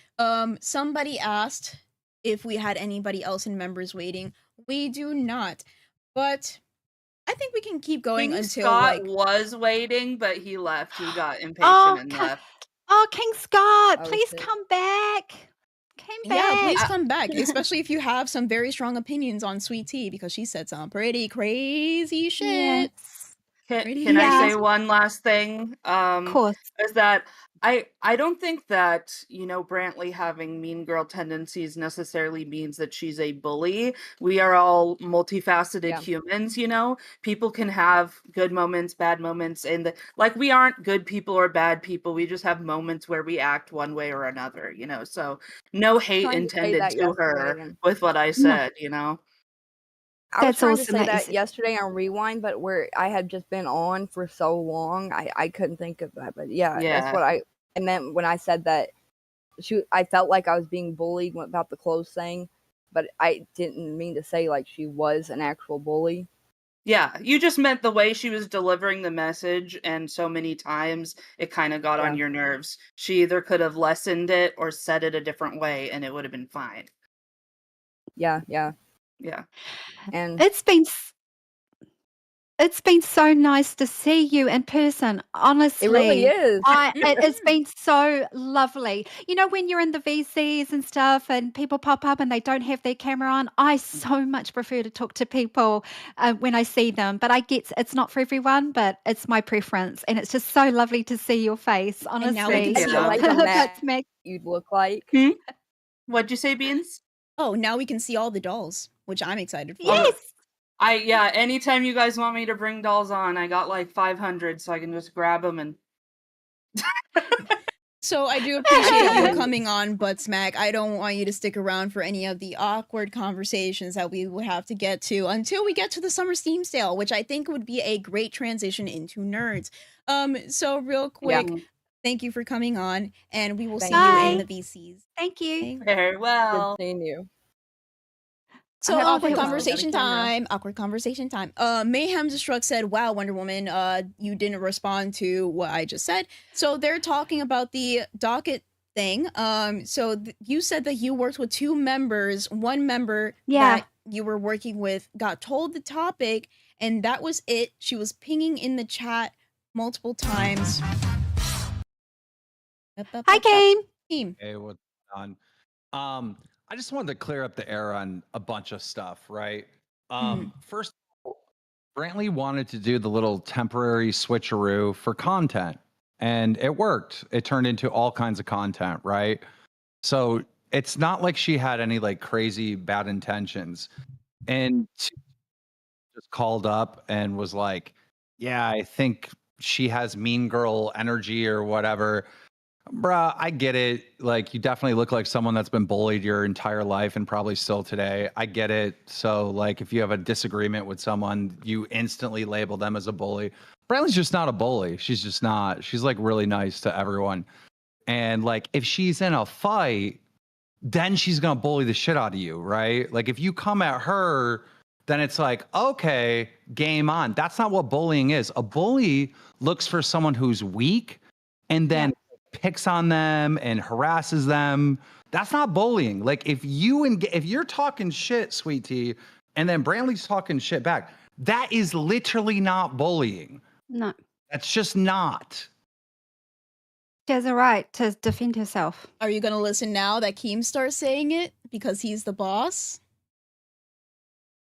S2: Somebody asked if we had anybody else in members waiting. We do not. But I think we can keep going
S18: King
S2: until
S18: Scott
S2: like
S18: was waiting, but he left. He got impatient and left.
S3: Oh, King Scott,
S16: Oh,
S3: please
S16: shit.
S3: come back. Come
S2: yeah,
S3: back.
S2: please come back, especially if you have some very strong opinions on Sweet Tea because she said some pretty crazy shit.
S18: Can I say one last thing?
S3: Of course.
S18: Is that I don't think that, Brantley having mean girl tendencies necessarily means that she's a bully. We are all multifaceted humans, People can have good moments, bad moments, and like we aren't good people or bad people. We just have moments where we act one way or another, So no hate
S16: Trying to say
S18: intended
S16: that
S18: to her
S16: yesterday and-
S18: with what I said,
S16: I was
S3: That's
S16: trying to
S3: awesome
S16: say
S3: that you
S16: that
S3: said-
S16: yesterday on Rewind, but where I had just been on for so long, I couldn't think of that. But yeah,
S18: Yeah.
S16: that's what I meant when I said that. I felt like I was being bullied about the clothes thing, but I didn't mean to say like she was an actual bully.
S18: Yeah, you just meant the way she was delivering the message, and so many times it kind of got on your nerves. She either could have lessened it or said it a different way, and it would have been fine.
S16: Yeah.
S18: Yeah.
S16: And
S3: It's been so nice to see you in person. Honestly,
S16: it really is.
S3: It has been so lovely. When you're in the VCs and stuff, and people pop up and they don't have their camera on, I so much prefer to talk to people when I see them. But I get it's not for everyone, but it's my preference, and it's just so lovely to see your face. Honestly,
S2: And now we can
S16: I
S2: see
S16: feel
S2: all
S16: like
S2: the
S16: a
S2: dolls.
S3: That's Meg.
S16: you'd look like.
S18: What'd you say, Beans?
S2: Oh, now we can see all the dolls, which I'm excited for.
S3: Yes.
S18: Anytime you guys want me to bring dolls on, I got like 500, so I can just grab them and.
S2: So I do appreciate you coming on, but Smack, I don't want you to stick around for any of the awkward conversations that we would have to get to until we get to the summer Steam sale, which I think would be a great transition into nerds. So real quick, thank you for coming on, and we will see you in the VCs.
S3: Thank you.
S18: Very well.
S16: Good seeing you.
S2: So
S3: Oh,
S2: awkward
S3: that was-
S2: conversation time. Awkward conversation time. Mayhem Destruct said, "Wow, Wonder Woman, you didn't respond to what I just said." So they're talking about the docket thing. So you said that you worked with 2 members. 1 member that you were working with got told the topic, and that was it. She was pinging in the chat multiple times.
S3: Hi,
S2: Game.
S19: Hey, what's on? I just wanted to clear up the air on a bunch of stuff, right? First, Brantley wanted to do the little temporary switcheroo for content, and it worked. It turned into all kinds of content, right? So it's not like she had any like crazy bad intentions. And she just called up and was like, yeah, I think she has mean girl energy or whatever. Bruh, I get it. Like, you definitely look like someone that's been bullied your entire life and probably still today. I get it. So, like, if you have a disagreement with someone, you instantly label them as a bully. Brantley's just not a bully. She's just not. She's like really nice to everyone. And like, if she's in a fight, then she's gonna bully the shit out of you, right? Like, if you come at her, then it's like, okay, game on. That's not what bullying is. A bully looks for someone who's weak and then picks on them and harasses them. That's not bullying. Like, if you're talking shit, Sweet Tea, and then Brantley's talking shit back, that is literally not bullying.
S3: No.
S19: That's just not.
S3: She has a right to defend herself.
S2: Are you gonna listen now that Keemstar's saying it because he's the boss?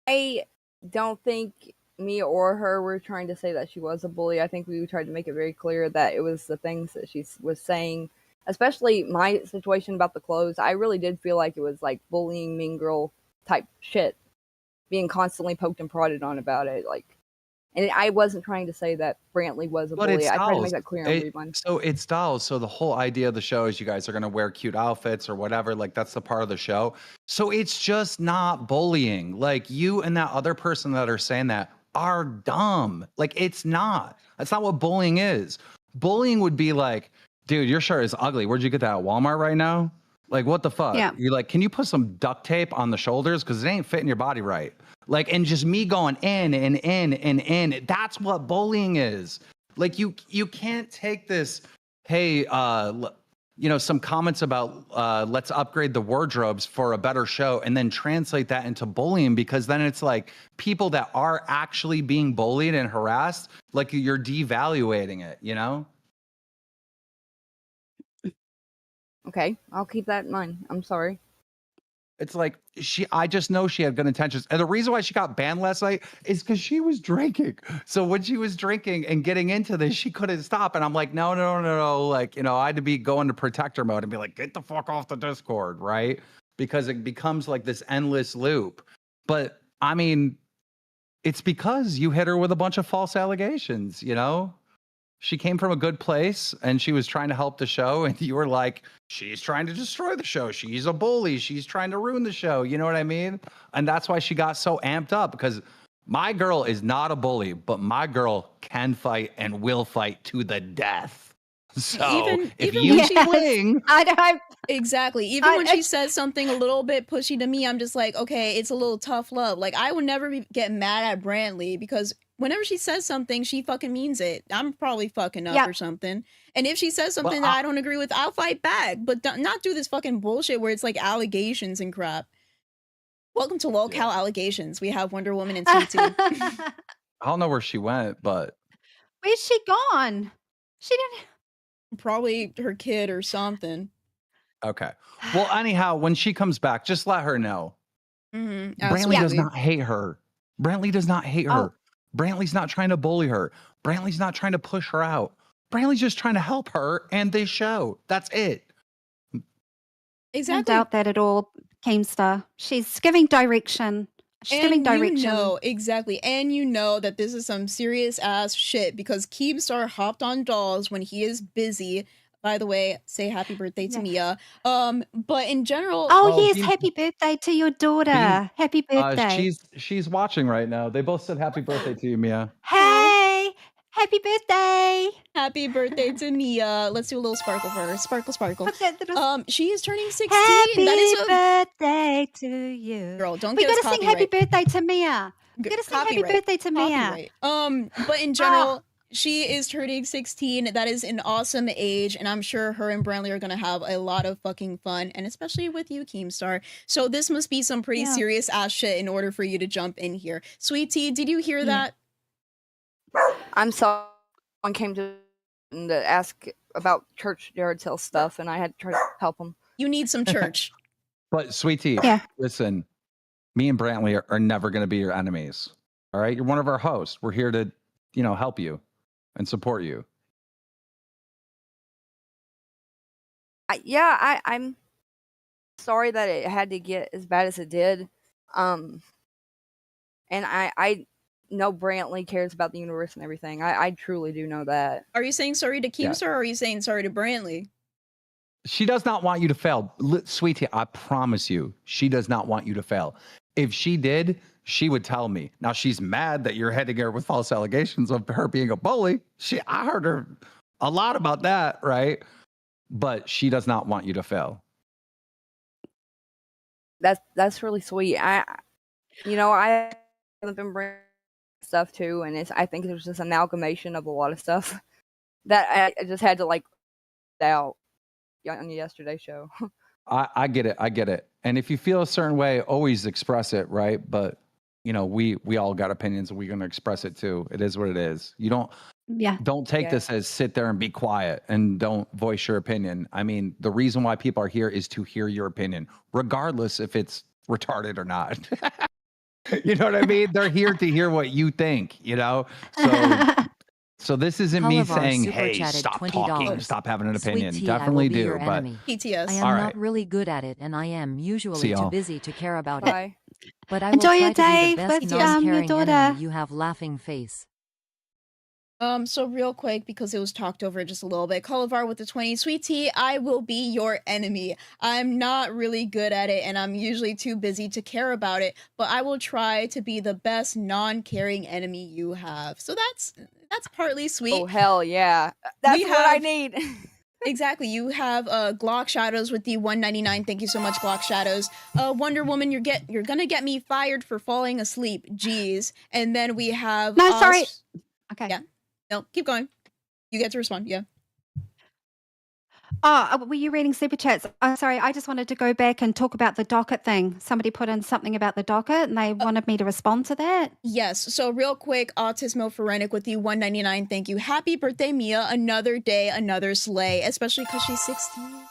S16: I don't think me or her were trying to say that she was a bully. I think we tried to make it very clear that it was the things that she was saying, especially my situation about the clothes. I really did feel like it was like bullying, mean girl type shit, being constantly poked and prodded on about it. Like, and I wasn't trying to say that Brantley was a
S19: But
S16: bully.
S19: it's
S16: I tried to
S19: dolls.
S16: make that clear on Rewind.
S19: So it's dolls. So the whole idea of the show is you guys are going to wear cute outfits or whatever. Like, that's the part of the show. So it's just not bullying. Like, you and that other person that are saying that are dumb. Like, it's not. That's not what bullying is. Bullying would be like, dude, your shirt is ugly. Where'd you get that at Walmart right now? Like, what the fuck?
S3: Yeah.
S19: You're like, can you put some duct tape on the shoulders? Because it ain't fitting your body right. Like, and just me going in and in and in. That's what bullying is. Like, you can't take this, hey, some comments about let's upgrade the wardrobes for a better show and then translate that into bullying, because then it's like people that are actually being bullied and harassed, like, you're devaluating it, you know?
S16: Okay, I'll keep that in mind. I'm sorry.
S19: It's like I just know she had good intentions. And the reason why she got banned last night is because she was drinking. So when she was drinking and getting into this, she couldn't stop. And I'm like, no. Like, I had to be going to protector mode and be like, get the fuck off the Discord, right? Because it becomes like this endless loop. But I mean, it's because you hit her with a bunch of false allegations, She came from a good place and she was trying to help the show, and you were like, she's trying to destroy the show. She's a bully. She's trying to ruin the show. You know what I mean? And that's why she got so amped up, because my girl is not a bully, but my girl can fight and will fight to the death. So if you swing,
S3: I don't.
S2: Exactly. Even when she says something a little bit pushy to me, I'm just like, okay, it's a little tough love. Like, I would never get mad at Brantley because whenever she says something, she fucking means it. I'm probably fucking up or something. And if she says something that I don't agree with, I'll fight back. But not do this fucking bullshit where it's like allegations and crap. Welcome to Locale Allegations. We have Wonder Woman and Sweet Tea.
S19: I don't know where she went, but
S3: Where's she gone? She didn't.
S2: Probably her kid or something.
S19: okay. Well, anyhow, when she comes back, just let her know.
S2: Mm-hmm.
S19: Brantley does not hate her. Brantley does not hate her. Brantley's not trying to bully her. Brantley's not trying to push her out. Brantley's just trying to help her and this show. That's it.
S2: Exactly.
S3: I don't doubt that at all, Keemstar. She's giving direction. She's giving direction.
S2: Exactly. And you know that this is some serious ass shit because Keemstar hopped on dolls when he is busy. By the way, say happy birthday to Mia. But in general,
S3: yes, happy birthday to your daughter. Happy birthday.
S19: She's watching right now. They both said happy birthday to you, Mia.
S3: Hey, happy birthday.
S2: Happy birthday to Mia. Let's do a little sparkle for her. Sparkle, sparkle. She is turning 16.
S3: Happy birthday to you.
S2: Girl, don't
S3: we
S2: get us
S3: gotta sing happy birthday to Mia. We gotta sing happy birthday to Mia.
S2: But in general, she is turning 16. That is an awesome age, and I'm sure her and Brantley are gonna have a lot of fucking fun, and especially with you, Keemstar. So this must be some pretty serious ass shit in order for you to jump in here. Sweet Tea, did you hear that?
S16: I'm sorry. Someone came to ask about church yard sale stuff, and I had to try to help them.
S2: You need some church.
S19: But Sweet Tea, listen, me and Brantley are never going to be your enemies. All right. You're one of our hosts. We're here to, help you and support you.
S16: I'm sorry that it had to get as bad as it did. And I know Brantley cares about the universe and everything. I truly do know that.
S2: Are you saying sorry to
S19: Yeah.
S2: Keemstar or are you saying sorry to Brantley?
S19: She does not want you to fail. Sweetie, I promise you, she does not want you to fail. If she did, she would tell me. Now, she's mad that you're heading her with false allegations of her being a bully. I heard her a lot about that, right? But she does not want you to fail.
S16: That's really sweet. I haven't been bringing stuff too, and I think there's just an amalgamation of a lot of stuff that I just had to out on the yesterday show.
S19: I get it. I get it. And if you feel a certain way, always express it, right? But we all got opinions and we're going to express it too. It is what it is. You don't take this as sit there and be quiet and don't voice your opinion. I mean, the reason why people are here is to hear your opinion, regardless if it's retarded or not. You know what I mean? They're here to hear what you think, So this isn't me
S5: Halavar
S19: saying,
S5: super
S19: hey,
S5: chatted
S19: stop
S5: $20.
S19: talking, stop having an
S5: Sweet
S19: opinion.
S5: tea, I
S19: Definitely
S5: will be your
S19: do, but
S5: enemy.
S2: PTS.
S5: I am
S19: All
S5: not
S19: right.
S5: really good at it, and I am
S19: See
S5: usually
S19: y'all.
S5: too busy to care about
S16: Bye.
S5: it. But I
S3: Enjoy
S5: will
S3: your
S5: try to
S3: day
S5: be the best
S3: with your
S5: non-caring
S3: daughter.
S5: enemy. You have laughing face.
S2: So real quick, because it was talked over just a little bit, Colavar with the 20. Sweet tea, I will be your enemy. I'm not really good at it, and I'm usually too busy to care about it, but I will try to be the best non-caring enemy you have. So that's partly sweet.
S16: Oh hell yeah. That's what I need.
S2: Exactly. You have Glock Shadows with the 199. Thank you so much, Glock Shadows. Wonder Woman, you're gonna get me fired for falling asleep. Jeez. And then we have
S3: No, sorry. Okay.
S2: Yeah. No, keep going. You get to respond. Yeah.
S3: Oh, were you reading super chats? Oh, sorry. I just wanted to go back and talk about the docket thing. Somebody put in something about the docket and they wanted me to respond to that.
S2: Yes. So real quick, Autismo Phoretic with the 199. Thank you. Happy birthday, Mia. Another day, another sleigh. Especially because she's 16.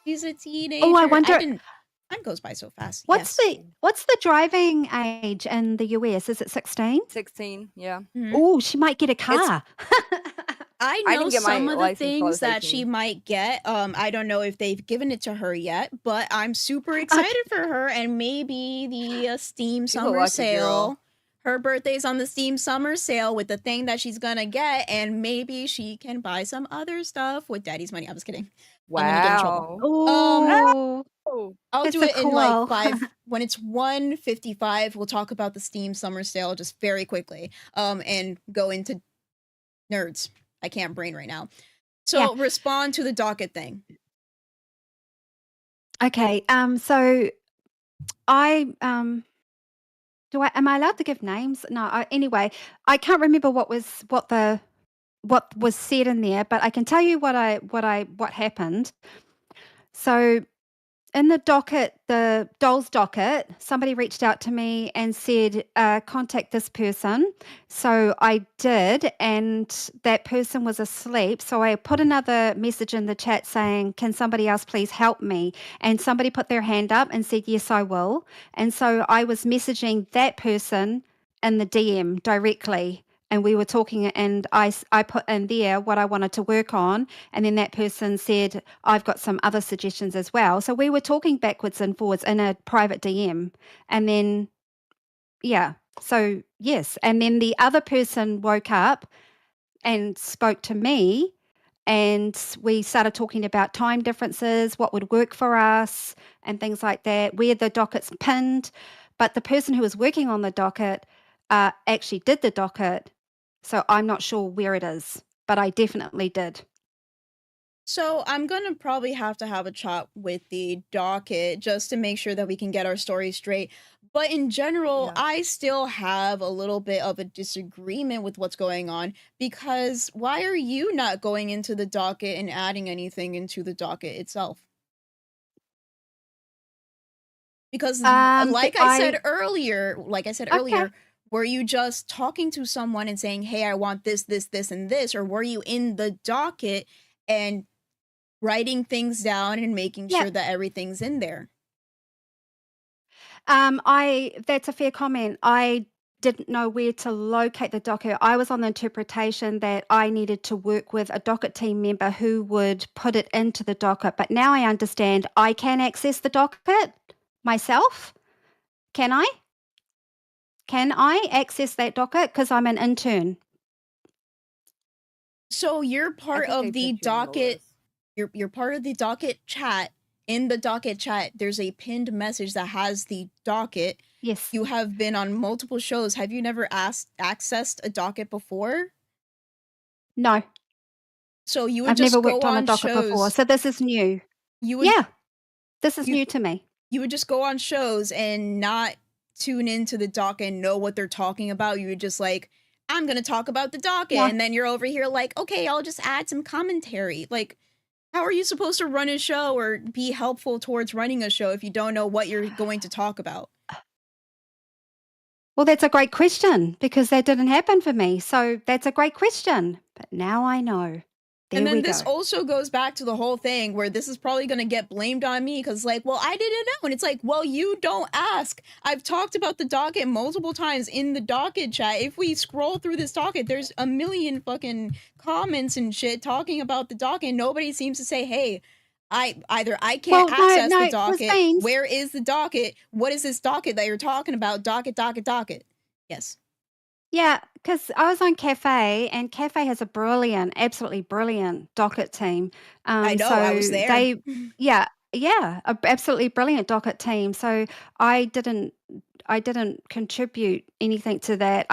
S2: She's a teenager.
S3: Oh, I wonder.
S2: Time goes by so fast.
S3: What's the driving age in the US? Is it 16?
S16: 16, yeah.
S3: Oh, she might get a car.
S2: I
S16: I
S2: know
S16: didn't get my
S2: some of the
S16: license till I
S2: things
S16: was
S2: that
S16: 18.
S2: she might get. I don't know if they've given it to her yet, but I'm super excited for her and maybe the Steam
S16: She's a
S2: Summer
S16: lucky
S2: Sale.
S16: girl.
S2: Her birthday's on the Steam Summer Sale with the thing that she's gonna get, and maybe she can buy some other stuff with Daddy's money. I was kidding. I'm gonna get in trouble.
S3: Oh,
S2: I'll
S3: that's
S2: do
S3: so
S2: it in like
S3: cool.
S2: 5 when it's 1:55. We'll talk about the Steam Summer Sale just very quickly. And go into nerds. I can't brain right now. So respond to the docket thing.
S3: Okay. So I am I allowed to give names? No. Anyway, I can't remember what was said in there, but I can tell you what happened. So in the docket, the dolls docket, somebody reached out to me and said, contact this person. So I did, and that person was asleep. So I put another message in the chat saying, can somebody else please help me? And somebody put their hand up and said, yes, I will. And so I was messaging that person in the DM directly. And we were talking, and I put in there what I wanted to work on. And then that person said, I've got some other suggestions as well. So we were talking backwards and forwards in a private DM. And then, so yes. And then the other person woke up and spoke to me. And we started talking about time differences, what would work for us, and things like that, where the docket's pinned. But the person who was working on the docket actually did the docket. So I'm not sure where it is, but I definitely did.
S2: So I'm gonna probably have to have a chat with the docket just to make sure that we can get our story straight. But in general, I still have a little bit of a disagreement with what's going on, because why are you not going into the docket and adding anything into the docket itself? Because like I said earlier, were you just talking to someone and saying, hey, I want this, this, this, and this? Or were you in the docket and writing things down and making sure that everything's in there?
S3: That's a fair comment. I didn't know where to locate the docket. I was on the interpretation that I needed to work with a docket team member who would put it into the docket. But now I understand I can access the docket myself. Can I? Can I access that docket? Because I'm an intern.
S2: So you're part
S16: think they
S2: of the
S16: put you on the
S2: docket.
S16: list.
S2: You're part of the docket chat. In the docket chat, there's a pinned message that has the docket.
S3: Yes.
S2: You have been on multiple shows. Have you never accessed a docket before?
S3: No,
S2: So you would
S3: I've never
S2: just go
S3: worked on a
S2: on
S3: docket before.
S2: shows.
S3: So this is new.
S2: You would
S3: Yeah, this is
S2: you
S3: new to me.
S2: you would just go on shows and not tune into the docket and know what they're talking about. You would just like, I'm gonna talk about the docket,
S3: Yeah.
S2: and then you're over here like, okay, I'll just add some commentary. Like, how are you supposed to run a show or be helpful towards running a show if you don't know what you're going to talk about?
S3: Well, that's a great question because that didn't happen for me. So that's a great question. But now I know. There
S2: And then
S3: we
S2: this
S3: go.
S2: also goes back to the whole thing where this is probably going to get blamed on me because, like, well, I didn't know. And it's like, well, you don't ask. I've talked about the docket multiple times in the docket chat. If we scroll through this docket, there's a million fucking comments and shit talking about the docket. Nobody seems to say, hey, I can't
S3: Well, no,
S2: access
S3: no,
S2: the
S3: Miss
S2: docket.
S3: Beans.
S2: Where is the docket? What is this docket that you're talking about? Docket. Yes.
S3: Yeah, because I was on Cafe, and Cafe has a brilliant, absolutely brilliant docket team.
S2: I know, I was
S3: So
S2: there.
S3: they, yeah, a absolutely brilliant docket team. So I didn't contribute anything to that.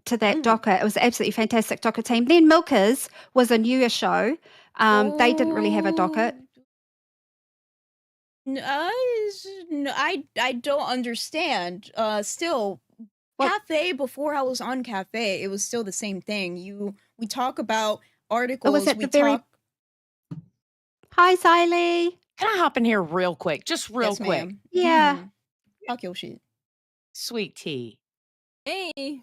S3: To that docket. It was absolutely fantastic docket team. Then Milkers was a newer show. They didn't really have a docket.
S2: No, I don't understand. Still, Cafe, before I was on Cafe, it was still the same thing. We talk about articles.
S3: It was at
S2: we
S3: the very.
S2: talk.
S3: Hi, Siley.
S20: Can I hop in here real quick? Just real
S2: Yes,
S20: quick.
S2: ma'am.
S3: Yeah.
S2: Talk your shit.
S20: Sweet tea.
S16: Hey.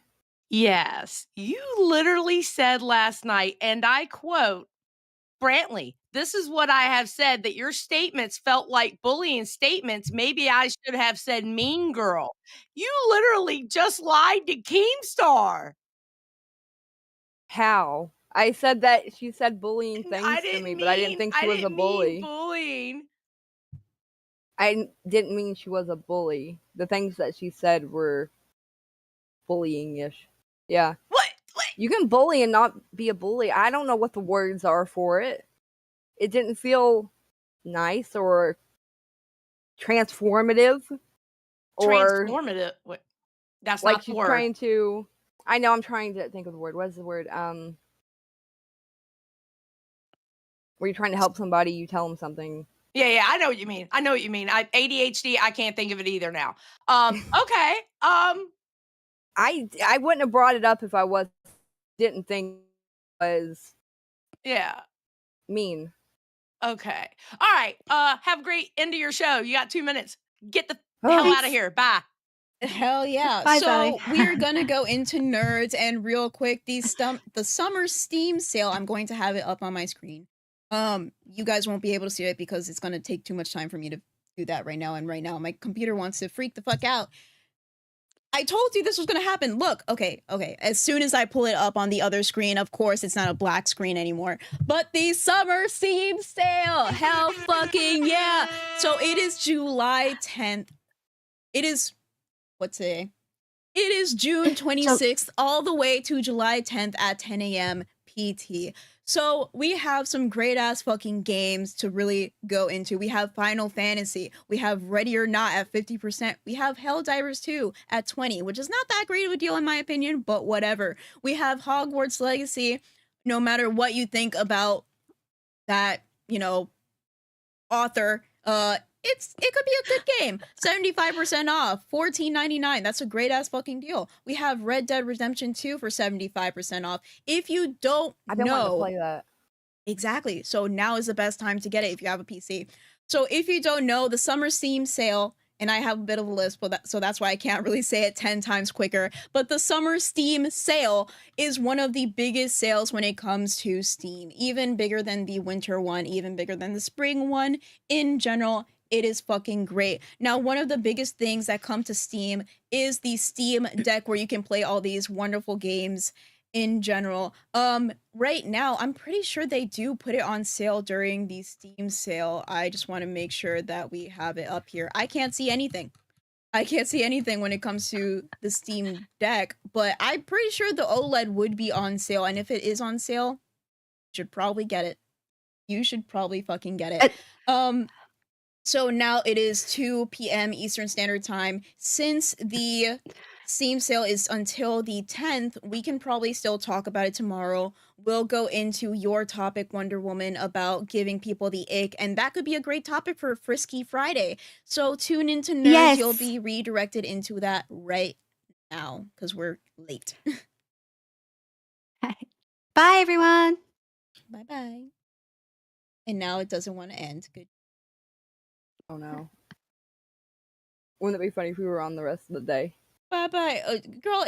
S20: Yes, you literally said last night, and I quote, Brantley, this is what I have said, that your statements felt like bullying statements. Maybe I should have said mean girl. You literally just lied to Keemstar.
S16: How? I said that she said bullying things
S20: I
S16: to
S20: didn't
S16: me, but I didn't think she was a
S20: didn't
S16: bully.
S20: mean bullying.
S16: I didn't mean she was a bully. The things that she said were bullying-ish. Yeah.
S20: What?
S16: You can bully and not be a bully. I don't know what the words are for it. It didn't feel nice or transformative. Or
S20: Transformative. What? That's
S16: like
S20: not the
S16: she's
S20: word.
S16: trying to. I know. I'm trying to think of the word. What is the word? Where you're trying to help somebody, you tell them something.
S20: Yeah, I know what you mean. ADHD, I can't think of it either now. Okay.
S16: I wouldn't have brought it up if I didn't think it was mean.
S20: Okay. All right. Have a great end of your show. You got 2 minutes. Get the hell out of here. Bye.
S2: Hell yeah.
S3: Bye,
S2: so
S3: Sally.
S2: we're gonna go into nerds and real quick, the summer Steam sale. I'm going to have it up on my screen. You guys won't be able to see it because it's gonna take too much time for me to do that right now. And right now my computer wants to freak the fuck out. I told you this was gonna happen. Look, okay. As soon as I pull it up on the other screen, of course, it's not a black screen anymore. But the summer Steam sale, hell fucking yeah! So it is July 10th. It is what's today? It is June 26th, all the way to July 10th at 10 a.m. PT. So we have some great ass fucking games to really go into. We have Final Fantasy. We have Ready or Not at 50%. We have Helldivers 2 at 20, which is not that great of a deal in my opinion, but whatever. We have Hogwarts Legacy. No matter what you think about that, author, it could be a good game. 75% off, $14.99. That's a great ass fucking deal. We have Red Dead Redemption 2 for 75% off. If you don't
S16: I've been wanting to play that.
S2: Exactly. So now is the best time to get it if you have a PC. So if you don't know, the summer Steam sale, and I have a bit of a list, so that's why I can't really say it 10 times quicker. But the summer Steam sale is one of the biggest sales when it comes to Steam. Even bigger than the winter one, even bigger than the spring one in general. It is fucking great. Now, one of the biggest things that come to Steam is the Steam Deck, where you can play all these wonderful games in general. Right now, I'm pretty sure they do put it on sale during the Steam sale. I just want to make sure that we have it up here. I can't see anything. I can't see anything when it comes to the Steam Deck, but I'm pretty sure the OLED would be on sale. And if it is on sale, you should probably get it. You should probably fucking get it. So now it is 2 p.m. Eastern Standard Time. Since the Steam sale is until the 10th, we can probably still talk about it tomorrow. We'll go into your topic, Wonder Woman, about giving people the ick, and that could be a great topic for Frisky Friday. So tune into Nerds.
S3: Yes.
S2: You'll be redirected into that right now, because we're late.
S3: Bye, everyone.
S2: Bye-bye. And now it doesn't want to end. Good.
S4: Oh no. Wouldn't it be funny if we were on the rest of the day?
S2: Bye-bye. Girl,